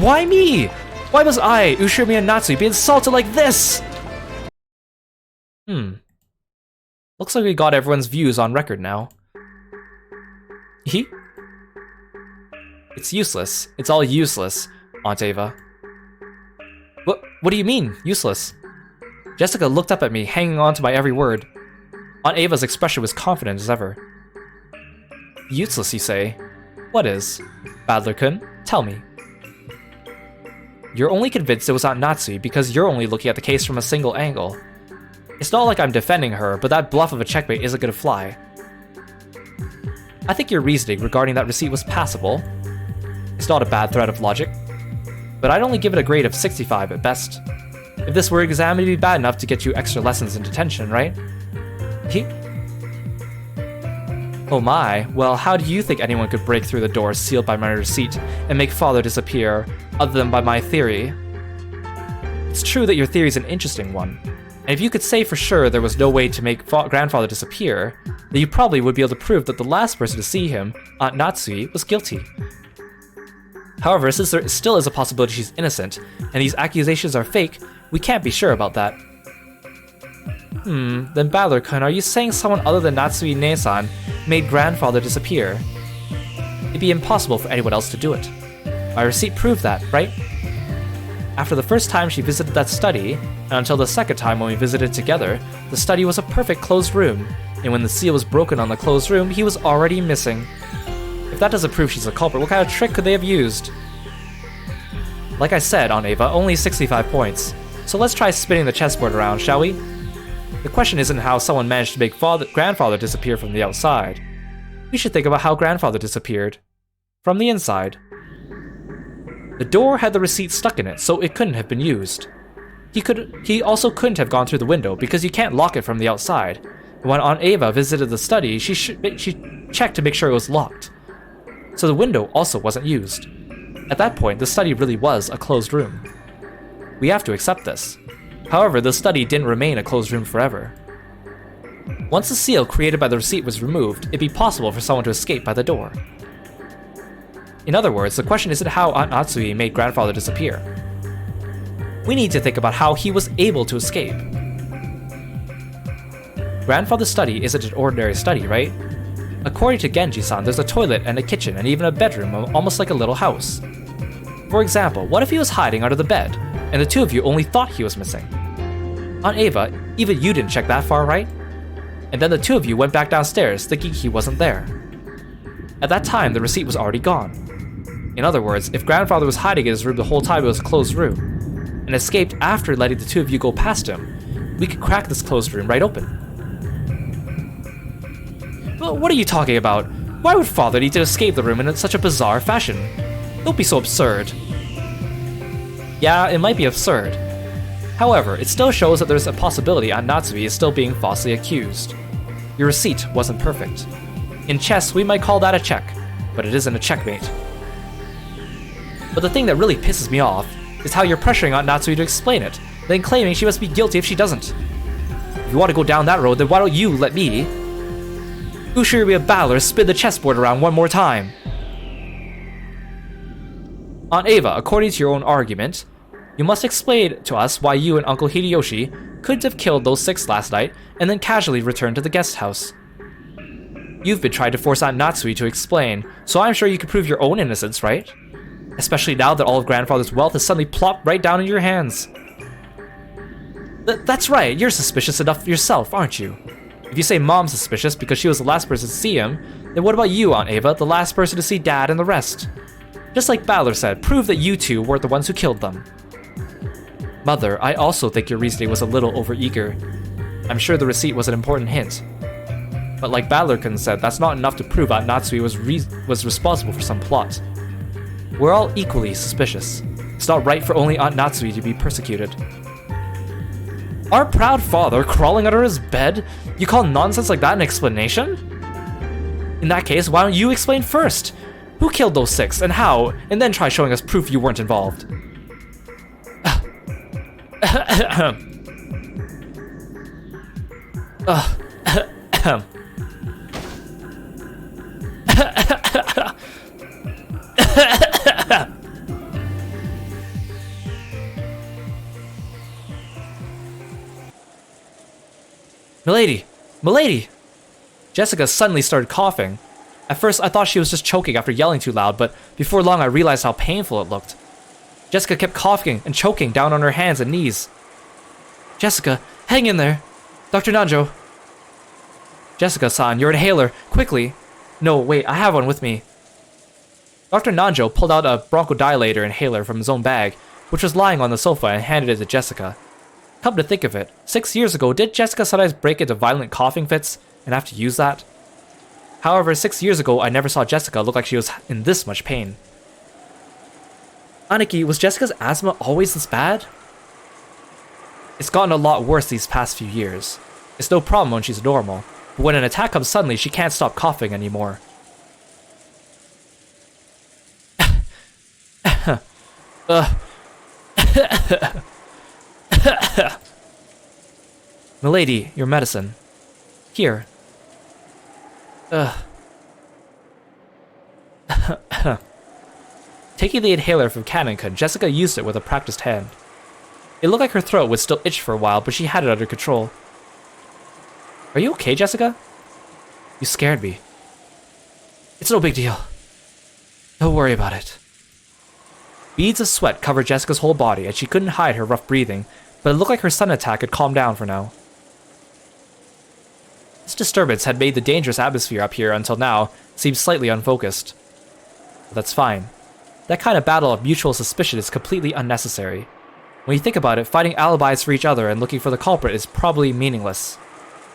Why me? Why must I, Ushimi and Natsui, be insulted like this? Looks like we got everyone's views on record now. It's useless. It's all useless, Aunt Ava. What do you mean, useless? Jessica looked up at me, hanging on to my every word. Aunt Ava's expression was confident as ever. Useless, you say? What is? Badler-kun, tell me. You're only convinced it was Aunt Natsui because you're only looking at the case from a single angle. It's not like I'm defending her, but that bluff of a checkmate isn't gonna fly. I think your reasoning regarding that receipt was passable. It's not a bad thread of logic. But I'd only give it a grade of 65 at best. If this were an exam, it'd be bad enough to get you extra lessons in detention, right? Oh my, well, how do you think anyone could break through the doors sealed by my receipt and make father disappear, other than by my theory? It's true that your theory is an interesting one, and if you could say for sure there was no way to make grandfather disappear, then you probably would be able to prove that the last person to see him, Aunt Natsui, was guilty. However, since there still is a possibility she's innocent, and these accusations are fake, we can't be sure about that. Then Badler-kun, are you saying someone other than Natsui-ne-san made grandfather disappear? It'd be impossible for anyone else to do it. My receipt proved that, right? After the first time she visited that study, and until the second time when we visited together, the study was a perfect closed room, and when the seal was broken on the closed room, he was already missing. If that doesn't prove she's a culprit, what kind of trick could they have used? Like I said, Aunt Ava, only 65 points. So let's try spinning the chessboard around, shall we? The question isn't how someone managed to make grandfather disappear from the outside. We should think about how grandfather disappeared. From the inside. The door had the receipt stuck in it, so it couldn't have been used. He also couldn't have gone through the window, because you can't lock it from the outside. And when Aunt Ava visited the study, she checked to make sure it was locked. So the window also wasn't used. At that point, the study really was a closed room. We have to accept this. However, the study didn't remain a closed room forever. Once the seal created by the receipt was removed, it'd be possible for someone to escape by the door. In other words, the question isn't how Aunt Natsui made grandfather disappear. We need to think about how he was able to escape. Grandfather's study isn't an ordinary study, right? According to Genji-san, there's a toilet and a kitchen and even a bedroom, almost like a little house. For example, what if he was hiding under the bed, and the two of you only thought he was missing? Aunt Ava, even you didn't check that far, right? And then the two of you went back downstairs thinking he wasn't there. At that time, the receipt was already gone. In other words, if grandfather was hiding in his room the whole time it was a closed room, and escaped after letting the two of you go past him, we could crack this closed room right open. But what are you talking about? Why would father need to escape the room in such a bizarre fashion? Don't be so absurd. Yeah, it might be absurd. However, it still shows that there's a possibility Aunt Natsui is still being falsely accused. Your receipt wasn't perfect. In chess, we might call that a check, but it isn't a checkmate. But the thing that really pisses me off is how you're pressuring Aunt Natsui to explain it, then claiming she must be guilty if she doesn't. If you want to go down that road, then why don't you let me, Ushiriya Battler, spin the chessboard around one more time? Aunt Ava, according to your own argument, you must explain to us why you and Uncle Hideyoshi couldn't have killed those 6 last night and then casually returned to the guest house. You've been trying to force Aunt Natsui to explain, so I'm sure you can prove your own innocence, right? Especially now that all of grandfather's wealth has suddenly plopped right down in your hands. That's right, you're suspicious enough yourself, aren't you? If you say Mom's suspicious because she was the last person to see him, then what about you, Aunt Ava, the last person to see Dad and the rest? Just like Balor said, prove that you two weren't the ones who killed them. Mother, I also think your reasoning was a little overeager. I'm sure the receipt was an important hint. But like Balor-kun said, that's not enough to prove Aunt Natsui was responsible for some plot. We're all equally suspicious. It's not right for only Aunt Natsui to be persecuted. Our proud father crawling under his bed? You call nonsense like that an explanation? In that case, why don't you explain first? Who killed those 6 and how? And then try showing us proof you weren't involved. Milady! Milady! Jessica suddenly started coughing. At first, I thought she was just choking after yelling too loud, but before long I realized how painful it looked. Jessica kept coughing and choking down on her hands and knees. Jessica, hang in there! Dr. Nanjo! Jessica-san, your inhaler, quickly! No, wait, I have one with me. Dr. Nanjo pulled out a bronchodilator inhaler from his own bag, which was lying on the sofa, and handed it to Jessica. Come to think of it, 6 years ago, did Jessica sometimes break into violent coughing fits and have to use that? However, 6 years ago, I never saw Jessica look like she was in this much pain. Aniki, was Jessica's asthma always this bad? It's gotten a lot worse these past few years. It's no problem when she's normal, but when an attack comes suddenly, she can't stop coughing anymore. Milady, your medicine. Here. Taking the inhaler from Canon-kun, Jessica used it with a practiced hand. It looked like her throat would still itch for a while, but she had it under control. Are you okay, Jessica? You scared me. It's no big deal. Don't worry about it. Beads of sweat covered Jessica's whole body, and she couldn't hide her rough breathing, but it looked like her sun attack had calmed down for now. This disturbance had made the dangerous atmosphere up here until now seem slightly unfocused. But that's fine. That kind of battle of mutual suspicion is completely unnecessary. When you think about it, fighting alibis for each other and looking for the culprit is probably meaningless.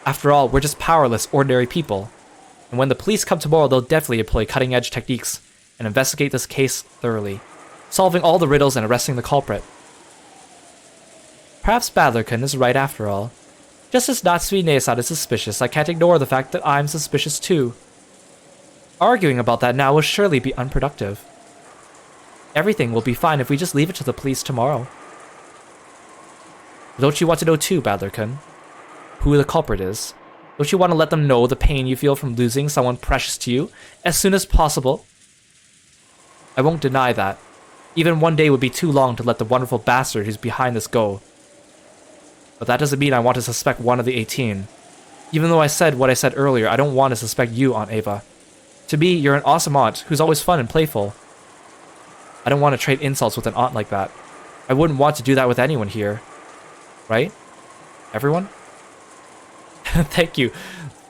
After all, we're just powerless, ordinary people. And when the police come tomorrow, they'll definitely employ cutting-edge techniques and investigate this case thoroughly, solving all the riddles and arresting the culprit. Perhaps Balor-kun is right after all. Just as Natsui-ne-san is suspicious, I can't ignore the fact that I'm suspicious too. Arguing about that now will surely be unproductive. Everything will be fine if we just leave it to the police tomorrow. Don't you want to know too, Balor-kun? Who the culprit is? Don't you want to let them know the pain you feel from losing someone precious to you as soon as possible? I won't deny that. Even one day would be too long to let the wonderful bastard who's behind this go. But that doesn't mean I want to suspect one of the 18. Even though I said what I said earlier, I don't want to suspect you, Aunt Ava. To me, you're an awesome aunt who's always fun and playful. I don't want to trade insults with an aunt like that. I wouldn't want to do that with anyone here. Right? Everyone? Thank you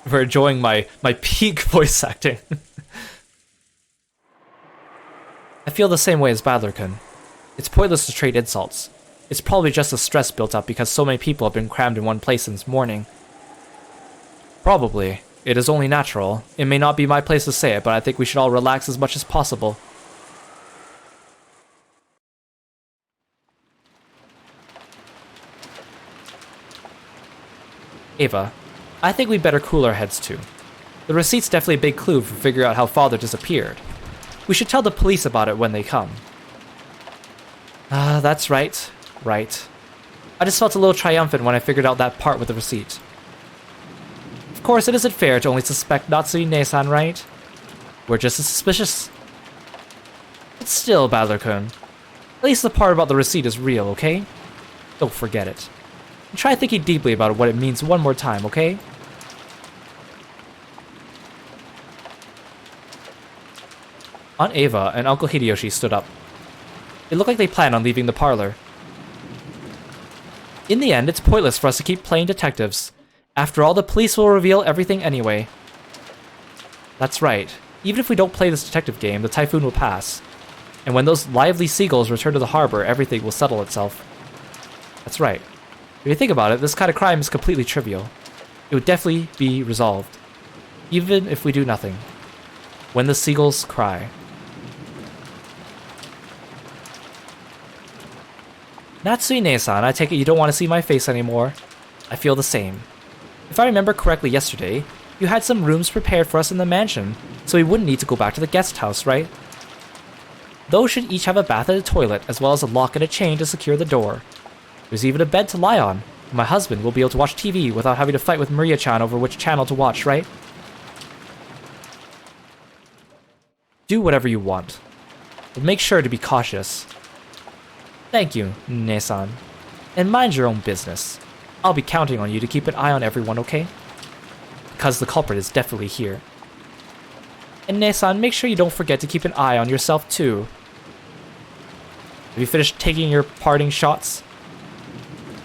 for enjoying my peak voice acting. I feel the same way as Balor-kun. It's pointless to trade insults. It's probably just the stress built up because so many people have been crammed in one place since morning. Probably. It is only natural. It may not be my place to say it, but I think we should all relax as much as possible. Ava, I think we'd better cool our heads too. The receipt's definitely a big clue for figuring out how Father disappeared. We should tell the police about it when they come. That's right. Right. I just felt a little triumphant when I figured out that part with the receipt. Of course, it isn't fair to only suspect Natsui-ne-san, right? We're just as suspicious. But still, Balor-kun, at least the part about the receipt is real, okay? Don't forget it. And try thinking deeply about what it means one more time, okay? Aunt Ava and Uncle Hideyoshi stood up. It looked like they planned on leaving the parlor. In the end, it's pointless for us to keep playing detectives. After all, the police will reveal everything anyway. That's right. Even if we don't play this detective game, the typhoon will pass. And when those lively seagulls return to the harbor, everything will settle itself. That's right. If you think about it, this kind of crime is completely trivial. It would definitely be resolved. Even if we do nothing. When the seagulls cry. Natsui-ne-san, I take it you don't want to see my face anymore. I feel the same. If I remember correctly yesterday, you had some rooms prepared for us in the mansion, so we wouldn't need to go back to the guest house, right? Those should each have a bath and a toilet, as well as a lock and a chain to secure the door. There's even a bed to lie on. My husband will be able to watch TV without having to fight with Maria-chan over which channel to watch, right? Do whatever you want. But make sure to be cautious. Thank you, Ne-san. And mind your own business. I'll be counting on you to keep an eye on everyone, okay? Because the culprit is definitely here. And Ne-san, make sure you don't forget to keep an eye on yourself too. Have you finished taking your parting shots?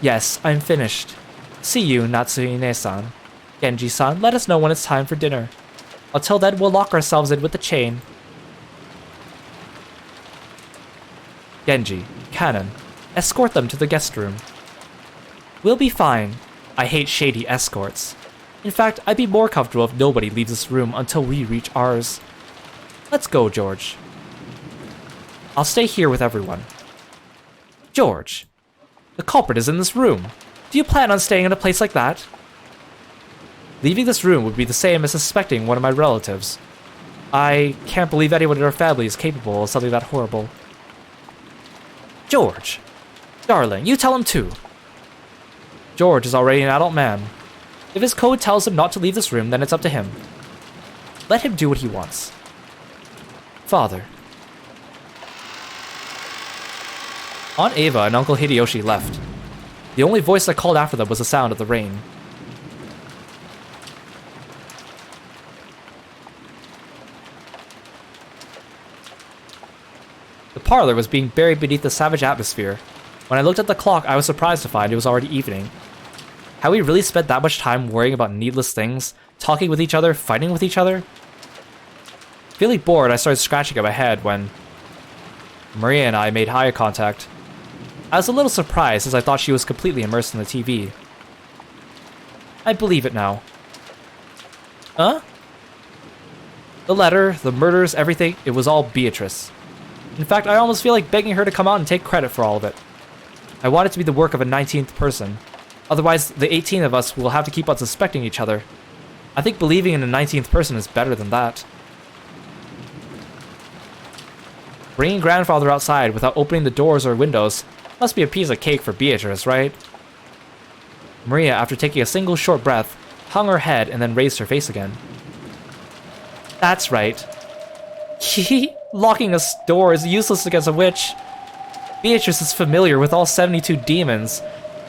Yes, I'm finished. See you, Natsui-ne-san. Genji-san, let us know when it's time for dinner. Until then, we'll lock ourselves in with the chain. Genji, Cannon, escort them to the guest room. We'll be fine. I hate shady escorts. In fact, I'd be more comfortable if nobody leaves this room until we reach ours. Let's go, George. I'll stay here with everyone. George, the culprit is in this room. Do you plan on staying in a place like that? Leaving this room would be the same as suspecting one of my relatives. I can't believe anyone in our family is capable of something that horrible. George, darling, you tell him too. George is already an adult man. If his code tells him not to leave this room, then it's up to him. Let him do what he wants. Father. Aunt Ava and Uncle Hideyoshi left. The only voice that called after them was the sound of the rain. The parlor was being buried beneath the savage atmosphere. When I looked at the clock, I was surprised to find it was already evening. Had we really spent that much time worrying about needless things, talking with each other, fighting with each other? Feeling bored, I started scratching at my head when Maria and I made eye contact. I was a little surprised as I thought she was completely immersed in the TV. I believe it now. Huh? The letter, the murders, everything, it was all Beatrice. In fact, I almost feel like begging her to come out and take credit for all of it. I want it to be the work of a 19th person. Otherwise, the 18 of us will have to keep on suspecting each other. I think believing in a 19th person is better than that. Bringing grandfather outside without opening the doors or windows must be a piece of cake for Beatrice, right? Maria, after taking a single short breath, hung her head and then raised her face again. That's right. Locking a door is useless against a witch. Beatrice is familiar with all 72 demons.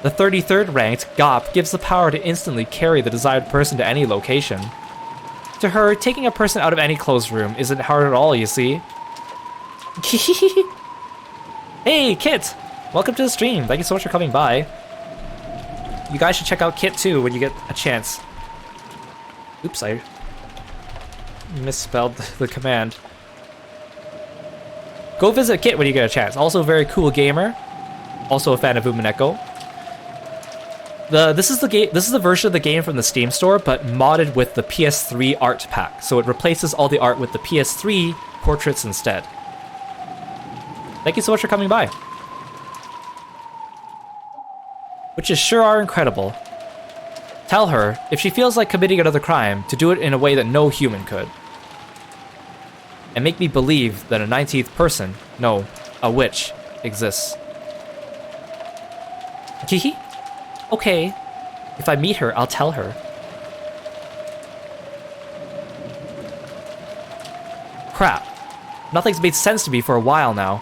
The 33rd ranked, Gop, gives the power to instantly carry the desired person to any location. To her, taking a person out of any closed room isn't hard at all, you see. Hey, Kit! Welcome to the stream. Thank you so much for coming by. You guys should check out Kit too when you get a chance. Oops, I misspelled the command. Go visit Kit when you get a chance. Also a very cool gamer. Also a fan of Umineko. This is the version of the game from the Steam store, but modded with the PS3 art pack. So it replaces all the art with the PS3 portraits instead. Thank you so much for coming by. Witches sure are incredible. Tell her, if she feels like committing another crime, to do it in a way that no human could. And make me believe that a 19th person, no, a witch, exists. Kihi? Okay. If I meet her, I'll tell her. Crap. Nothing's made sense to me for a while now.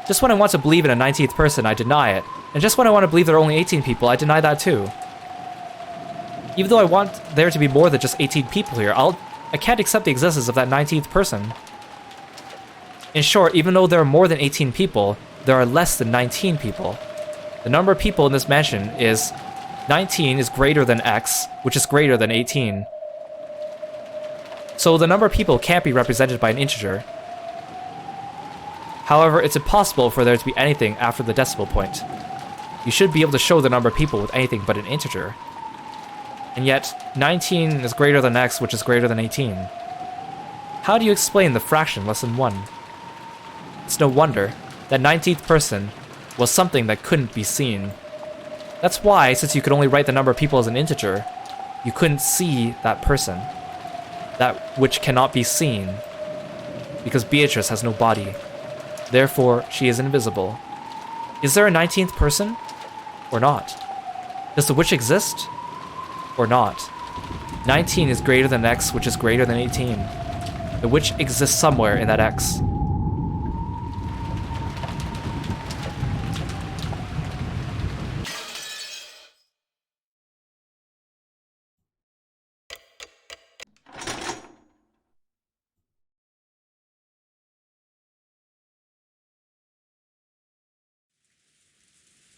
Just when I want to believe in a 19th person, I deny it. And just when I want to believe there are only 18 people, I deny that too. Even though I want there to be more than just 18 people here, I can't accept the existence of that 19th person. In short, even though there are more than 18 people, there are less than 19 people. The number of people in this mansion is 19 is greater than X, which is greater than 18. So the number of people can't be represented by an integer. However, it's impossible for there to be anything after the decimal point. You should be able to show the number of people with anything but an integer. And yet, 19 is greater than X, which is greater than 18. How do you explain the fraction less than 1? It's no wonder that 19th person was something that couldn't be seen. That's why, since you could only write the number of people as an integer, you couldn't see that person. That which cannot be seen. Because Beatrice has no body. Therefore, she is invisible. Is there a 19th person? Or not? Does the witch exist? Or not? 19 is greater than X, which is greater than 18. The witch exists somewhere in that X.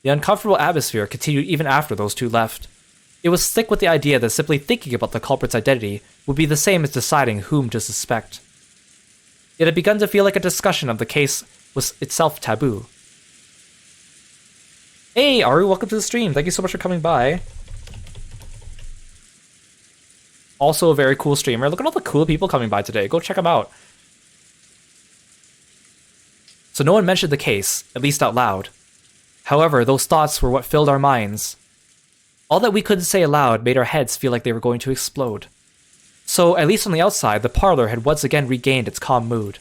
The uncomfortable atmosphere continued even after those two left. It was thick with the idea that simply thinking about the culprit's identity would be the same as deciding whom to suspect. It had begun to feel like a discussion of the case was itself taboo. Hey, Aru, welcome to the stream. Thank you so much for coming by. Also a very cool streamer. Look at all the cool people coming by today. Go check them out. So no one mentioned the case, at least out loud. However, those thoughts were what filled our minds. All that we couldn't say aloud made our heads feel like they were going to explode. So, at least on the outside, the parlor had once again regained its calm mood.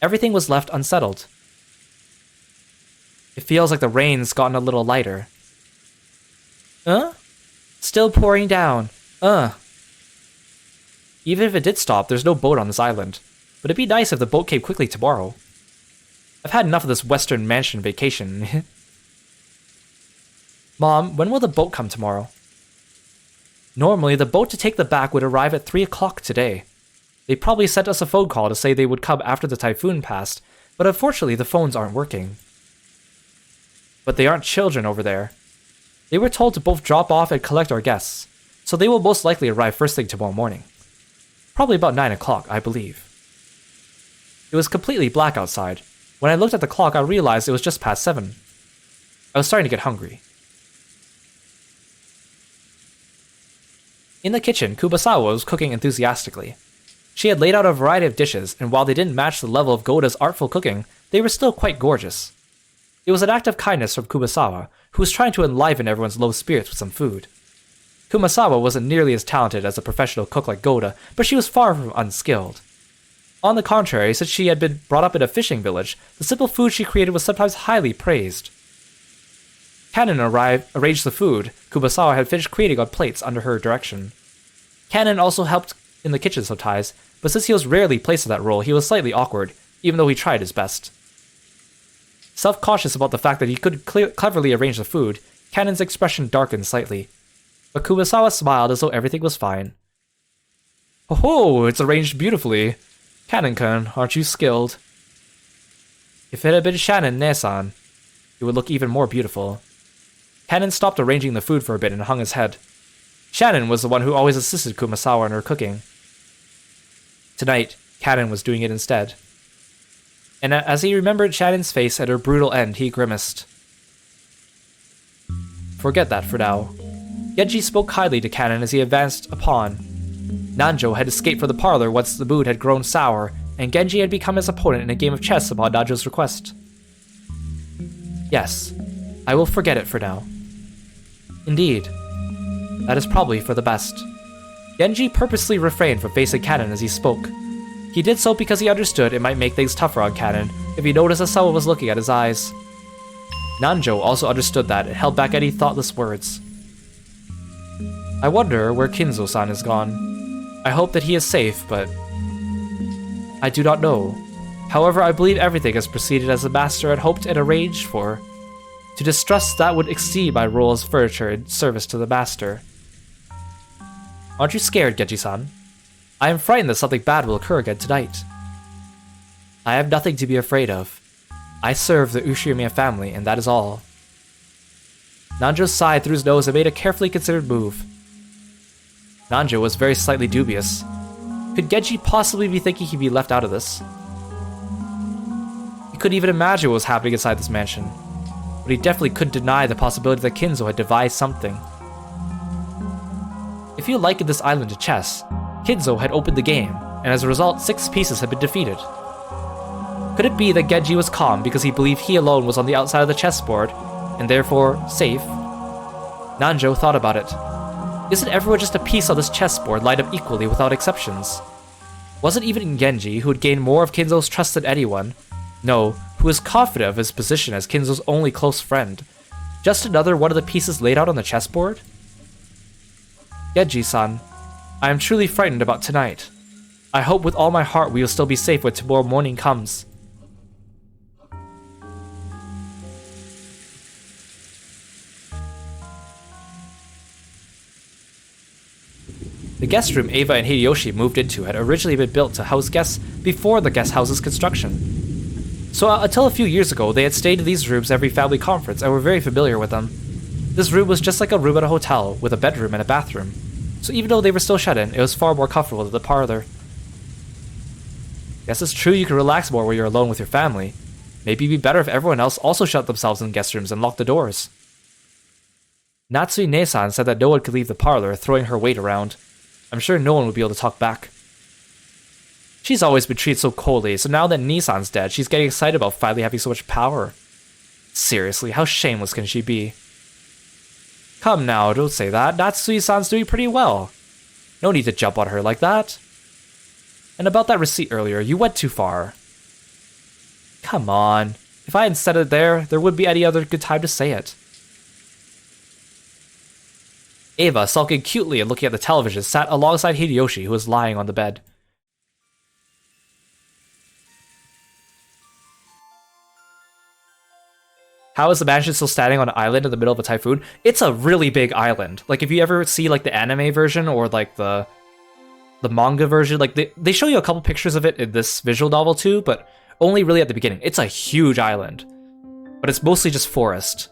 Everything was left unsettled. It feels like the rain's gotten a little lighter. Still pouring down. Even if it did stop, there's no boat on this island. But it'd be nice if the boat came quickly tomorrow. I've had enough of this Western mansion vacation. Mom, when will the boat come tomorrow? Normally, the boat to take the back would arrive at 3 o'clock today. They probably sent us a phone call to say they would come after the typhoon passed, but unfortunately the phones aren't working. But they aren't children over there. They were told to both drop off and collect our guests, so they will most likely arrive first thing tomorrow morning. Probably about 9 o'clock, I believe. It was completely black outside. When I looked at the clock, I realized it was just past 7. I was starting to get hungry. In the kitchen, Kubasawa was cooking enthusiastically. She had laid out a variety of dishes, and while they didn't match the level of Goda's artful cooking, they were still quite gorgeous. It was an act of kindness from Kubasawa, who was trying to enliven everyone's low spirits with some food. Kumasawa wasn't nearly as talented as a professional cook like Goda, but she was far from unskilled. On the contrary, since she had been brought up in a fishing village, the simple food she created was sometimes highly praised. Cannon arranged the food Kubasawa had finished creating on plates under her direction. Cannon also helped in the kitchen sometimes, but since he was rarely placed in that role, he was slightly awkward, even though he tried his best. Self-conscious about the fact that he could cleverly arrange the food, Cannon's expression darkened slightly. But Kubasawa smiled as though everything was fine. Oh, it's arranged beautifully. Cannon-kun, aren't you skilled? If it had been Shannon Ne-san, it would look even more beautiful. Cannon stopped arranging the food for a bit and hung his head. Shannon was the one who always assisted Kumasawa in her cooking. Tonight, Cannon was doing it instead. And as he remembered Shannon's face at her brutal end, he grimaced. Forget that for now. Genji spoke kindly to Cannon as he advanced upon. Nanjo had escaped from the parlor once the mood had grown sour, and Genji had become his opponent in a game of chess upon Nanjo's request. Yes, I will forget it for now. Indeed. That is probably for the best. Genji purposely refrained from facing Cannon as he spoke. He did so because he understood it might make things tougher on Cannon if he noticed that someone was looking at his eyes. Nanjo also understood that and held back any thoughtless words. I wonder where Kinzo-san is gone. I hope that he is safe, but I do not know. However, I believe everything has proceeded as the master had hoped and arranged for. To distrust that would exceed my role as furniture in service to the master. Aren't you scared, Genji-san? I am frightened that something bad will occur again tonight. I have nothing to be afraid of. I serve the Ushiyama family, and that is all. Nanjo sighed through his nose and made a carefully considered move. Nanjo was very slightly dubious. Could Genji possibly be thinking he'd be left out of this? He couldn't even imagine what was happening inside this mansion, but he definitely couldn't deny the possibility that Kinzo had devised something. If you likened this island to chess, Kinzo had opened the game, and as a result, 6 pieces had been defeated. Could it be that Genji was calm because he believed he alone was on the outside of the chessboard, and therefore safe? Nanjo thought about it. Isn't everyone just a piece on this chessboard lined up equally without exceptions? Wasn't even Genji, who had gained more of Kinzo's trust than anyone, no, who was confident of his position as Kinzo's only close friend, just another one of the pieces laid out on the chessboard? Genji-san, I am truly frightened about tonight. I hope with all my heart we will still be safe when tomorrow morning comes. The guest room Eva and Hideyoshi moved into had originally been built to house guests before the guest house's construction. So until a few years ago, they had stayed in these rooms every family conference and were very familiar with them. This room was just like a room at a hotel, with a bedroom and a bathroom. So even though they were still shut in, it was far more comfortable than the parlor. Guess it's true you can relax more when you're alone with your family. Maybe it'd be better if everyone else also shut themselves in guest rooms and locked the doors. Natsui-ne-san said that no one could leave the parlor, throwing her weight around. I'm sure no one would be able to talk back. She's always been treated so coldly, so now that Nisan's dead, she's getting excited about finally having so much power. Seriously, how shameless can she be? Come now, don't say that. Natsui-san's doing pretty well. No need to jump on her like that. And about that receipt earlier, you went too far. Come on. If I hadn't said it there wouldn't be any other good time to say it. Eva, sulking cutely and looking at the television, sat alongside Hideyoshi, who was lying on the bed. How is the mansion still standing on an island in the middle of a typhoon? It's a really big island. Like, if you ever see, like, the anime version or, like, the manga version, like, they show you a couple pictures of it in this visual novel too, but only really at the beginning. It's a huge island, but it's mostly just forest.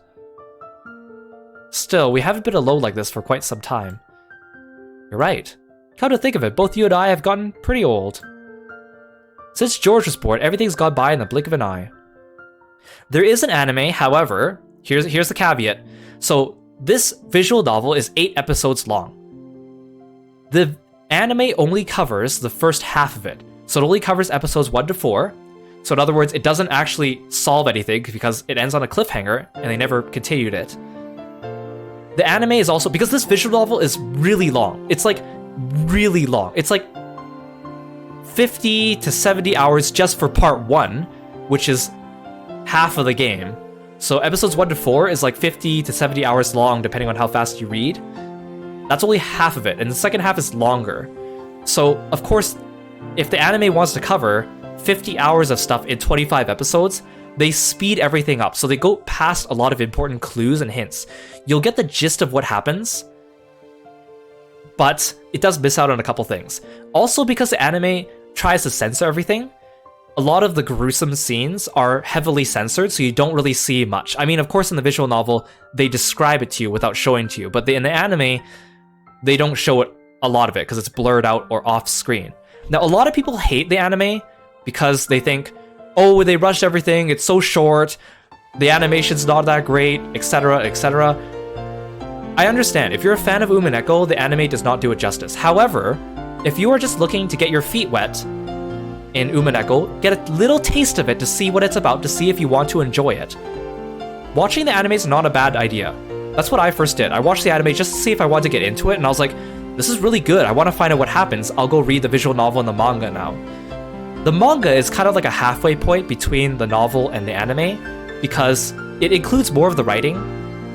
Still, we haven't been alone like this for quite some time. You're right. Come to think of it, both you and I have gotten pretty old. Since George was born, everything's gone by in the blink of an eye. There is an anime, however, here's the caveat. So, this visual novel is 8 episodes long. The anime only covers the first half of it. So it only covers episodes 1 to 4. So in other words, it doesn't actually solve anything because it ends on a cliffhanger and they never continued it. The anime is also, because this visual novel is really long. It's like really long. It's like 50 to 70 hours just for part 1, which is half of the game. So episodes 1 to 4 is like 50 to 70 hours long depending on how fast you read. That's only half of it, and the second half is longer. So, of course, if the anime wants to cover 50 hours of stuff in 25 episodes, they speed everything up, so they go past a lot of important clues and hints. You'll get the gist of what happens, but it does miss out on a couple things. Also, because the anime tries to censor everything, a lot of the gruesome scenes are heavily censored, so you don't really see much. I mean, of course, in the visual novel, they describe it to you without showing to you, but in the anime, they don't show it a lot of it because it's blurred out or off screen. Now, a lot of people hate the anime because they think, oh, they rushed everything, it's so short, the animation's not that great, etc., etc. I understand, if you're a fan of Umineko, the anime does not do it justice. However, if you are just looking to get your feet wet in Umineko, get a little taste of it to see what it's about, to see if you want to enjoy it. Watching the anime is not a bad idea. That's what I first did. I watched the anime just to see if I wanted to get into it, and I was like, this is really good, I want to find out what happens, I'll go read the visual novel and the manga now. The manga is kind of like a halfway point between the novel and the anime, because it includes more of the writing,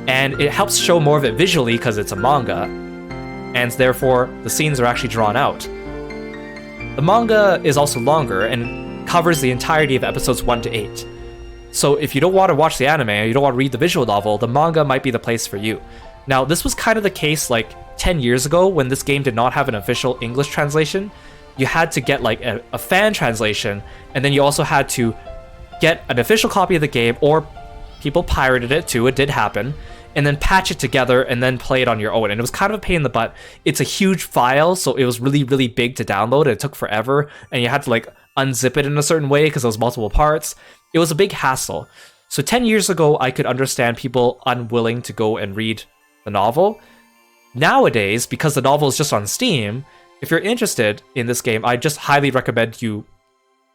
and it helps show more of it visually because it's a manga, and therefore the scenes are actually drawn out. The manga is also longer and covers the entirety of episodes 1 to 8. So if you don't want to watch the anime, or you don't want to read the visual novel, the manga might be the place for you. Now, this was kind of the case like 10 years ago when this game did not have an official English translation. You had to get like a fan translation, and then you also had to get an official copy of the game, or people pirated it too, it did happen, and then patch it together and then play it on your own. And it was kind of a pain in the butt. It's a huge file, so it was really, really big to download, and it took forever, and you had to like unzip it in a certain way because there was multiple parts. It was a big hassle. So 10 years ago, I could understand people unwilling to go and read the novel. Nowadays, because the novel is just on Steam, if you're interested in this game, I just highly recommend you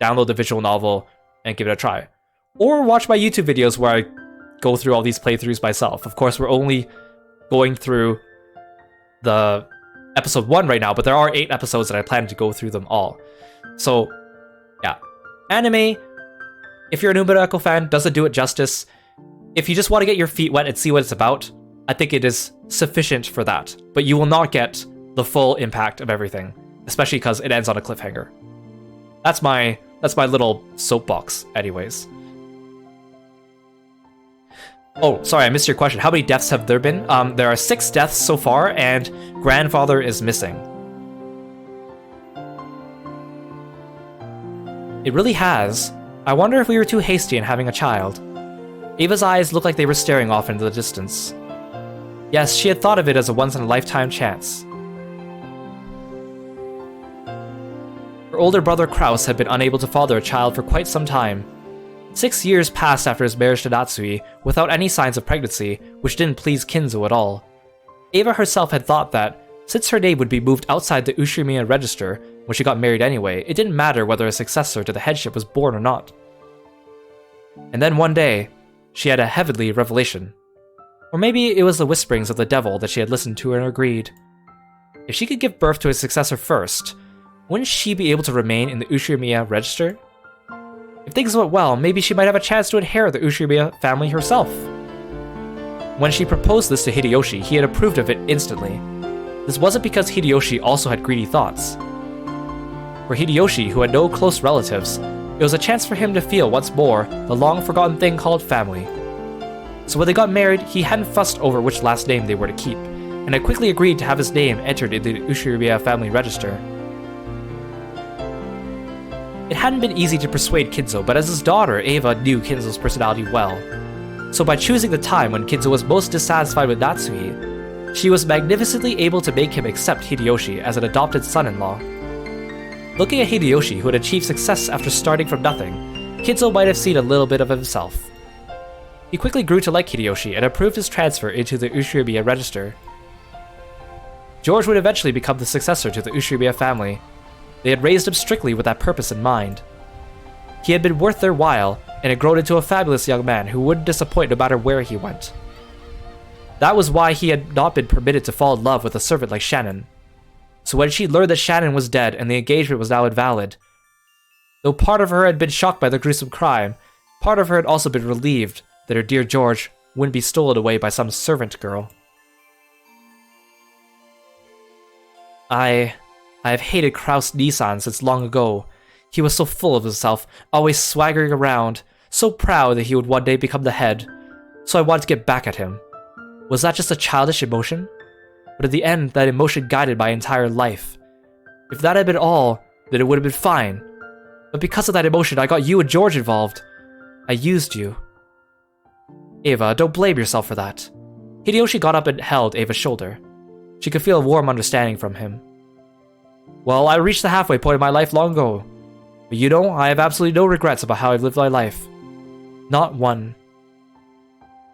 download the visual novel and give it a try. Or watch my YouTube videos where I go through all these playthroughs myself. Of course, we're only going through the episode 1 right now, but there are 8 episodes that I plan to go through them all. So, yeah. Anime, if you're an Umineko fan, doesn't do it justice. If you just want to get your feet wet and see what it's about, I think it is sufficient for that. But you will not get the full impact of everything, especially because it ends on a cliffhanger. That's my little soapbox, anyways. Oh, sorry, I missed your question. How many deaths have there been? There are 6 deaths so far, and grandfather is missing. It really has. I wonder if we were too hasty in having a child. Ava's eyes looked like they were staring off into the distance. Yes, she had thought of it as a once-in-a-lifetime chance. Her older brother Kraus had been unable to father a child for quite some time. 6 years passed after his marriage to Natsui without any signs of pregnancy, which didn't please Kinzo at all. Ava herself had thought that, since her name would be moved outside the Ushimiya register when she got married anyway, it didn't matter whether a successor to the headship was born or not. And then one day, she had a heavenly revelation. Or maybe it was the whisperings of the devil that she had listened to and agreed. If she could give birth to a successor first, wouldn't she be able to remain in the Ushimiya register? If things went well, maybe she might have a chance to inherit the Ushimiya family herself. When she proposed this to Hideyoshi, he had approved of it instantly. This wasn't because Hideyoshi also had greedy thoughts. For Hideyoshi, who had no close relatives, it was a chance for him to feel once more the long-forgotten thing called family. So when they got married, he hadn't fussed over which last name they were to keep, and had quickly agreed to have his name entered into the Ushimiya family register. It hadn't been easy to persuade Kinzo, but as his daughter, Ava knew Kinzo's personality well. So by choosing the time when Kinzo was most dissatisfied with Natsui, she was magnificently able to make him accept Hideyoshi as an adopted son-in-law. Looking at Hideyoshi, who had achieved success after starting from nothing, Kinzo might have seen a little bit of himself. He quickly grew to like Hideyoshi and approved his transfer into the Ushimiya register. George would eventually become the successor to the Ushimiya family. They had raised him strictly with that purpose in mind. He had been worth their while, and had grown into a fabulous young man who wouldn't disappoint no matter where he went. That was why he had not been permitted to fall in love with a servant like Shannon. So when she learned that Shannon was dead and the engagement was now invalid, though part of her had been shocked by the gruesome crime, part of her had also been relieved that her dear George wouldn't be stolen away by some servant girl. I have hated Kraus Nissan since long ago. He was so full of himself, always swaggering around, so proud that he would one day become the head. So I wanted to get back at him. Was that just a childish emotion? But in the end, that emotion guided my entire life. If that had been all, then it would have been fine. But because of that emotion, I got you and George involved. I used you. Ava, don't blame yourself for that. Hideyoshi got up and held Ava's shoulder. She could feel a warm understanding from him. Well, I reached the halfway point of my life long ago. But you know, I have absolutely no regrets about how I've lived my life. Not one.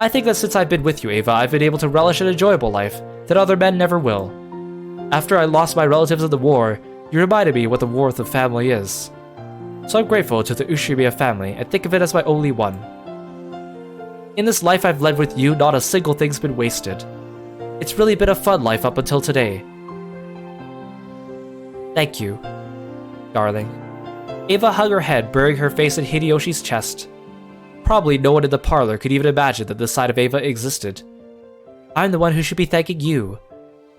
I think that since I've been with you, Ava, I've been able to relish an enjoyable life that other men never will. After I lost my relatives in the war, you reminded me what the worth of family is. So I'm grateful to the Ushimiya family and think of it as my only one. In this life I've led with you, not a single thing's been wasted. It's really been a fun life up until today. Thank you, darling. Ava hung her head, burying her face in Hideyoshi's chest. Probably no one in the parlor could even imagine that this side of Ava existed. I'm the one who should be thanking you.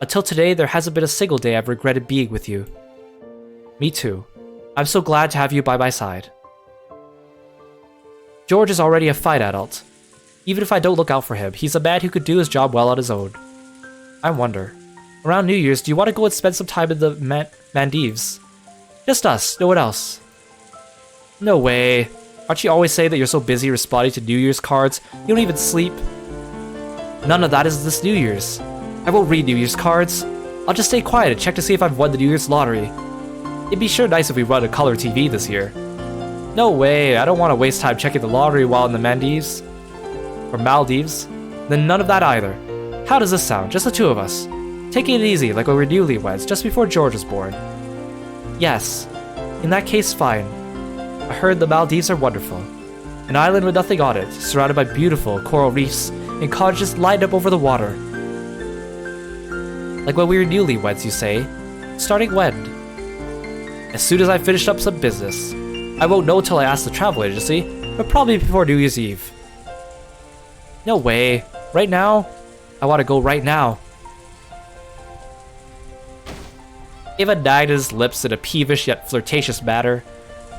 Until today, there hasn't been a single day I've regretted being with you. Me too. I'm so glad to have you by my side. George is already a fine adult. Even if I don't look out for him, he's a man who could do his job well on his own. I wonder, around New Year's, do you want to go and spend some time in the Maldives? Just us, no one else. No way. Aren't you always saying that you're so busy responding to New Year's cards, you don't even sleep? None of that is this New Year's. I won't read New Year's cards. I'll just stay quiet and check to see if I've won the New Year's lottery. It'd be sure nice if we run a color TV this year. No way, I don't want to waste time checking the lottery while in the Maldives. Or Maldives. Then none of that either. How does this sound? Just the two of us. Taking it easy like we were newlyweds just before George was born. Yes. In that case, fine. I heard the Maldives are wonderful. An island with nothing on it, surrounded by beautiful coral reefs and cottages lined up over the water. Like when we were newlyweds, you say? Starting when? As soon as I finished up some business. I won't know till I ask the travel agency, but probably before New Year's Eve. No way. Right now? I want to go right now. Eva knitted his lips in a peevish yet flirtatious manner.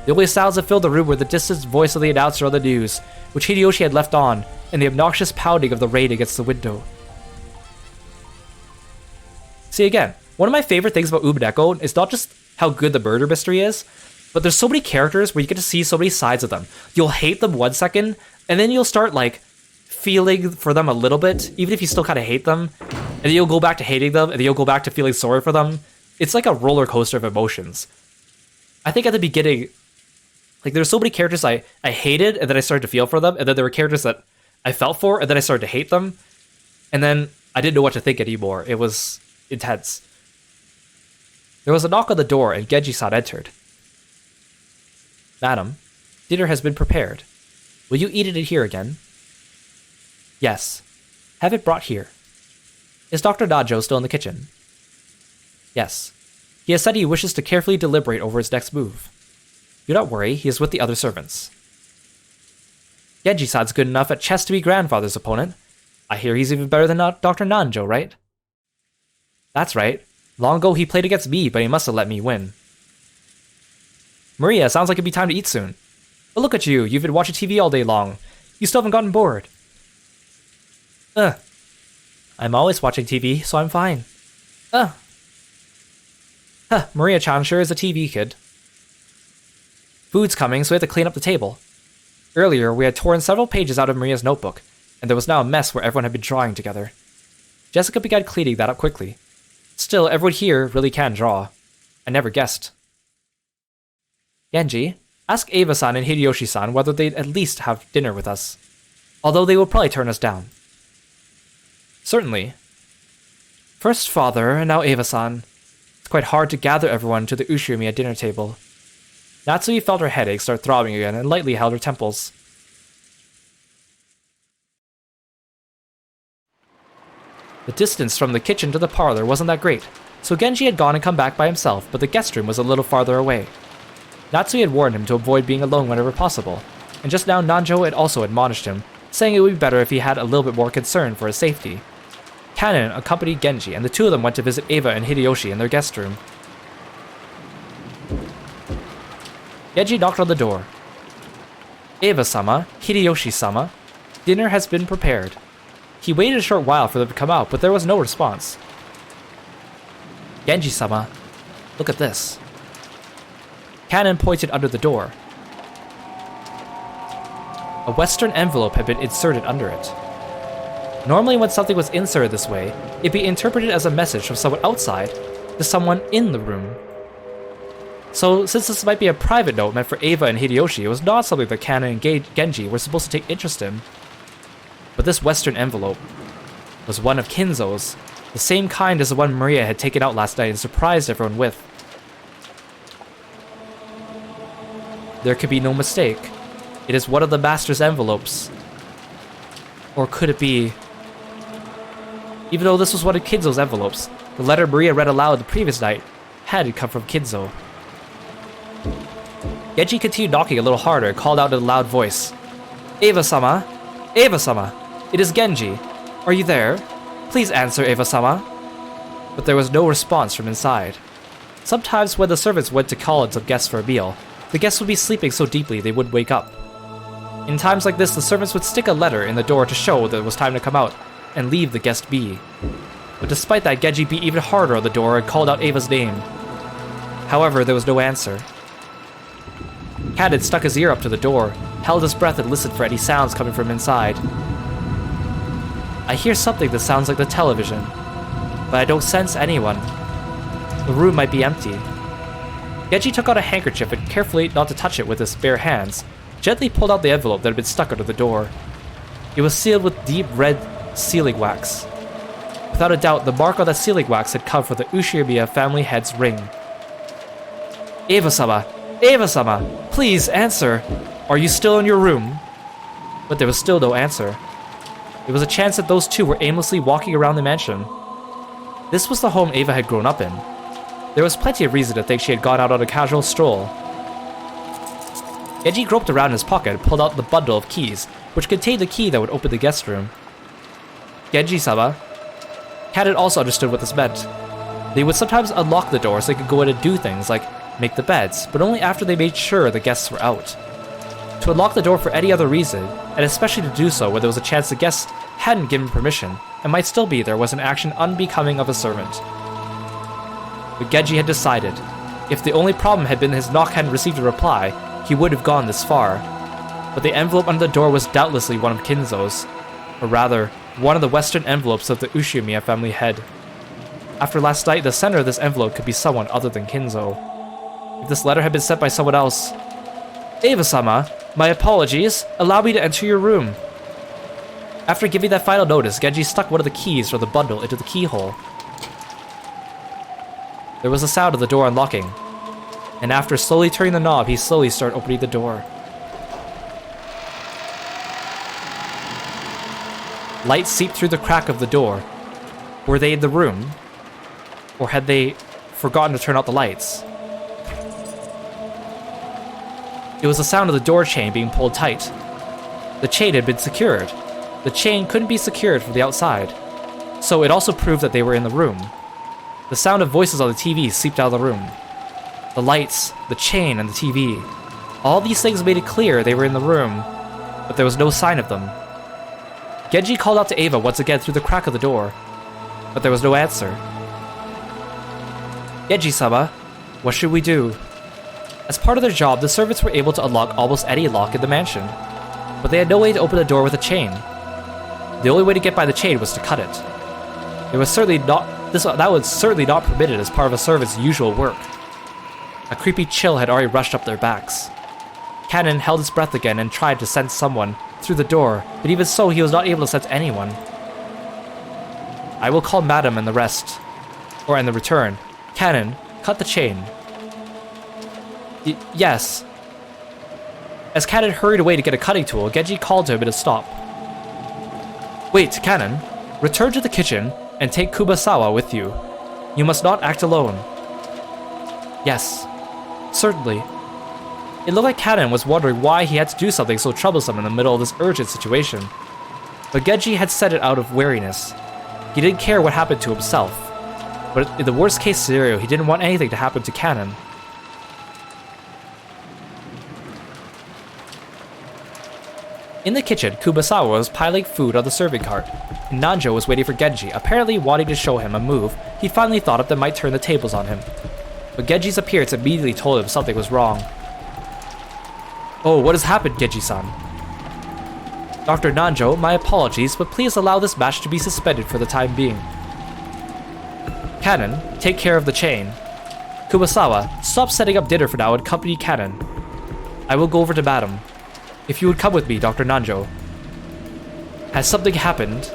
The only sounds that filled the room were the distant voice of the announcer on the news, which Hideyoshi had left on, and the obnoxious pounding of the rain against the window. See, again, one of my favorite things about Umineko is not just how good the murder mystery is, but there's so many characters where you get to see so many sides of them. You'll hate them 1 second, and then you'll start, like, feeling for them a little bit, even if you still kind of hate them, and then you'll go back to hating them, and then you'll go back to feeling sorry for them. It's like a roller coaster of emotions. I think at the beginning, like, there's so many characters I hated, and then I started to feel for them, and then there were characters that I felt for, and then I started to hate them, and then I didn't know what to think anymore. It was intense. There was a knock on the door, and Genji-san entered. Madam, dinner has been prepared. Will you eat it here again? Yes. Have it brought here. Is Dr. Najo still in the kitchen? Yes. He has said he wishes to carefully deliberate over his next move. Do not worry, he is with the other servants. Genji-san's good enough at chess to be grandfather's opponent. I hear he's even better than Dr. Nanjo, right? That's right. Long ago he played against me, but he must have let me win. Maria, sounds like it'd be time to eat soon. But look at you, you've been watching TV all day long. You still haven't gotten bored. I'm always watching TV, so I'm fine. Maria-chan sure is a TV kid. Food's coming, so we have to clean up the table. Earlier, we had torn several pages out of Maria's notebook, and there was now a mess where everyone had been drawing together. Jessica began cleaning that up quickly. Still, everyone here really can draw. I never guessed. Genji, ask Eva-san and Hideyoshi-san whether they'd at least have dinner with us. Although they will probably turn us down. Certainly. First father, and now Eva-san. It's quite hard to gather everyone to the Ushirimi at dinner table. Natsui felt her headache start throbbing again and lightly held her temples. The distance from the kitchen to the parlor wasn't that great, so Genji had gone and come back by himself, but the guest room was a little farther away. Natsui had warned him to avoid being alone whenever possible, and just now Nanjo had also admonished him, saying it would be better if he had a little bit more concern for his safety. Kanon accompanied Genji, and the two of them went to visit Eva and Hideyoshi in their guest room. Genji knocked on the door. Eva-sama, Hideyoshi-sama, dinner has been prepared. He waited a short while for them to come out, but there was no response. Genji-sama, look at this. Kanon pointed under the door. A Western envelope had been inserted under it. Normally when something was inserted this way, it'd be interpreted as a message from someone outside to someone in the room. So since this might be a private note meant for Eva and Hideyoshi, it was not something that Kanon and Genji were supposed to take interest in. But this Western envelope was one of Kinzo's, the same kind as the one Maria had taken out last night and surprised everyone with. There could be no mistake. It is one of the master's envelopes. Or could it be... Even though this was one of Kinzo's envelopes, the letter Maria read aloud the previous night had come from Kinzo. Genji continued knocking a little harder and called out in a loud voice. Eva-sama! Eva-sama! It is Genji! Are you there? Please answer, Eva-sama! But there was no response from inside. Sometimes when the servants went to call in some guests for a meal, the guests would be sleeping so deeply they wouldn't wake up. In times like this, the servants would stick a letter in the door to show that it was time to come out, and leave the guest be. But despite that, Genji beat even harder on the door and called out Eva's name. However, there was no answer. Kanon stuck his ear up to the door, held his breath and listened for any sounds coming from inside. I hear something that sounds like the television, but I don't sense anyone. The room might be empty. Genji took out a handkerchief and, carefully not to touch it with his bare hands, gently pulled out the envelope that had been stuck under the door. It was sealed with deep red sealing wax. Without a doubt, the mark on that sealing wax had come from the Ushimiya family head's ring. Eva-sama! Eva-sama! Please, answer! Are you still in your room? But there was still no answer. It was a chance that those two were aimlessly walking around the mansion. This was the home Eva had grown up in. There was plenty of reason to think she had gone out on a casual stroll. Genji groped around in his pocket and pulled out the bundle of keys, which contained the key that would open the guest room. Genji-sama. Kaden also understood what this meant. They would sometimes unlock the door so they could go in and do things like make the beds, but only after they made sure the guests were out. To unlock the door for any other reason, and especially to do so when there was a chance the guests hadn't given permission, and might still be there, was an action unbecoming of a servant. But Genji had decided, if the only problem had been his knock hadn't received a reply, he would have gone this far. But the envelope under the door was doubtlessly one of Kinzo's, or rather, one of the western envelopes of the Ushimiya family head. After last night, the sender of this envelope could be someone other than Kinzo. If this letter had been sent by someone else... Eva-sama, my apologies, allow me to enter your room. After giving that final notice, Genji stuck one of the keys from the bundle into the keyhole. There was a sound of the door unlocking, and after slowly turning the knob, he slowly started opening the door. Light seeped through the crack of the door. Were they in the room? Or had they forgotten to turn out the lights? It was the sound of the door chain being pulled tight. The chain had been secured. The chain couldn't be secured from the outside, so it also proved that they were in the room. The sound of voices on the TV seeped out of the room. The lights, the chain, and the TV. All these things made it clear they were in the room, but there was no sign of them. Genji called out to Eva once again through the crack of the door, but there was no answer. Genji-sama, what should we do? As part of their job, the servants were able to unlock almost any lock in the mansion, but they had no way to open the door with a chain. The only way to get by the chain was to cut it. That was certainly not permitted as part of a servant's usual work. A creepy chill had already rushed up their backs. Kanen held his breath again and tried to sense someone through the door, but even so, he was not able to sense anyone. I will call Madam and the rest. Or in the return, Kanen, cut the chain. Yes. As Kanen hurried away to get a cutting tool, Genji called to him to stop. Wait, Kanen, return to the kitchen and take Kumasawa with you. You must not act alone. Yes, certainly. It looked like Kanen was wondering why he had to do something so troublesome in the middle of this urgent situation. But Genji had said it out of wariness. He didn't care what happened to himself. But in the worst case scenario, he didn't want anything to happen to Kanen. In the kitchen, Kumasawa was piling food on the serving cart, and Nanjo was waiting for Genji, apparently wanting to show him a move he finally thought of that might turn the tables on him. But Genji's appearance immediately told him something was wrong. Oh, what has happened, Genji-san? Dr. Nanjo, my apologies, but please allow this match to be suspended for the time being. Kanen, take care of the chain. Kumasawa, stop setting up dinner for now and accompany Kanen. I will go over to Madam. If you would come with me, Dr. Nanjo. Has something happened?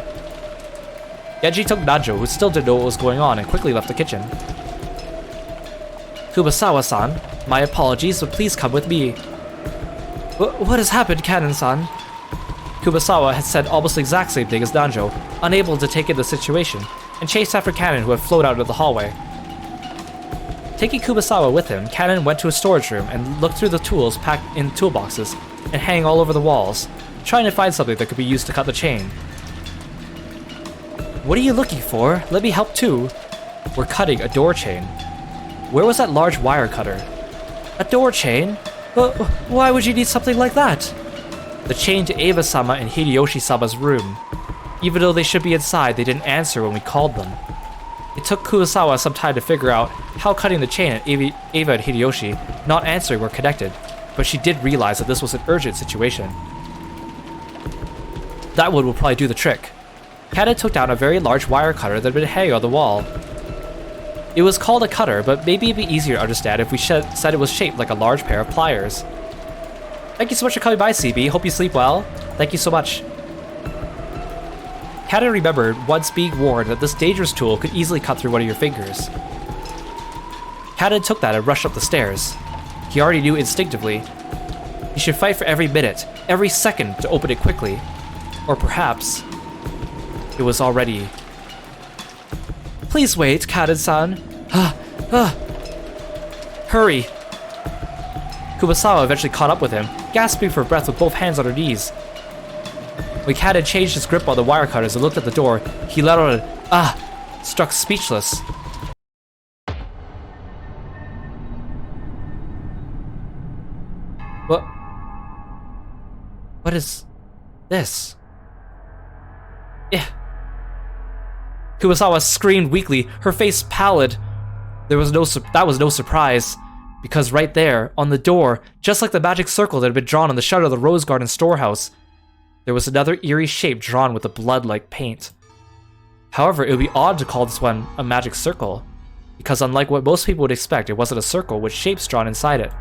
Genji took Nanjo, who still didn't know what was going on, and quickly left the kitchen. Kumasawa-san, my apologies, but please come with me. What has happened, Kanen-san? Kumasawa had said almost the exact same thing as Nanjo, unable to take in the situation, and chased after Kanen, who had flown out into the hallway. Taking Kumasawa with him, Kanen went to a storage room and looked through the tools packed in toolboxes and hanging all over the walls, trying to find something that could be used to cut the chain. What are you looking for? Let me help too. We're cutting a door chain. Where was that large wire cutter? A door chain? Why would you need something like that? The chain to Eva-sama and Hideyoshi-sama's room. Even though they should be inside, they didn't answer when we called them. It took Kumasawa some time to figure out how cutting the chain and Eva and Hideyoshi not answering were connected, but she did realize that this was an urgent situation. That one will probably do the trick. Kata took down a very large wire cutter that had been hanging on the wall. It was called a cutter, but maybe it'd be easier to understand if we said it was shaped like a large pair of pliers. Thank you so much for coming by, CB. Hope you sleep well. Thank you so much. Kata remembered once being warned that this dangerous tool could easily cut through one of your fingers. Kata took that and rushed up the stairs. He already knew instinctively. He should fight for every minute, every second to open it quickly. Or perhaps it was already... Please wait, Kata-san. Hurry. Kumasawa eventually caught up with him, gasping for breath with both hands on her knees. When Kata changed his grip on the wire cutters and looked at the door, he let out an struck speechless. What is this? Kumasawa screamed weakly, her face pallid. That was no surprise, because right there, on the door, just like the magic circle that had been drawn on the shutter of the Rose Garden storehouse, there was another eerie shape drawn with a blood-like paint. However, it would be odd to call this one a magic circle, because unlike what most people would expect, it wasn't a circle with shapes drawn inside it,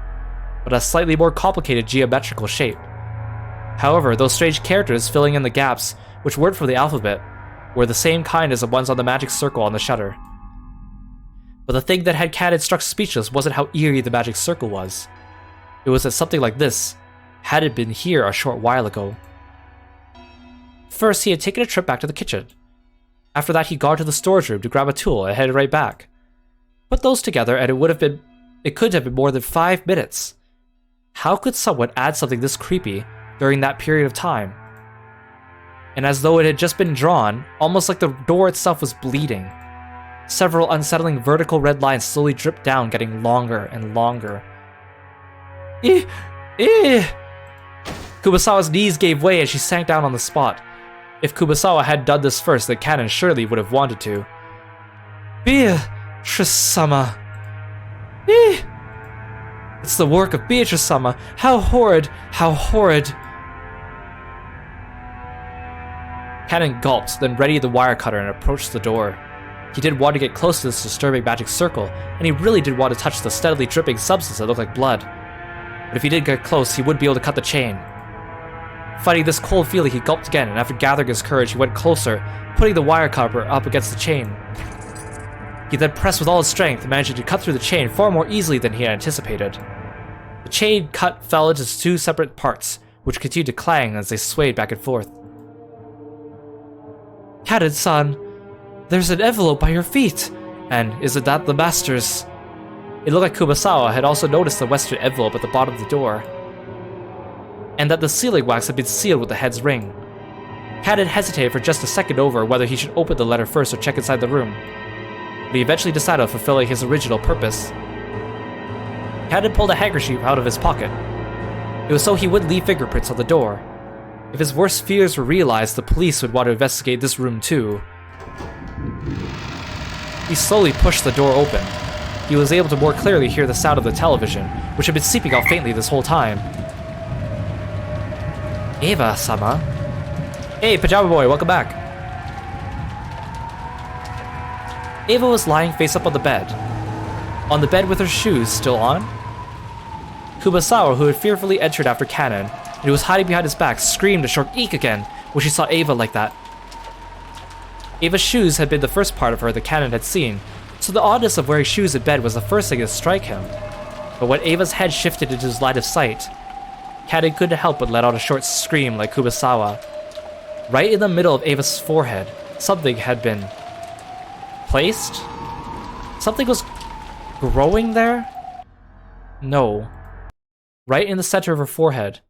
but a slightly more complicated geometrical shape. However, those strange characters filling in the gaps, which weren't from the alphabet, were the same kind as the ones on the magic circle on the shutter. But the thing that had Kata struck speechless wasn't how eerie the magic circle was. It was that something like this had it been here a short while ago. First, he had taken a trip back to the kitchen. After that, he'd gone to the storage room to grab a tool and headed right back. Put those together and it could have been more than 5 minutes. How could someone add something this creepy during that period of time? And as though it had just been drawn, almost like the door itself was bleeding. Several unsettling vertical red lines slowly dripped down, getting longer and longer. Kumasawa's knees gave way and she sank down on the spot. If Kumasawa had done this first, then Canon surely would have wanted to. Beatrice-sama. It's the work of Beatrice-sama. How horrid, how horrid. Canon gulped, then readied the wire cutter and approached the door. He did want to get close to this disturbing magic circle, and he really did want to touch the steadily dripping substance that looked like blood. But if he did get close, he wouldn't be able to cut the chain. Fighting this cold feeling, he gulped again, and after gathering his courage, he went closer, putting the wire cutter up against the chain. He then pressed with all his strength, managing to cut through the chain far more easily than he had anticipated. The chain cut fell into 2 separate parts, which continued to clang as they swayed back and forth. Kata-san, there's an envelope by your feet, and isn't that the master's? It looked like Kumasawa had also noticed the western envelope at the bottom of the door, and that the sealing wax had been sealed with the head's ring. Kata hesitated for just a second over whether he should open the letter first or check inside the room, but he eventually decided on fulfilling his original purpose. Kata pulled a handkerchief out of his pocket. It was so he wouldn't leave fingerprints on the door. If his worst fears were realized, the police would want to investigate this room too. He slowly pushed the door open. He was able to more clearly hear the sound of the television, which had been seeping out faintly this whole time. Eva-sama? Hey, Pajama Boy, welcome back. Eva was lying face up on the bed. On the bed with her shoes still on. Kumasawa, who had fearfully entered after Canon, and who was hiding behind his back, screamed a short eek again when she saw Eva like that. Eva's shoes had been the first part of her that Canon had seen, so the oddness of wearing shoes in bed was the first thing to strike him. But when Eva's head shifted into his line of sight, Canon couldn't help but let out a short scream like Kumasawa. Right in the middle of Eva's forehead, something had been placed? Something was growing there? No. Right in the center of her forehead.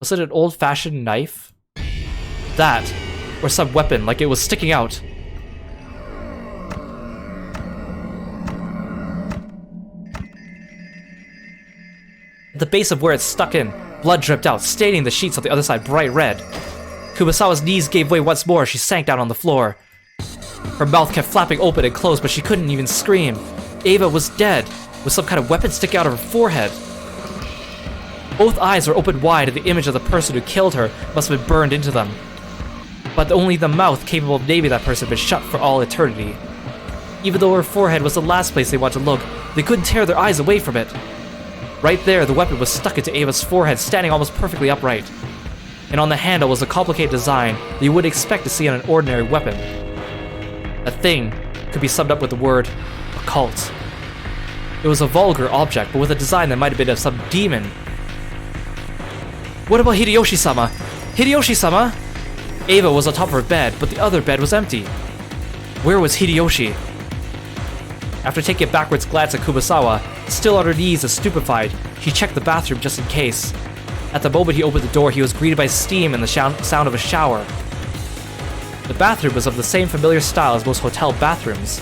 Was it an old-fashioned knife? That, or some weapon, like it was sticking out. At the base of where it stuck in, blood dripped out, staining the sheets on the other side bright red. Kumasawa's knees gave way once more as she sank down on the floor. Her mouth kept flapping open and closed, but she couldn't even scream. Eva was dead, with some kind of weapon sticking out of her forehead. Both eyes were opened wide, and the image of the person who killed her must have been burned into them. but only the mouth capable of naming that person had been shut for all eternity. Even though her forehead was the last place they wanted to look, they couldn't tear their eyes away from it. Right there, the weapon was stuck into Ava's forehead, standing almost perfectly upright. And on the handle was a complicated design that you wouldn't expect to see on an ordinary weapon. A thing could be summed up with the word occult. It was a vulgar object, but with a design that might have been of some demon. What about Hideyoshi-sama? Hideyoshi-sama? Ava was on top of her bed, but the other bed was empty. Where was Hideyoshi? After taking a backwards glance at Kumasawa, still on her knees and stupefied, she checked the bathroom just in case. At the moment he opened the door, he was greeted by steam and the sound of a shower. The bathroom was of the same familiar style as most hotel bathrooms.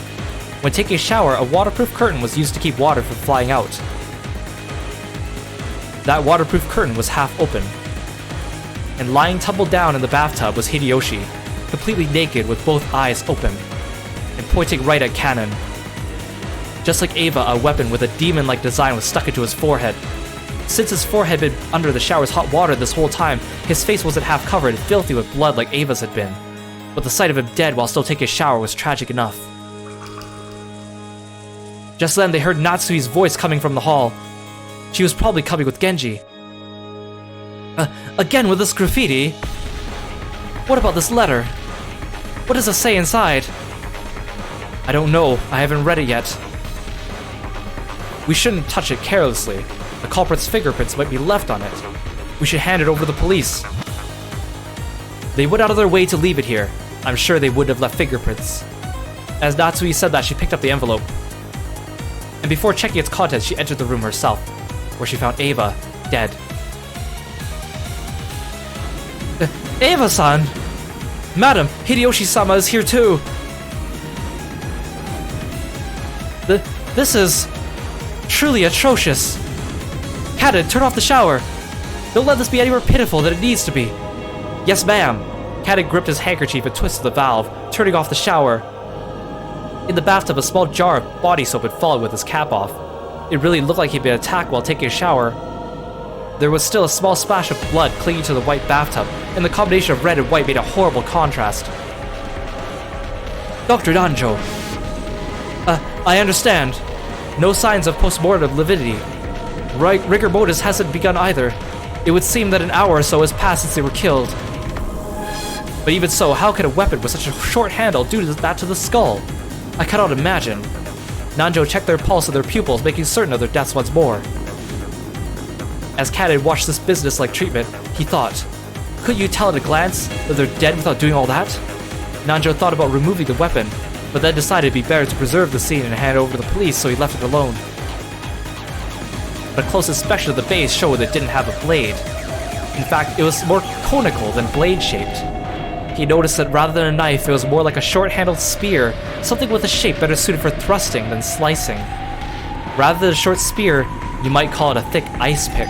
When taking a shower, a waterproof curtain was used to keep water from flying out. That waterproof curtain was half open. And lying tumbled down in the bathtub was Hideyoshi, completely naked with both eyes open, and pointing right at Cannon. Just like Ava, a weapon with a demon-like design was stuck into his forehead. Since his forehead had been under the shower's hot water this whole time, his face wasn't half covered and filthy with blood like Ava's had been. But the sight of him dead while still taking a shower was tragic enough. Just then, they heard Natsui's voice coming from the hall. She was probably coming with Genji. Again with this graffiti? What about this letter? What does it say inside? I don't know. I haven't read it yet. We shouldn't touch it carelessly. The culprit's fingerprints might be left on it. We should hand it over to the police. They went out of their way to leave it here. I'm sure they wouldn't have left fingerprints. As Natsui said that, she picked up the envelope. And before checking its contents, she entered the room herself, where she found Ava, dead. Ava-san! Madam, Hideyoshi-sama is here too! This is truly atrocious. Cannon, turn off the shower! Don't let this be any more pitiful than it needs to be. Yes, ma'am. Cannon gripped his handkerchief and twisted the valve, turning off the shower. In the bathtub, a small jar of body soap had fallen with his cap off. It really looked like he'd been attacked while taking a shower. There was still a small splash of blood clinging to the white bathtub, and the combination of red and white made a horrible contrast. Dr. Danjo. I understand. No signs of post-mortem lividity. Rigor mortis hasn't begun either. It would seem that an hour or so has passed since they were killed. But even so, how could a weapon with such a short handle do that to the skull? I cannot imagine. Nanjo checked their pulse and their pupils, making certain of their deaths once more. As Cannon watched this business-like treatment, he thought, couldn't you tell at a glance that they're dead without doing all that? Nanjo thought about removing the weapon, but then decided it'd be better to preserve the scene and hand it over to the police, so he left it alone. But a close inspection of the base showed it didn't have a blade. In fact, it was more conical than blade-shaped. He noticed that rather than a knife, it was more like a short-handled spear, something with a shape better suited for thrusting than slicing. Rather than a short spear, you might call it a thick ice pick.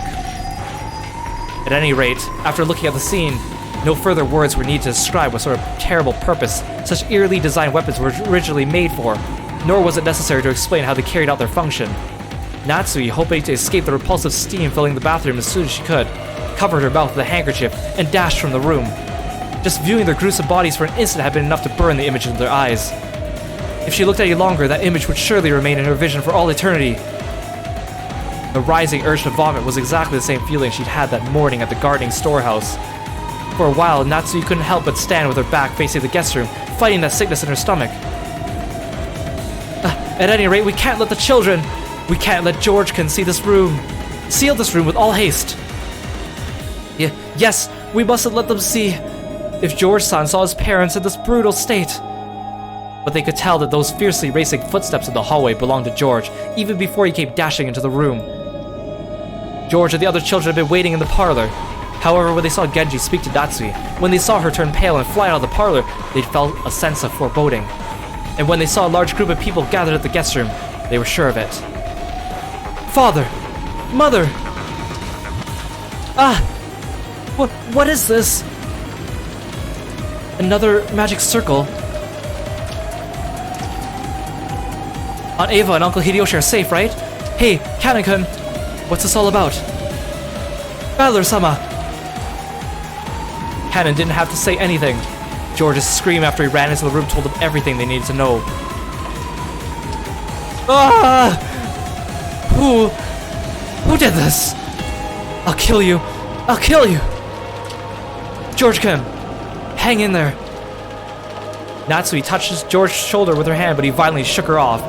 At any rate, after looking at the scene, no further words were needed to describe what sort of terrible purpose such eerily designed weapons were originally made for, nor was it necessary to explain how they carried out their function. Natsui, hoping to escape the repulsive steam filling the bathroom as soon as she could, covered her mouth with a handkerchief and dashed from the room. Just viewing their gruesome bodies for an instant had been enough to burn the image into their eyes. If she looked any longer, that image would surely remain in her vision for all eternity. The rising urge to vomit was exactly the same feeling she'd had that morning at the gardening storehouse. For a while, Natsui couldn't help but stand with her back facing the guest room, fighting that sickness in her stomach. At any rate, we can't let the children... We can't let George-kun see this room. Seal this room with all haste. Yes, we mustn't let them see... If George-san saw his parents in this brutal state. But they could tell that those fiercely racing footsteps in the hallway belonged to George, even before he came dashing into the room. George and the other children had been waiting in the parlor. However, when they saw Genji speak to Natsui, when they saw her turn pale and fly out of the parlor, they felt a sense of foreboding. And when they saw a large group of people gathered at the guest room, they were sure of it. Father! Mother! What is this? Another magic circle. Aunt Ava and Uncle Hideyoshi are safe, right? Hey, Kanekun, what's this all about? Battler-sama! Kanon didn't have to say anything. George's scream after he ran into the room told them everything they needed to know. Ah! Who did this? I'll kill you. I'll kill you. George-kun, hang in there. Natsui touched George's shoulder with her hand, but he violently shook her off.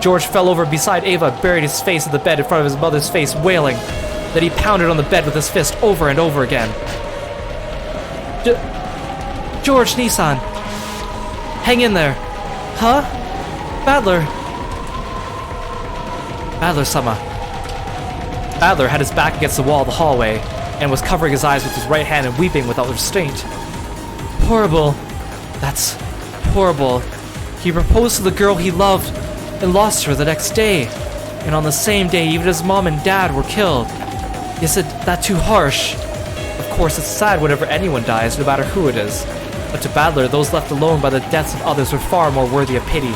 George fell over beside Ava, buried his face in the bed in front of his mother's face, wailing. Then he pounded on the bed with his fist over and over again. George, Nissan. Hang in there. Huh? Badler. Badler-sama. Badler had his back against the wall of the hallway and was covering his eyes with his right hand and weeping without restraint. Horrible. That's horrible. He proposed to the girl he loved and lost her the next day. And on the same day, even his mom and dad were killed. Is it that too harsh? Of course, it's sad whenever anyone dies, no matter who it is. But to Badler, those left alone by the deaths of others were far more worthy of pity.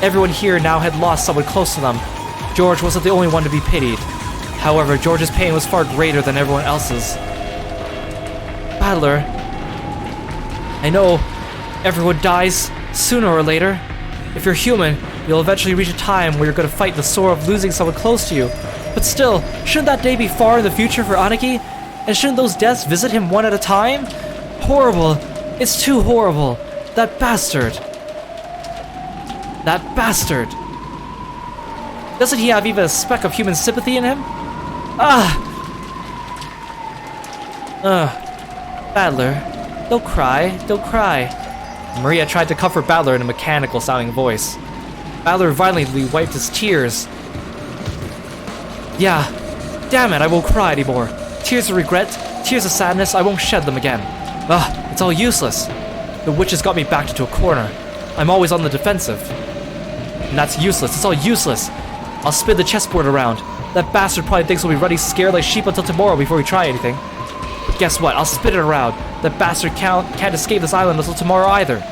Everyone here now had lost someone close to them. George wasn't the only one to be pitied. However, George's pain was far greater than everyone else's. Badler, I know everyone dies sooner or later. If you're human, you'll eventually reach a time where you're going to fight the sorrow of losing someone close to you. But still, shouldn't that day be far in the future for Aniki? And shouldn't those deaths visit him one at a time? Horrible. It's too horrible. That bastard. That bastard. Doesn't he have even a speck of human sympathy in him? Badler, don't cry, don't cry. Maria tried to comfort Badler in a mechanical-sounding voice. Badler violently wiped his tears. Yeah, damn it, I won't cry anymore. Tears of regret, tears of sadness, I won't shed them again. It's all useless. The witch has got me backed into a corner. I'm always on the defensive. And that's useless, it's all useless. I'll spin the chessboard around. That bastard probably thinks we'll be running scared like sheep until tomorrow before we try anything. But guess what? I'll spin it around. That bastard can't escape this island until tomorrow either.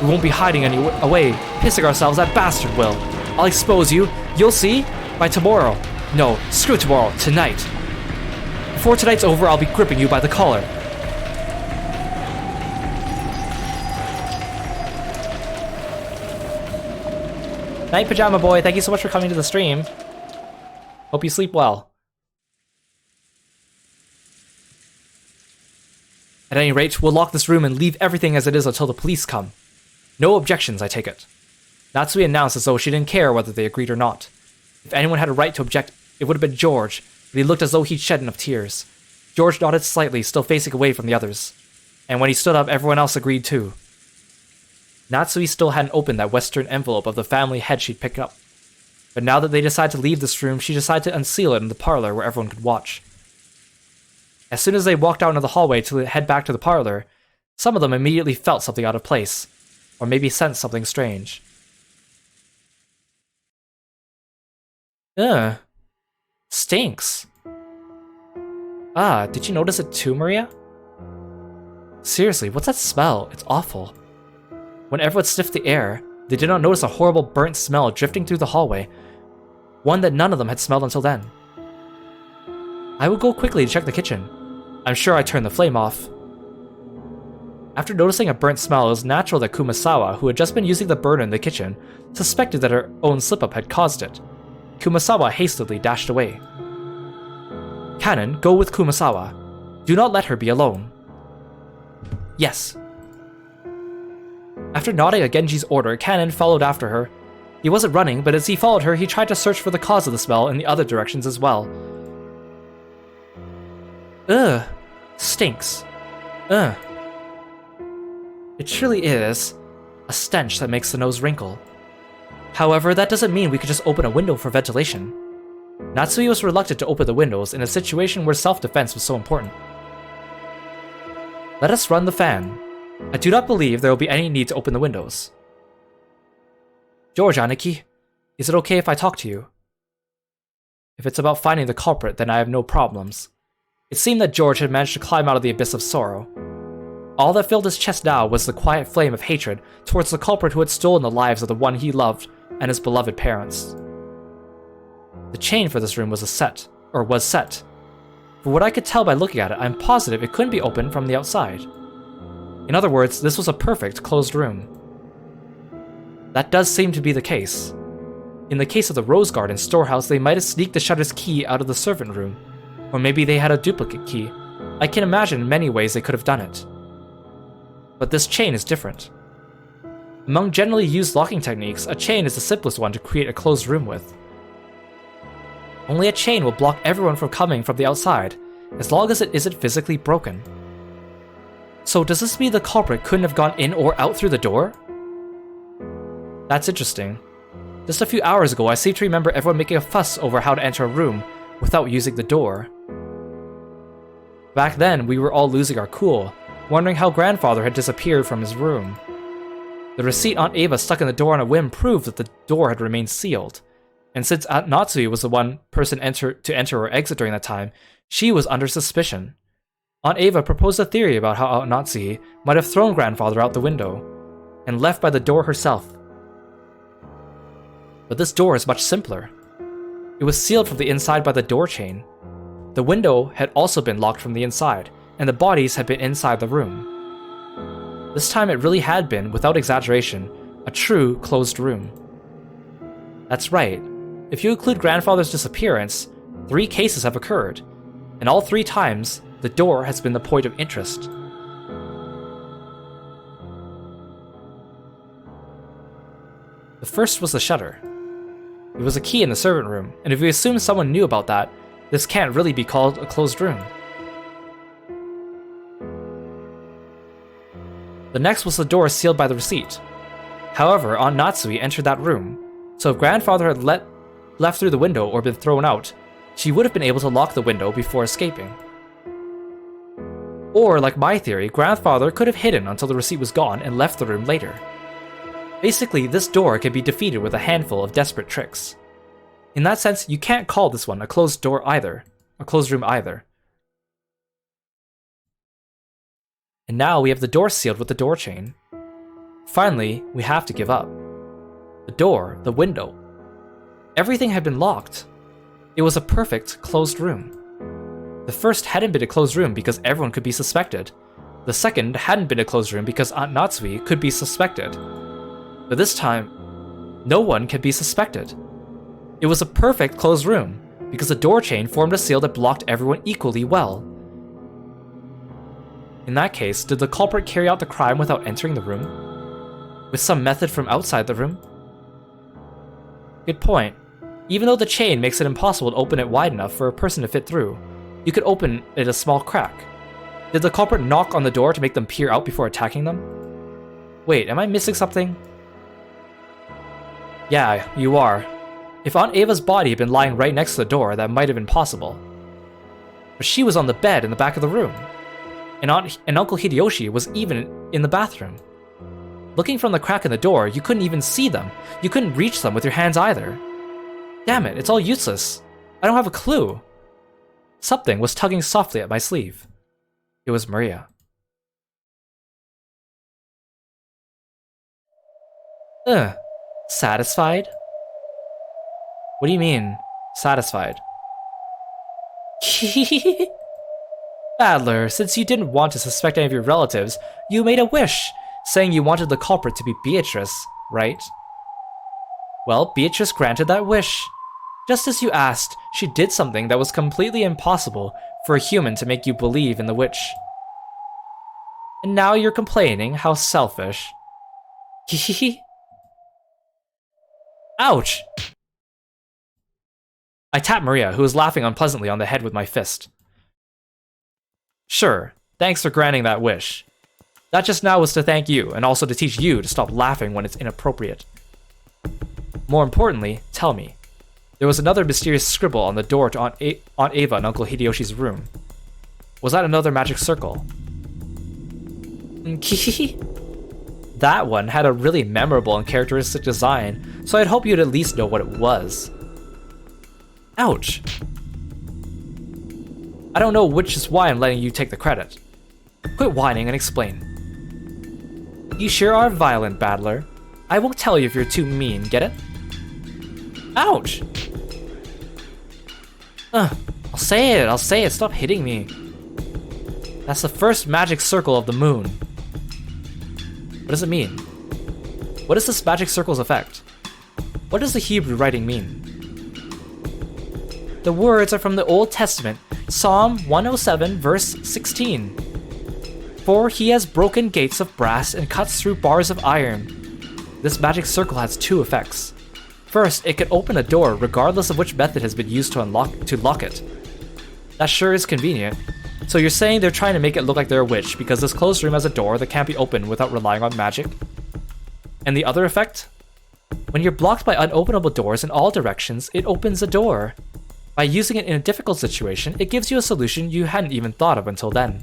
We won't be hiding away, pissing ourselves. That bastard will. I'll expose you. You'll see. By tomorrow. No, screw tomorrow. Tonight. Before tonight's over, I'll be gripping you by the collar. Night, Pajama Boy. Thank you so much for coming to the stream. Hope you sleep well. At any rate, we'll lock this room and leave everything as it is until the police come. No objections, I take it. Natsui announced as though she didn't care whether they agreed or not. If anyone had a right to object, it would have been George, but he looked as though he'd shed enough tears. George nodded slightly, still facing away from the others. And when he stood up, everyone else agreed too. Natsui still hadn't opened that western envelope of the family head she'd picked up. But now that they decided to leave this room, she decided to unseal it in the parlor where everyone could watch. As soon as they walked out into the hallway to head back to the parlor, some of them immediately felt something out of place, or maybe sensed something strange. Stinks. Did you notice it too, Maria? Seriously, what's that smell? It's awful. When everyone sniffed the air, they did not notice a horrible burnt smell drifting through the hallway, one that none of them had smelled until then. I will go quickly to check the kitchen. I'm sure I turned the flame off. After noticing a burnt smell, it was natural that Kumasawa, who had just been using the burner in the kitchen, suspected that her own slip-up had caused it. Kumasawa hastily dashed away. Kanon, go with Kumasawa. Do not let her be alone. Yes. After nodding at Genji's order, Kanon followed after her. He wasn't running, but as he followed her, he tried to search for the cause of the smell in the other directions as well. Ugh. Stinks. Ugh. It truly is a stench that makes the nose wrinkle. However, that doesn't mean we could just open a window for ventilation. Natsui was reluctant to open the windows in a situation where self-defense was so important. Let us run the fan. I do not believe there will be any need to open the windows. George, Aniki, is it okay if I talk to you? If it's about finding the culprit, then I have no problems. It seemed that George had managed to climb out of the abyss of sorrow. All that filled his chest now was the quiet flame of hatred towards the culprit who had stolen the lives of the one he loved and his beloved parents. The chain for this room was set. For what I could tell by looking at it, I'm positive it couldn't be opened from the outside. In other words, this was a perfect closed room. That does seem to be the case. In the case of the Rose Garden storehouse, they might have sneaked the shutter's key out of the servant room, or maybe they had a duplicate key. I can imagine many ways they could have done it. But this chain is different. Among generally used locking techniques, a chain is the simplest one to create a closed room with. Only a chain will block everyone from coming from the outside, as long as it isn't physically broken. So does this mean the culprit couldn't have gone in or out through the door? That's interesting. Just a few hours ago, I seem to remember everyone making a fuss over how to enter a room without using the door. Back then, we were all losing our cool, wondering how grandfather had disappeared from his room. The receipt Aunt Ava stuck in the door on a whim proved that the door had remained sealed, and since Aunt Natsui was the one person to enter or exit during that time, she was under suspicion. Aunt Ava proposed a theory about how Aunt Natsui might have thrown grandfather out the window, and left by the door herself. But this door is much simpler. It was sealed from the inside by the door chain. The window had also been locked from the inside, and the bodies had been inside the room. This time it really had been, without exaggeration, a true closed room. That's right. If you include grandfather's disappearance, 3 cases have occurred, and all 3 times, the door has been the point of interest. The first was the shutter. It was a key in the servant room, and if we assume someone knew about that, this can't really be called a closed room. The next was the door sealed by the receipt. However, Aunt Natsui entered that room, so if grandfather had left through the window or been thrown out, she would have been able to lock the window before escaping. Or, like my theory, grandfather could have hidden until the receipt was gone and left the room later. Basically, this door can be defeated with a handful of desperate tricks. In that sense, you can't call this one a closed room either. And now we have the door sealed with the door chain. Finally, we have to give up. The door, the window. Everything had been locked. It was a perfect closed room. The first hadn't been a closed room because everyone could be suspected. The second hadn't been a closed room because Aunt Natsui could be suspected. But this time, no one can be suspected. It was a perfect closed room because the door chain formed a seal that blocked everyone equally well. In that case, did the culprit carry out the crime without entering the room? With some method from outside the room? Good point. Even though the chain makes it impossible to open it wide enough for a person to fit through, you could open it a small crack. Did the culprit knock on the door to make them peer out before attacking them? Wait, am I missing something? Yeah, you are. If Aunt Ava's body had been lying right next to the door, that might have been possible. But she was on the bed in the back of the room. And Uncle Hideyoshi was even in the bathroom. Looking from the crack in the door, you couldn't even see them. You couldn't reach them with your hands either. Damn it, it's all useless. I don't have a clue. Something was tugging softly at my sleeve. It was Maria. Satisfied? What do you mean, satisfied? Adler, since you didn't want to suspect any of your relatives, you made a wish, saying you wanted the culprit to be Beatrice, right? Well, Beatrice granted that wish. Just as you asked, she did something that was completely impossible for a human to make you believe in the witch. And now you're complaining, how selfish. Ouch! I tapped Maria, who was laughing unpleasantly, on the head with my fist. Sure, thanks for granting that wish. That just now was to thank you, and also to teach you to stop laughing when it's inappropriate. More importantly, tell me. There was another mysterious scribble on the door to Aunt Ava and Uncle Hideyoshi's room. Was that another magic circle? That one had a really memorable and characteristic design, so I'd hope you'd at least know what it was. Ouch. I don't know which is why I'm letting you take the credit. Quit whining and explain. You sure are violent, Battler. I won't tell you if you're too mean, get it? Ouch! I'll say it, stop hitting me. That's the first magic circle of the moon. does it mean? What is this magic circle's effect? What does the Hebrew writing mean? The words are from the Old Testament, Psalm 107 verse 16. For he has broken gates of brass and cuts through bars of iron. This magic circle has two effects. First, it can open a door regardless of which method has been used to lock it. That sure is convenient. So you're saying they're trying to make it look like they're a witch because this closed room has a door that can't be opened without relying on magic? And the other effect? When you're blocked by unopenable doors in all directions, it opens a door. By using it in a difficult situation, it gives you a solution you hadn't even thought of until then.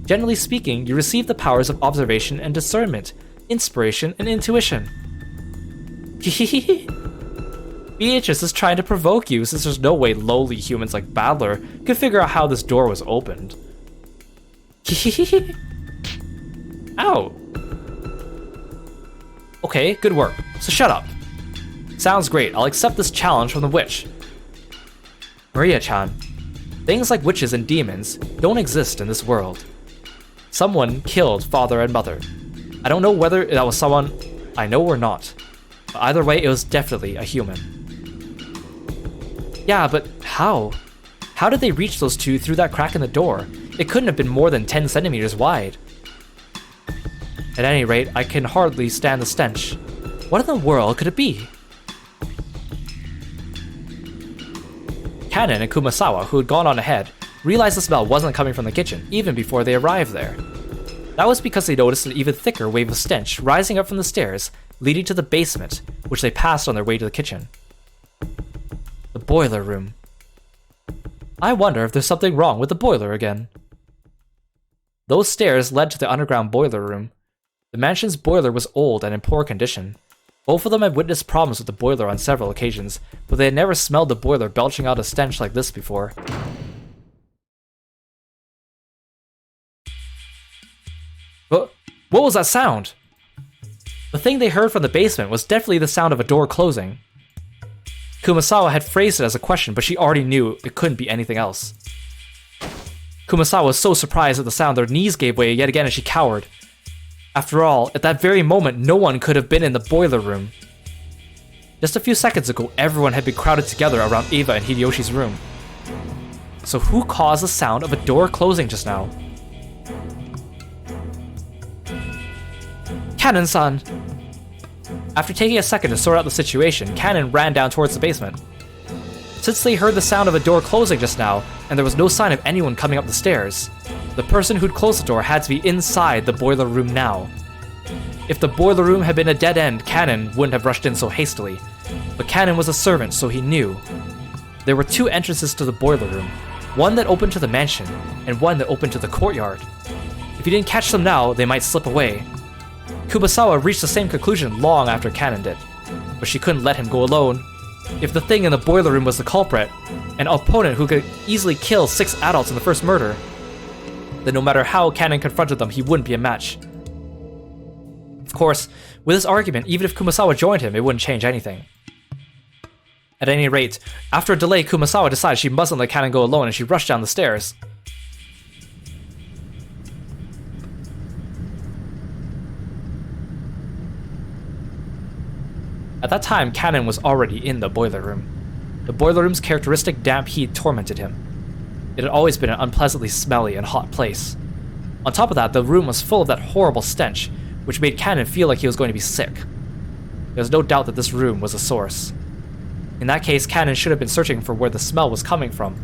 Generally speaking, you receive the powers of observation and discernment, inspiration and intuition. Beatrice is trying to provoke you since there's no way lowly humans like Badler could figure out how this door was opened. Ow! Okay, good work. So shut up. Sounds great, I'll accept this challenge from the witch. Maria-chan, things like witches and demons don't exist in this world. Someone killed father and mother. I don't know whether that was someone I know or not, but either way it was definitely a human. Yeah, but how? How did they reach those two through that crack in the door? It couldn't have been more than 10 centimeters wide. At any rate, I can hardly stand the stench. What in the world could it be? Kanen and Kumasawa, who had gone on ahead, realized the smell wasn't coming from the kitchen, even before they arrived there. That was because they noticed an even thicker wave of stench rising up from the stairs, leading to the basement, which they passed on their way to the kitchen. The boiler room. I wonder if there's something wrong with the boiler again. Those stairs led to the underground boiler room. The mansion's boiler was old and in poor condition. Both of them had witnessed problems with the boiler on several occasions, but they had never smelled the boiler belching out a stench like this before. What was that sound? The thing they heard from the basement was definitely the sound of a door closing. Kumasawa had phrased it as a question, but she already knew it couldn't be anything else. Kumasawa was so surprised at the sound, their knees gave way yet again and she cowered. After all, at that very moment, no one could have been in the boiler room. Just a few seconds ago, everyone had been crowded together around Eva and Hideyoshi's room. So who caused the sound of a door closing just now? Kanen-san! After taking a second to sort out the situation, Kanen ran down towards the basement. Since they heard the sound of a door closing just now, and there was no sign of anyone coming up the stairs, the person who'd closed the door had to be inside the boiler room now. If the boiler room had been a dead end, Kanen wouldn't have rushed in so hastily, but Kanen was a servant, so he knew. There were two entrances to the boiler room, one that opened to the mansion, and one that opened to the courtyard. If he didn't catch them now, they might slip away. Kumasawa reached the same conclusion long after Kanen did, but she couldn't let him go alone. If the thing in the boiler room was the culprit, an opponent who could easily kill 6 adults in the first murder, then no matter how Kanen confronted them, he wouldn't be a match. Of course, with this argument, even if Kumasawa joined him, it wouldn't change anything. At any rate, after a delay, Kumasawa decided she mustn't let Kanen go alone and she rushed down the stairs. At that time, Kanen was already in the boiler room. The boiler room's characteristic damp heat tormented him. It had always been an unpleasantly smelly and hot place. On top of that, the room was full of that horrible stench, which made Kanen feel like he was going to be sick. There was no doubt that this room was the source. In that case, Kanen should have been searching for where the smell was coming from.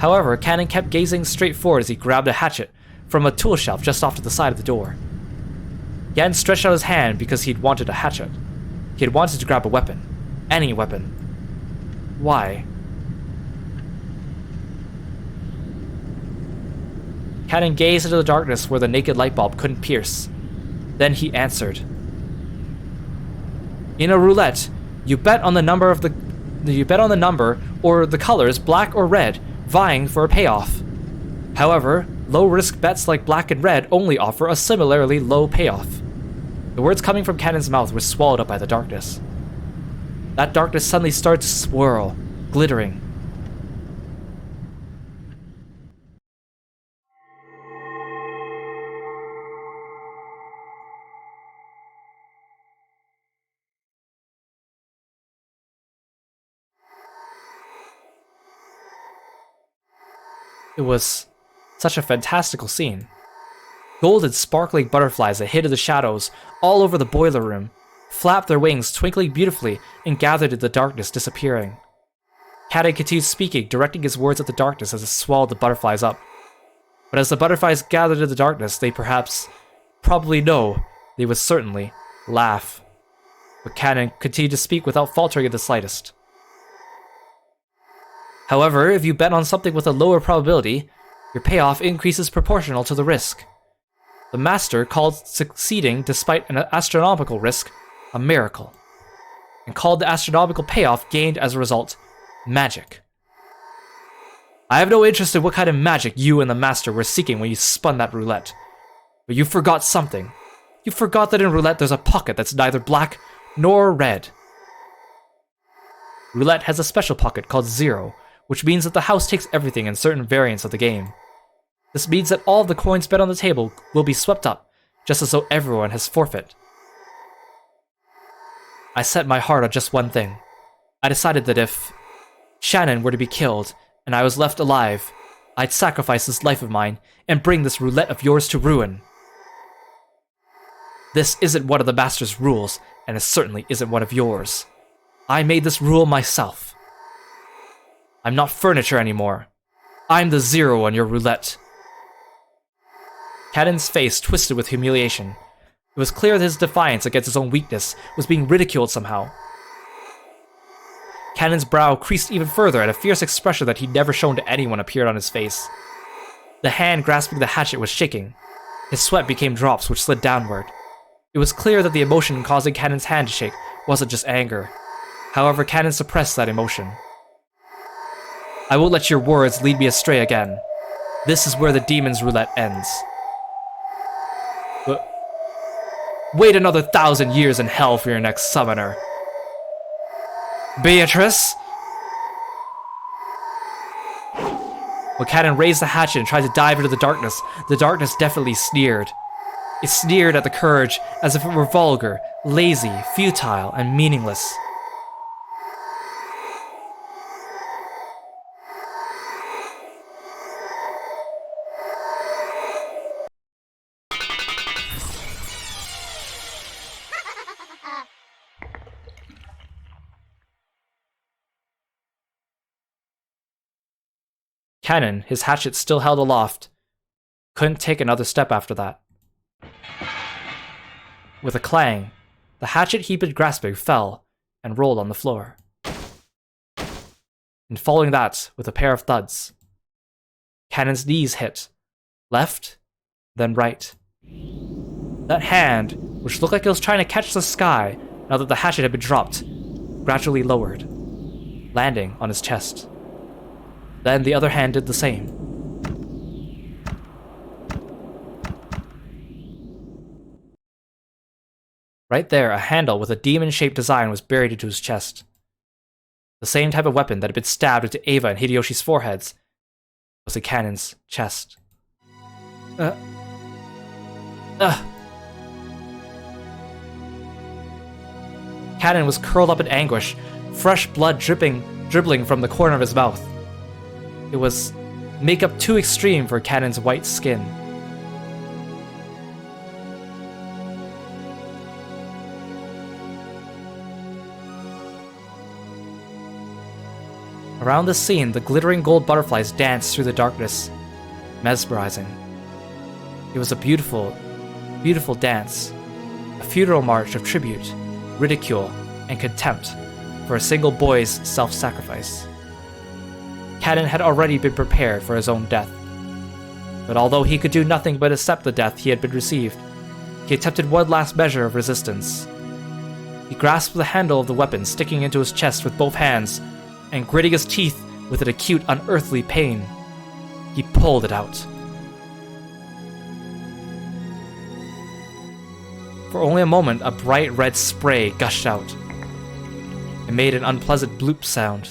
However, Kanen kept gazing straight forward as he grabbed a hatchet from a tool shelf just off to the side of the door. He hadn't stretched out his hand because he'd wanted a hatchet. He had wanted to grab a weapon. Any weapon. Why? Kanen gazed into the darkness where the naked light bulb couldn't pierce. Then he answered. In a roulette, you bet on the number or the colors black or red, vying for a payoff. However, low-risk bets like black and red only offer a similarly low payoff. The words coming from Kanen's mouth were swallowed up by the darkness. That darkness suddenly started to swirl, glittering. It was such a fantastical scene. Golden sparkling butterflies that hid in the shadows all over the boiler room flapped their wings, twinkling beautifully, and gathered in the darkness, disappearing. Kaden continued speaking, directing his words at the darkness as it swallowed the butterflies up. But as the butterflies gathered in the darkness, they probably they would certainly laugh. But Kaden continued to speak without faltering in the slightest. However, if you bet on something with a lower probability, your payoff increases proportional to the risk. The master called succeeding despite an astronomical risk a miracle, and called the astronomical payoff gained as a result magic. I have no interest in what kind of magic you and the master were seeking when you spun that roulette, but you forgot something. You forgot that in roulette there's a pocket that's neither black nor red. Roulette has a special pocket called 0, which means that the house takes everything in certain variants of the game. This means that all of the coins bet on the table will be swept up, just as though everyone has forfeit. I set my heart on just one thing. I decided that if Shannon were to be killed, and I was left alive, I'd sacrifice this life of mine and bring this roulette of yours to ruin. This isn't one of the master's rules, and it certainly isn't one of yours. I made this rule myself. I'm not furniture anymore. I'm the 0 on your roulette. Kaden's face twisted with humiliation. It was clear that his defiance against his own weakness was being ridiculed somehow. Kaden's brow creased even further, and a fierce expression that he'd never shown to anyone appeared on his face. The hand grasping the hatchet was shaking. His sweat became drops which slid downward. It was clear that the emotion causing Kaden's hand to shake wasn't just anger. However, Kaden suppressed that emotion. I won't let your words lead me astray again. This is where the demon's roulette ends. But wait another 1,000 years in hell for your next summoner. Beatrice? When Kaden raised the hatchet and tried to dive into the darkness definitely sneered. It sneered at the courage as if it were vulgar, lazy, futile, and meaningless. Kaden, his hatchet still held aloft, couldn't take another step after that. With a clang, the hatchet he'd been grasping fell and rolled on the floor. And following that, with a pair of thuds, Kaden's knees hit, left, then right. That hand, which looked like it was trying to catch the sky now that the hatchet had been dropped, gradually lowered, landing on his chest. Then the other hand did the same. Right there, a handle with a demon-shaped design was buried into his chest. The same type of weapon that had been stabbed into Eva and Hideyoshi's foreheads was in Kanen's chest. Kaden was curled up in anguish, fresh blood dribbling from the corner of his mouth. It was makeup too extreme for Kanen's white skin. Around this scene, the glittering gold butterflies danced through the darkness, mesmerizing. It was a beautiful, beautiful dance, a funeral march of tribute, ridicule, and contempt for a single boy's self-sacrifice. Kaden had already been prepared for his own death. But although he could do nothing but accept the death he had been received, he attempted one last measure of resistance. He grasped the handle of the weapon sticking into his chest with both hands, and gritting his teeth with an acute, unearthly pain, he pulled it out. For only a moment, a bright red spray gushed out. It made an unpleasant bloop sound.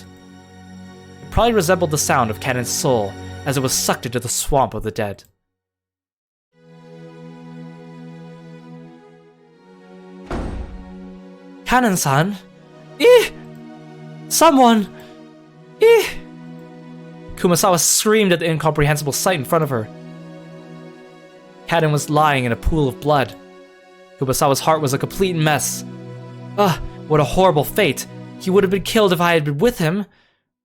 It probably resembled the sound of Kanen's soul as it was sucked into the swamp of the dead. Kanen-san? Someone! Kumasawa screamed at the incomprehensible sight in front of her. Kaden was lying in a pool of blood. Kumasawa's heart was a complete mess. What a horrible fate. He would have been killed if I had been with him.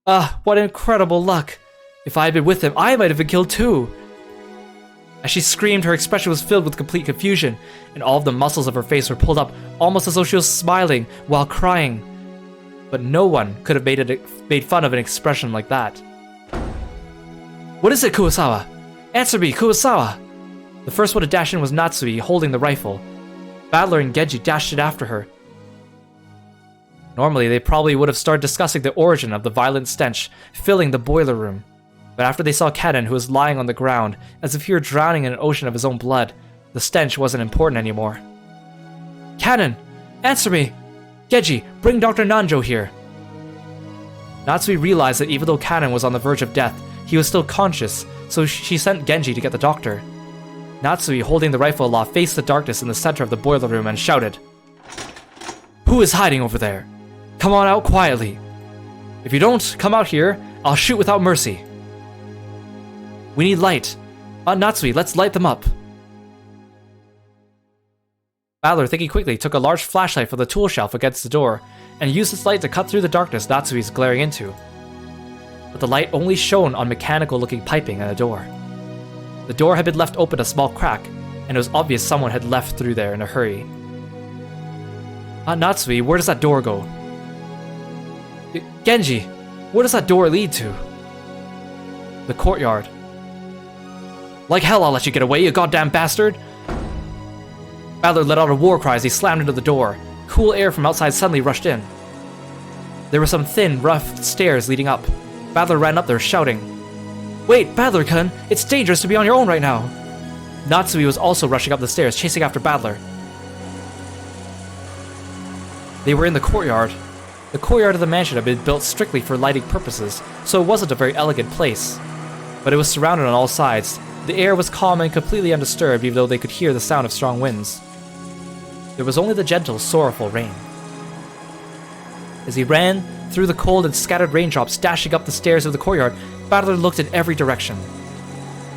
What incredible luck. If I had been with him, I might have been killed too. As she screamed, her expression was filled with complete confusion, and all of the muscles of her face were pulled up, almost as though she was smiling while crying. But no one could have made fun of an expression like that. What is it, Kurosawa? Answer me, Kurosawa! The first one to dash in was Natsui, holding the rifle. Battler and Genji dashed it after her. Normally, they probably would have started discussing the origin of the violent stench filling the boiler room. But after they saw Kaden, who was lying on the ground, as if he were drowning in an ocean of his own blood, the stench wasn't important anymore. Kaden! Answer me! Genji, bring Dr. Nanjo here! Natsui realized that even though Kaden was on the verge of death, he was still conscious, so she sent Genji to get the doctor. Natsui, holding the rifle aloft, faced the darkness in the center of the boiler room and shouted, "Who is hiding over there? Come on out quietly. If you don't come out here, I'll shoot without mercy. We need light. Natsui, let's light them up." Battler, thinking quickly, took a large flashlight from the tool shelf against the door and used its light to cut through the darkness Natsui was glaring into. But the light only shone on mechanical-looking piping and a door. The door had been left open a small crack, and it was obvious someone had left through there in a hurry. Natsui, where does that door go? Genji, where does that door lead to? The courtyard. Like hell I'll let you get away, you goddamn bastard! Battler let out a war cry as he slammed into the door. Cool air from outside suddenly rushed in. There were some thin, rough stairs leading up. Battler ran up there, shouting, "Wait, Battler-kun, it's dangerous to be on your own right now!" Natsui was also rushing up the stairs, chasing after Battler. They were in the courtyard. The courtyard of the mansion had been built strictly for lighting purposes, so it wasn't a very elegant place. But it was surrounded on all sides. The air was calm and completely undisturbed, even though they could hear the sound of strong winds. There was only the gentle, sorrowful rain. As he ran through the cold and scattered raindrops dashing up the stairs of the courtyard, Battler looked in every direction.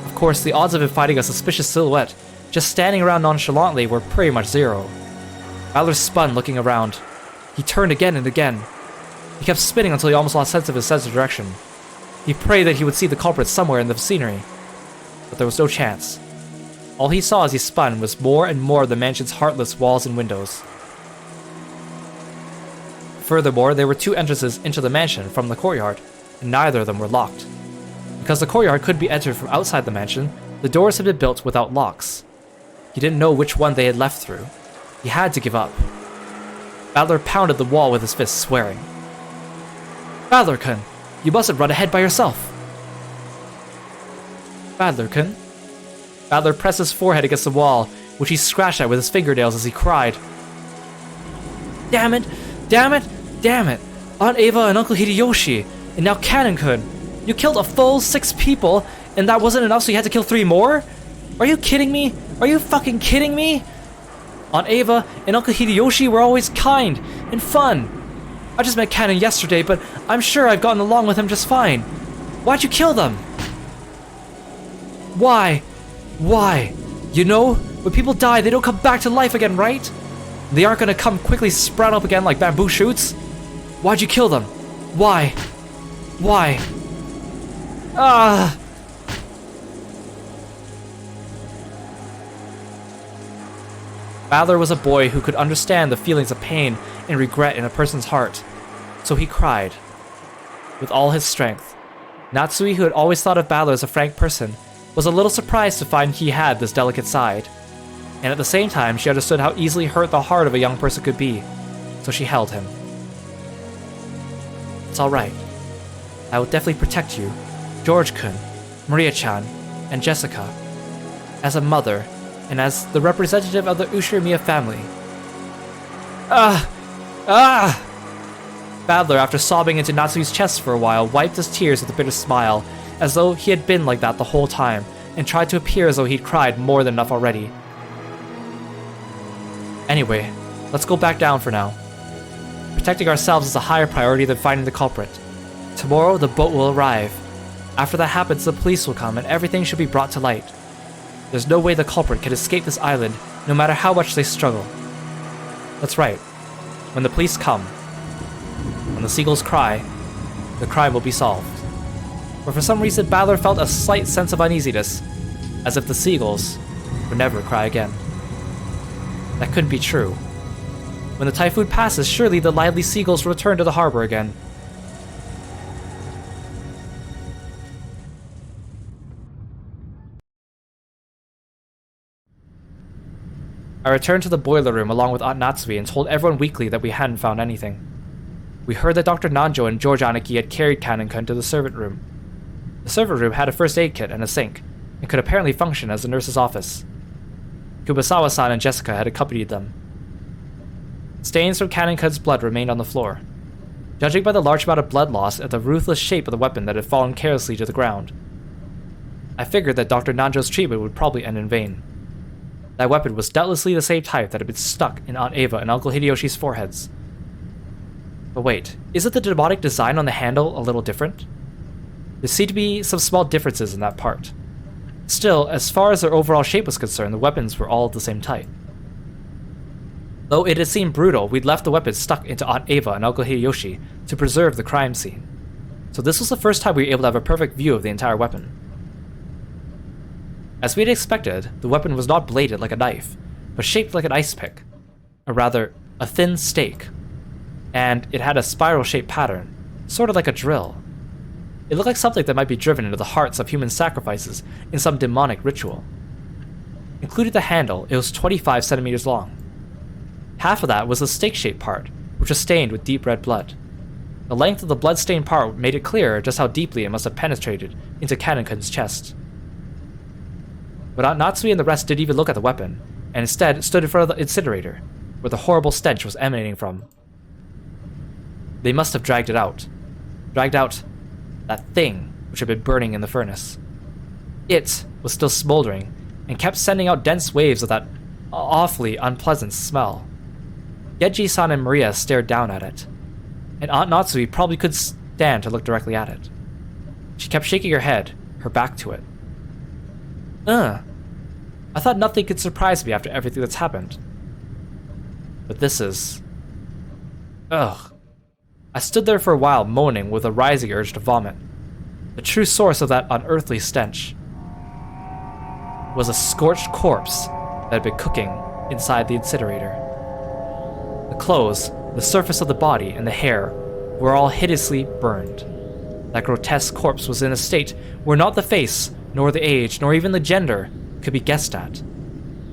Of course, the odds of him finding a suspicious silhouette just standing around nonchalantly were pretty much zero. Battler spun, looking around. He turned again and again. He kept spinning until he almost lost sense of direction. He prayed that he would see the culprit somewhere in the vicinity, but there was no chance. All he saw as he spun was more and more of the mansion's heartless walls and windows. Furthermore, there were two entrances into the mansion from the courtyard, and neither of them were locked. Because the courtyard could be entered from outside the mansion, the doors had been built without locks. He didn't know which one they had left through. He had to give up. Battler pounded the wall with his fist, swearing, "Battler-kun, you mustn't run ahead by yourself." "Battler-kun?" Battler pressed his forehead against the wall, which he scratched at with his fingernails as he cried, "Damn it! Damn it! Damn it! Aunt Ava and Uncle Hideyoshi, and now Kaden-kun! You killed a full 6 people, and that wasn't enough, so you had to kill 3 more? Are you kidding me? Are you fucking kidding me? Aunt Ava and Uncle Hideyoshi were always kind and fun. I just met Kaden yesterday, but I'm sure I've gotten along with him just fine. Why'd you kill them? Why? Why? You know, when people die, they don't come back to life again, right? They aren't gonna come quickly sprout up again like bamboo shoots. Why'd you kill them? Why? Why? Ah! Battler was a boy who could understand the feelings of pain and regret in a person's heart, so he cried with all his strength. Natsui, who had always thought of Battler as a frank person, was a little surprised to find he had this delicate side, and at the same time she understood how easily hurt the heart of a young person could be, so she held him. "It's alright. I will definitely protect you, George-kun, Maria-chan, and Jessica, as a mother, and as the representative of the Ushirimiya family." Battler, after sobbing into Natsui's chest for a while, wiped his tears with a bitter smile, as though he had been like that the whole time, and tried to appear as though he'd cried more than enough already. "Anyway, let's go back down for now. Protecting ourselves is a higher priority than finding the culprit. Tomorrow, the boat will arrive. After that happens, the police will come and everything should be brought to light. There's no way the culprit can escape this island, no matter how much they struggle. That's right. When the police come, when the seagulls cry, the crime will be solved. But for some reason, Battler felt a slight sense of uneasiness, as if the seagulls would never cry again. That couldn't be true. When the typhoon passes, surely the lively seagulls will return to the harbor again. I returned to the boiler room along with Aunt Natsui and told everyone weakly that we hadn't found anything. We heard that Dr. Nanjo and George Aniki had carried Kanin-kun to the servant room. The servant room had a first aid kit and a sink, and could apparently function as a nurse's office. Kubasawa-san and Jessica had accompanied them. Stains from Kanin-kun's blood remained on the floor. Judging by the large amount of blood loss and the ruthless shape of the weapon that had fallen carelessly to the ground, I figured that Dr. Nanjo's treatment would probably end in vain. That weapon was doubtlessly the same type that had been stuck in Aunt Eva and Uncle Hideyoshi's foreheads. But wait, isn't the demonic design on the handle a little different? There seemed to be some small differences in that part. Still, as far as their overall shape was concerned, the weapons were all of the same type. Though it had seemed brutal, we'd left the weapons stuck into Aunt Eva and Uncle Hideyoshi to preserve the crime scene. So this was the first time we were able to have a perfect view of the entire weapon. As we had expected, the weapon was not bladed like a knife, but shaped like an ice pick, or rather, a thin stake. And it had a spiral-shaped pattern, sort of like a drill. It looked like something that might be driven into the hearts of human sacrifices in some demonic ritual. Including the handle, it was 25 centimeters long. Half of that was the stake-shaped part, which was stained with deep red blood. The length of the blood-stained part made it clear just how deeply it must have penetrated into Kanin-kun's chest. But Aunt Natsui and the rest didn't even look at the weapon, and instead stood in front of the incinerator, where the horrible stench was emanating from. They must have dragged it out. Dragged out that thing which had been burning in the furnace. It was still smoldering, and kept sending out dense waves of that awfully unpleasant smell. Genji-san and Maria stared down at it, and Aunt Natsui probably couldn't stand to look directly at it. She kept shaking her head, her back to it. I thought nothing could surprise me after everything that's happened. But this is... Ugh. I stood there for a while moaning with a rising urge to vomit. The true source of that unearthly stench was a scorched corpse that had been cooking inside the incinerator. The clothes, the surface of the body, and the hair were all hideously burned. That grotesque corpse was in a state where not the face, nor the age, nor even the gender could be guessed at.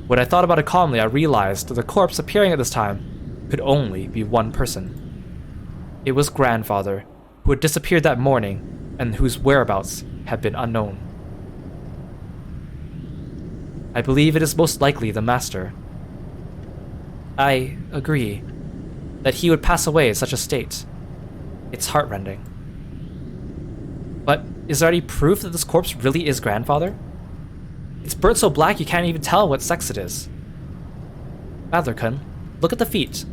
When I thought about it calmly, I realized that the corpse appearing at this time could only be one person. It was Grandfather, who had disappeared that morning and whose whereabouts had been unknown. I believe it is most likely the Master. I agree that he would pass away in such a state. It's heartrending. But is there any proof that this corpse really is Grandfather? It's burnt so black you can't even tell what sex it is. Battler-kun, look at the feet.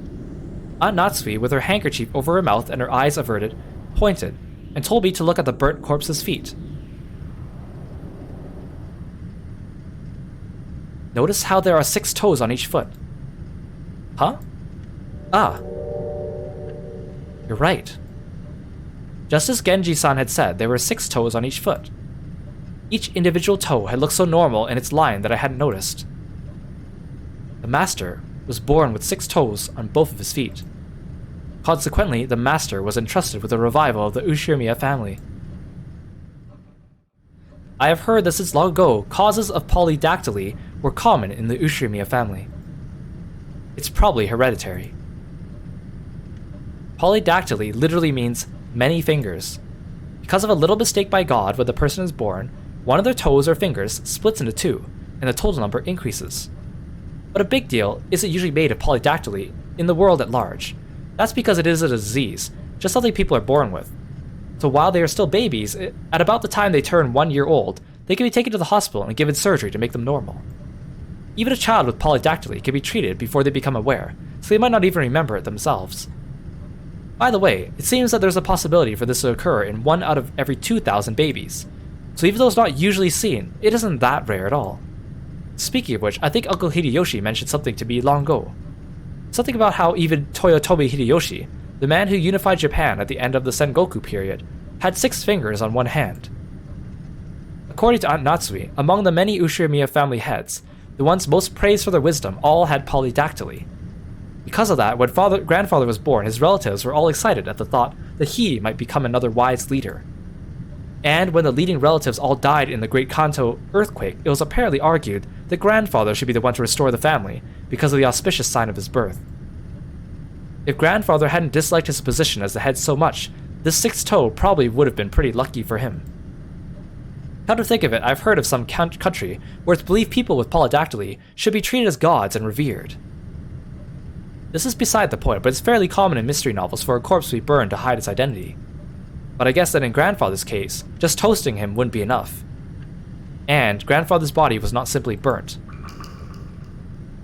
Aunt Natsui, with her handkerchief over her mouth and her eyes averted, pointed, and told me to look at the burnt corpse's feet. Notice how there are 6 toes on each foot. Huh? Ah. You're right. Just as Genji-san had said, there were 6 toes on each foot. Each individual toe had looked so normal in its line that I hadn't noticed. The Master was born with 6 toes on both of his feet. Consequently, the Master was entrusted with the revival of the Ushirimiya family. I have heard that since long ago, causes of polydactyly were common in the Ushirimiya family. It's probably hereditary. Polydactyly literally means many fingers. Because of a little mistake by God when the person is born, one of their toes or fingers splits into 2, and the total number increases. But a big deal isn't usually made of polydactyly in the world at large. That's because it is a disease, just something people are born with. So while they are still babies, at about the time they turn 1 year old, they can be taken to the hospital and given surgery to make them normal. Even a child with polydactyly can be treated before they become aware, so they might not even remember it themselves. By the way, it seems that there's a possibility for this to occur in 1 out of every 2,000 babies, so even though it's not usually seen, it isn't that rare at all. Speaking of which, I think Uncle Hideyoshi mentioned something to me long ago. Something about how even Toyotomi Hideyoshi, the man who unified Japan at the end of the Sengoku period, had 6 fingers on one hand. According to Aunt Natsui, among the many Ushirimiya family heads, the ones most praised for their wisdom all had polydactyly. Because of that, when grandfather was born, his relatives were all excited at the thought that he might become another wise leader. And when the leading relatives all died in the Great Kanto earthquake, it was apparently argued that grandfather should be the one to restore the family because of the auspicious sign of his birth. If grandfather hadn't disliked his position as the head so much, this 6th toe probably would have been pretty lucky for him. Come to think of it, I've heard of some country where it's believed people with polydactyly should be treated as gods and revered. This is beside the point, but it's fairly common in mystery novels for a corpse to be burned to hide its identity. But I guess that in grandfather's case, just toasting him wouldn't be enough. And grandfather's body was not simply burnt.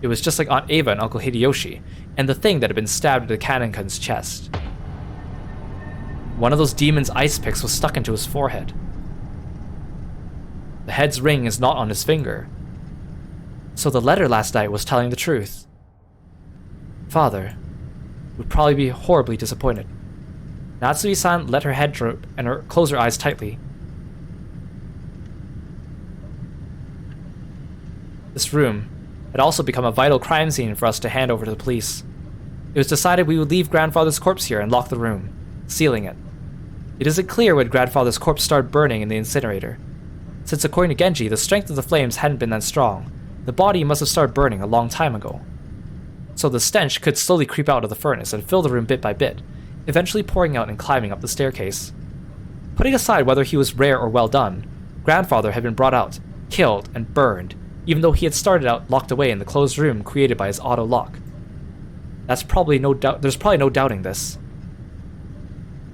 It was just like Aunt Eva and Uncle Hideyoshi, and the thing that had been stabbed into Kanenkun's chest. One of those demon's ice picks was stuck into his forehead. The head's ring is not on his finger. So the letter last night was telling the truth. Father would probably be horribly disappointed. Natsui-san let her head droop and close her eyes tightly. This room had also become a vital crime scene for us to hand over to the police. It was decided we would leave grandfather's corpse here and lock the room, sealing it. It isn't clear when grandfather's corpse started burning in the incinerator. Since according to Genji, the strength of the flames hadn't been that strong, the body must have started burning a long time ago. So the stench could slowly creep out of the furnace and fill the room bit by bit, eventually pouring out and climbing up the staircase. Putting aside whether he was rare or well done, grandfather had been brought out, killed, and burned, even though he had started out locked away in the closed room created by his auto lock. There's probably no doubting this.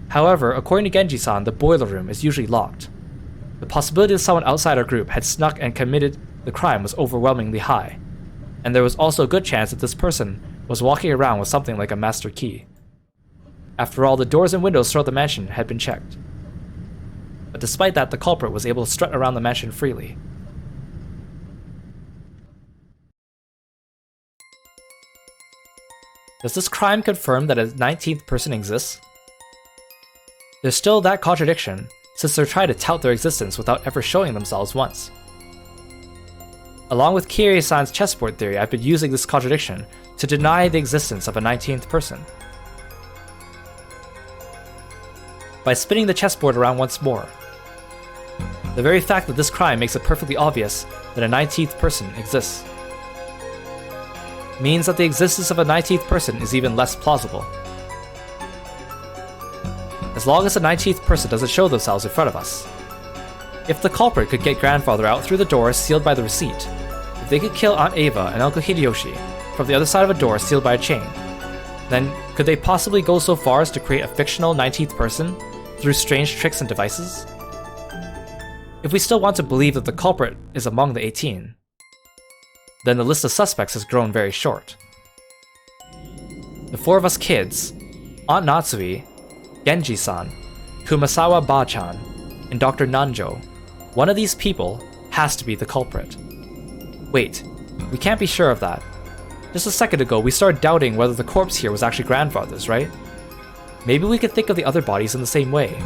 However, according to Genji-san, the boiler room is usually locked. The possibility that someone outside our group had snuck and committed the crime was overwhelmingly high, and there was also a good chance that this person was walking around with something like a master key. After all, the doors and windows throughout the mansion had been checked. But despite that, the culprit was able to strut around the mansion freely. Does this crime confirm that a 19th person exists? There's still that contradiction, since they're trying to tout their existence without ever showing themselves once. Along with Kirie-san's chessboard theory, I've been using this contradiction to deny the existence of a 19th person. By spinning the chessboard around once more. The very fact that this crime makes it perfectly obvious that a 19th person exists means that the existence of a 19th person is even less plausible. As long as the 19th person doesn't show themselves in front of us. If the culprit could get grandfather out through the door sealed by the receipt, if they could kill Aunt Eva and Uncle Hideyoshi from the other side of a door sealed by a chain, then could they possibly go so far as to create a fictional 19th person through strange tricks and devices? If we still want to believe that the culprit is among the 18, then the list of suspects has grown very short. The 4 of us kids, Aunt Natsui, Genji-san, Kumasawa Ba-chan, and Dr. Nanjo, one of these people has to be the culprit. Wait, we can't be sure of that. Just a second ago, we started doubting whether the corpse here was actually grandfather's, right? Maybe we could think of the other bodies in the same way.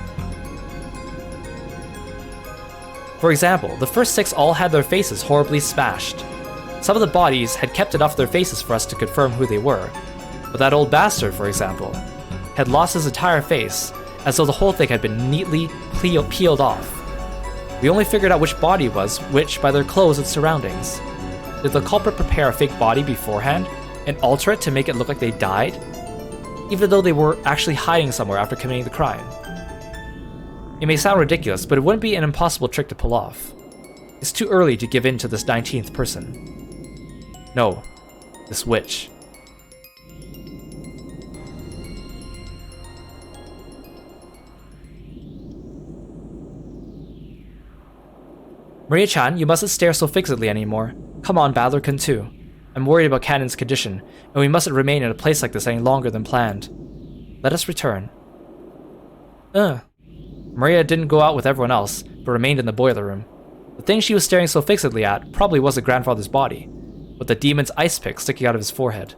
For example, the first 6 all had their faces horribly smashed. Some of the bodies had kept enough of their faces for us to confirm who they were, but that old bastard, for example, had lost his entire face, as though the whole thing had been neatly peeled off. We only figured out which body was which by their clothes and surroundings. Did the culprit prepare a fake body beforehand and alter it to make it look like they died, even though they were actually hiding somewhere after committing the crime? It may sound ridiculous, but it wouldn't be an impossible trick to pull off. It's too early to give in to this 19th person. No, this witch. Maria-chan, you mustn't stare so fixedly anymore. Come on, Battler-kun too. I'm worried about Kanen's condition, and we mustn't remain in a place like this any longer than planned. Let us return. Maria didn't go out with everyone else, but remained in the boiler room. The thing she was staring so fixedly at probably wasn't grandfather's body, but the demon's ice pick sticking out of his forehead.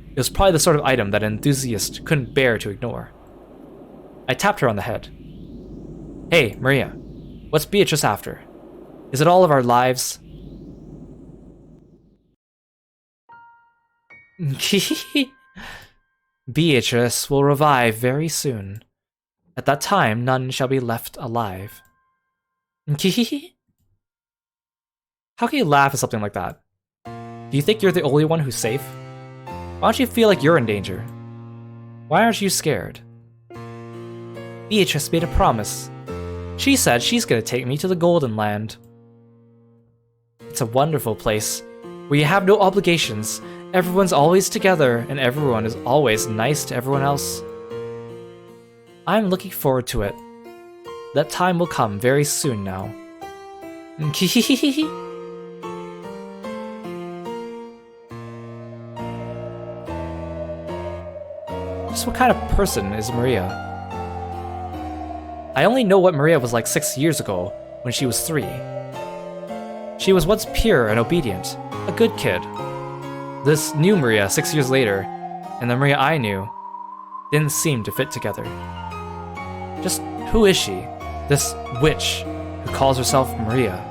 It was probably the sort of item that an enthusiast couldn't bear to ignore. I tapped her on the head. Hey, Maria, what's Beatrice after? Is it all of our lives? Beatrice will revive very soon. At that time, none shall be left alive. How can you laugh at something like that? Do you think you're the only one who's safe? Why don't you feel like you're in danger? Why aren't you scared? Beatrice made a promise. She said she's gonna take me to the Golden Land. It's a wonderful place, where you have no obligations, everyone's always together, and everyone is always nice to everyone else. I'm looking forward to it. That time will come very soon now. Just what kind of person is Maria? I only know what Maria was like 6 years ago, when she was 3. She was once pure and obedient, a good kid. This new Maria 6 years later, and the Maria I knew, didn't seem to fit together. Just who is she, this witch who calls herself Maria?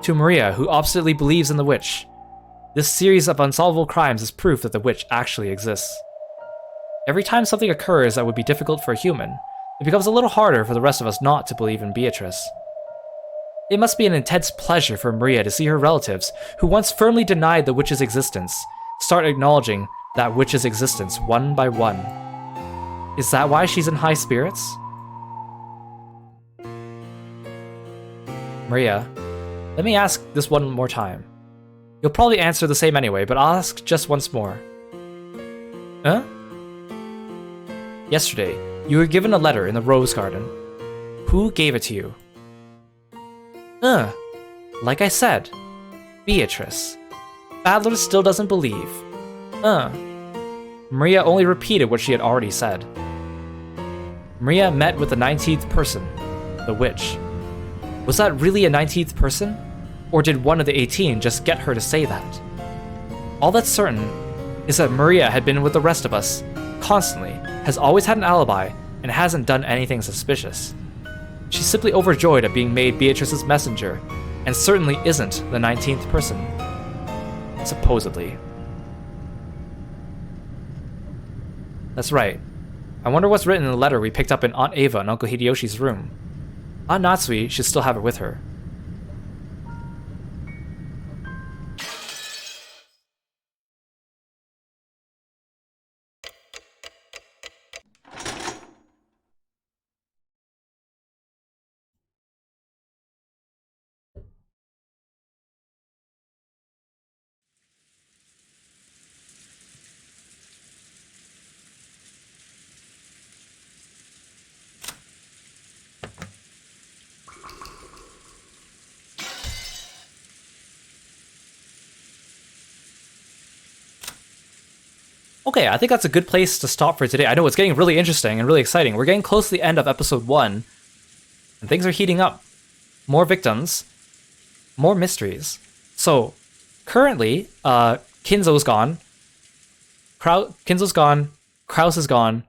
To Maria, who obstinately believes in the witch, this series of unsolvable crimes is proof that the witch actually exists. Every time something occurs that would be difficult for a human, it becomes a little harder for the rest of us not to believe in Beatrice. It must be an intense pleasure for Maria to see her relatives, who once firmly denied the witch's existence, start acknowledging that witch's existence one by one. Is that why she's in high spirits? Maria, let me ask this one more time. You'll probably answer the same anyway, but I'll ask just once more. Huh? Yesterday, you were given a letter in the rose garden. Who gave it to you? Like I said, Beatrice. Badler still doesn't believe. Maria only repeated what she had already said. Maria met with the 19th person, the witch. Was that really a 19th person? Or did one of the 18 just get her to say that? All that's certain is that Maria had been with the rest of us, constantly, has always had an alibi, and hasn't done anything suspicious. She's simply overjoyed at being made Beatrice's messenger, and certainly isn't the 19th person. Supposedly. That's right. I wonder what's written in the letter we picked up in Aunt Ava and Uncle Hideyoshi's room. Aunt Natsui should still have it with her. Okay, I think that's a good place to stop for today. I know it's getting really interesting and really exciting. We're getting close to the end of episode 1, and things are heating up. More victims, more mysteries. So, currently, Kinzo's gone. Kinzo's gone. Kraus is gone.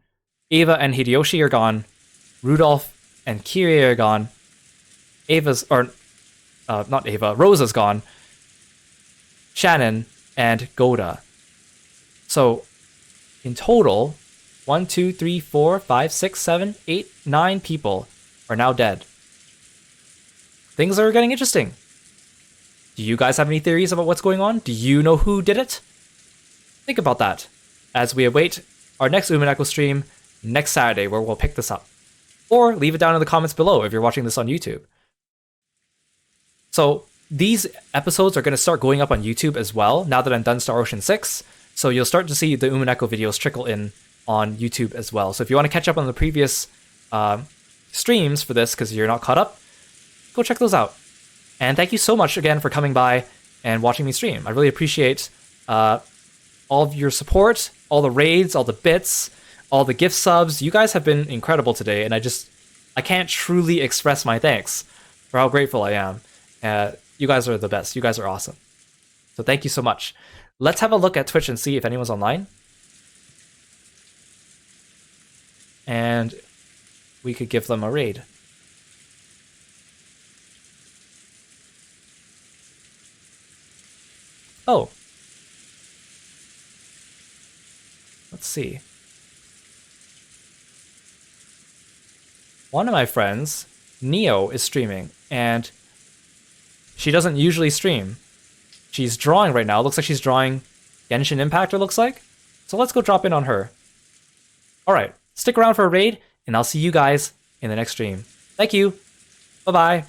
Ava and Hideyoshi are gone. Rudolph and Kirie are gone. Rosa's gone. Shannon and Goda. So, in total, 1, 2, 3, 4, 5, 6, 7, 8, 9 people are now dead. Things are getting interesting. Do you guys have any theories about what's going on? Do you know who did it? Think about that as we await our next Umineko stream next Saturday, where we'll pick this up. Or leave it down in the comments below if you're watching this on YouTube. So these episodes are going to start going up on YouTube as well, now that I'm done Star Ocean 6. So you'll start to see the Umineko videos trickle in on YouTube as well. So if you want to catch up on the previous streams for this, because you're not caught up, go check those out. And thank you so much again for coming by and watching me stream. I really appreciate all of your support, all the raids, all the bits, all the gift subs. You guys have been incredible today, and I I can't truly express my thanks for how grateful I am. You guys are the best. You guys are awesome. So thank you so much. Let's have a look at Twitch and see if anyone's online. And we could give them a raid. Oh. Let's see. One of my friends, Neo, is streaming, and she doesn't usually stream. She's drawing right now. Looks like she's drawing Genshin Impact, it looks like. So let's go drop in on her. Alright, stick around for a raid, and I'll see you guys in the next stream. Thank you. Bye-bye.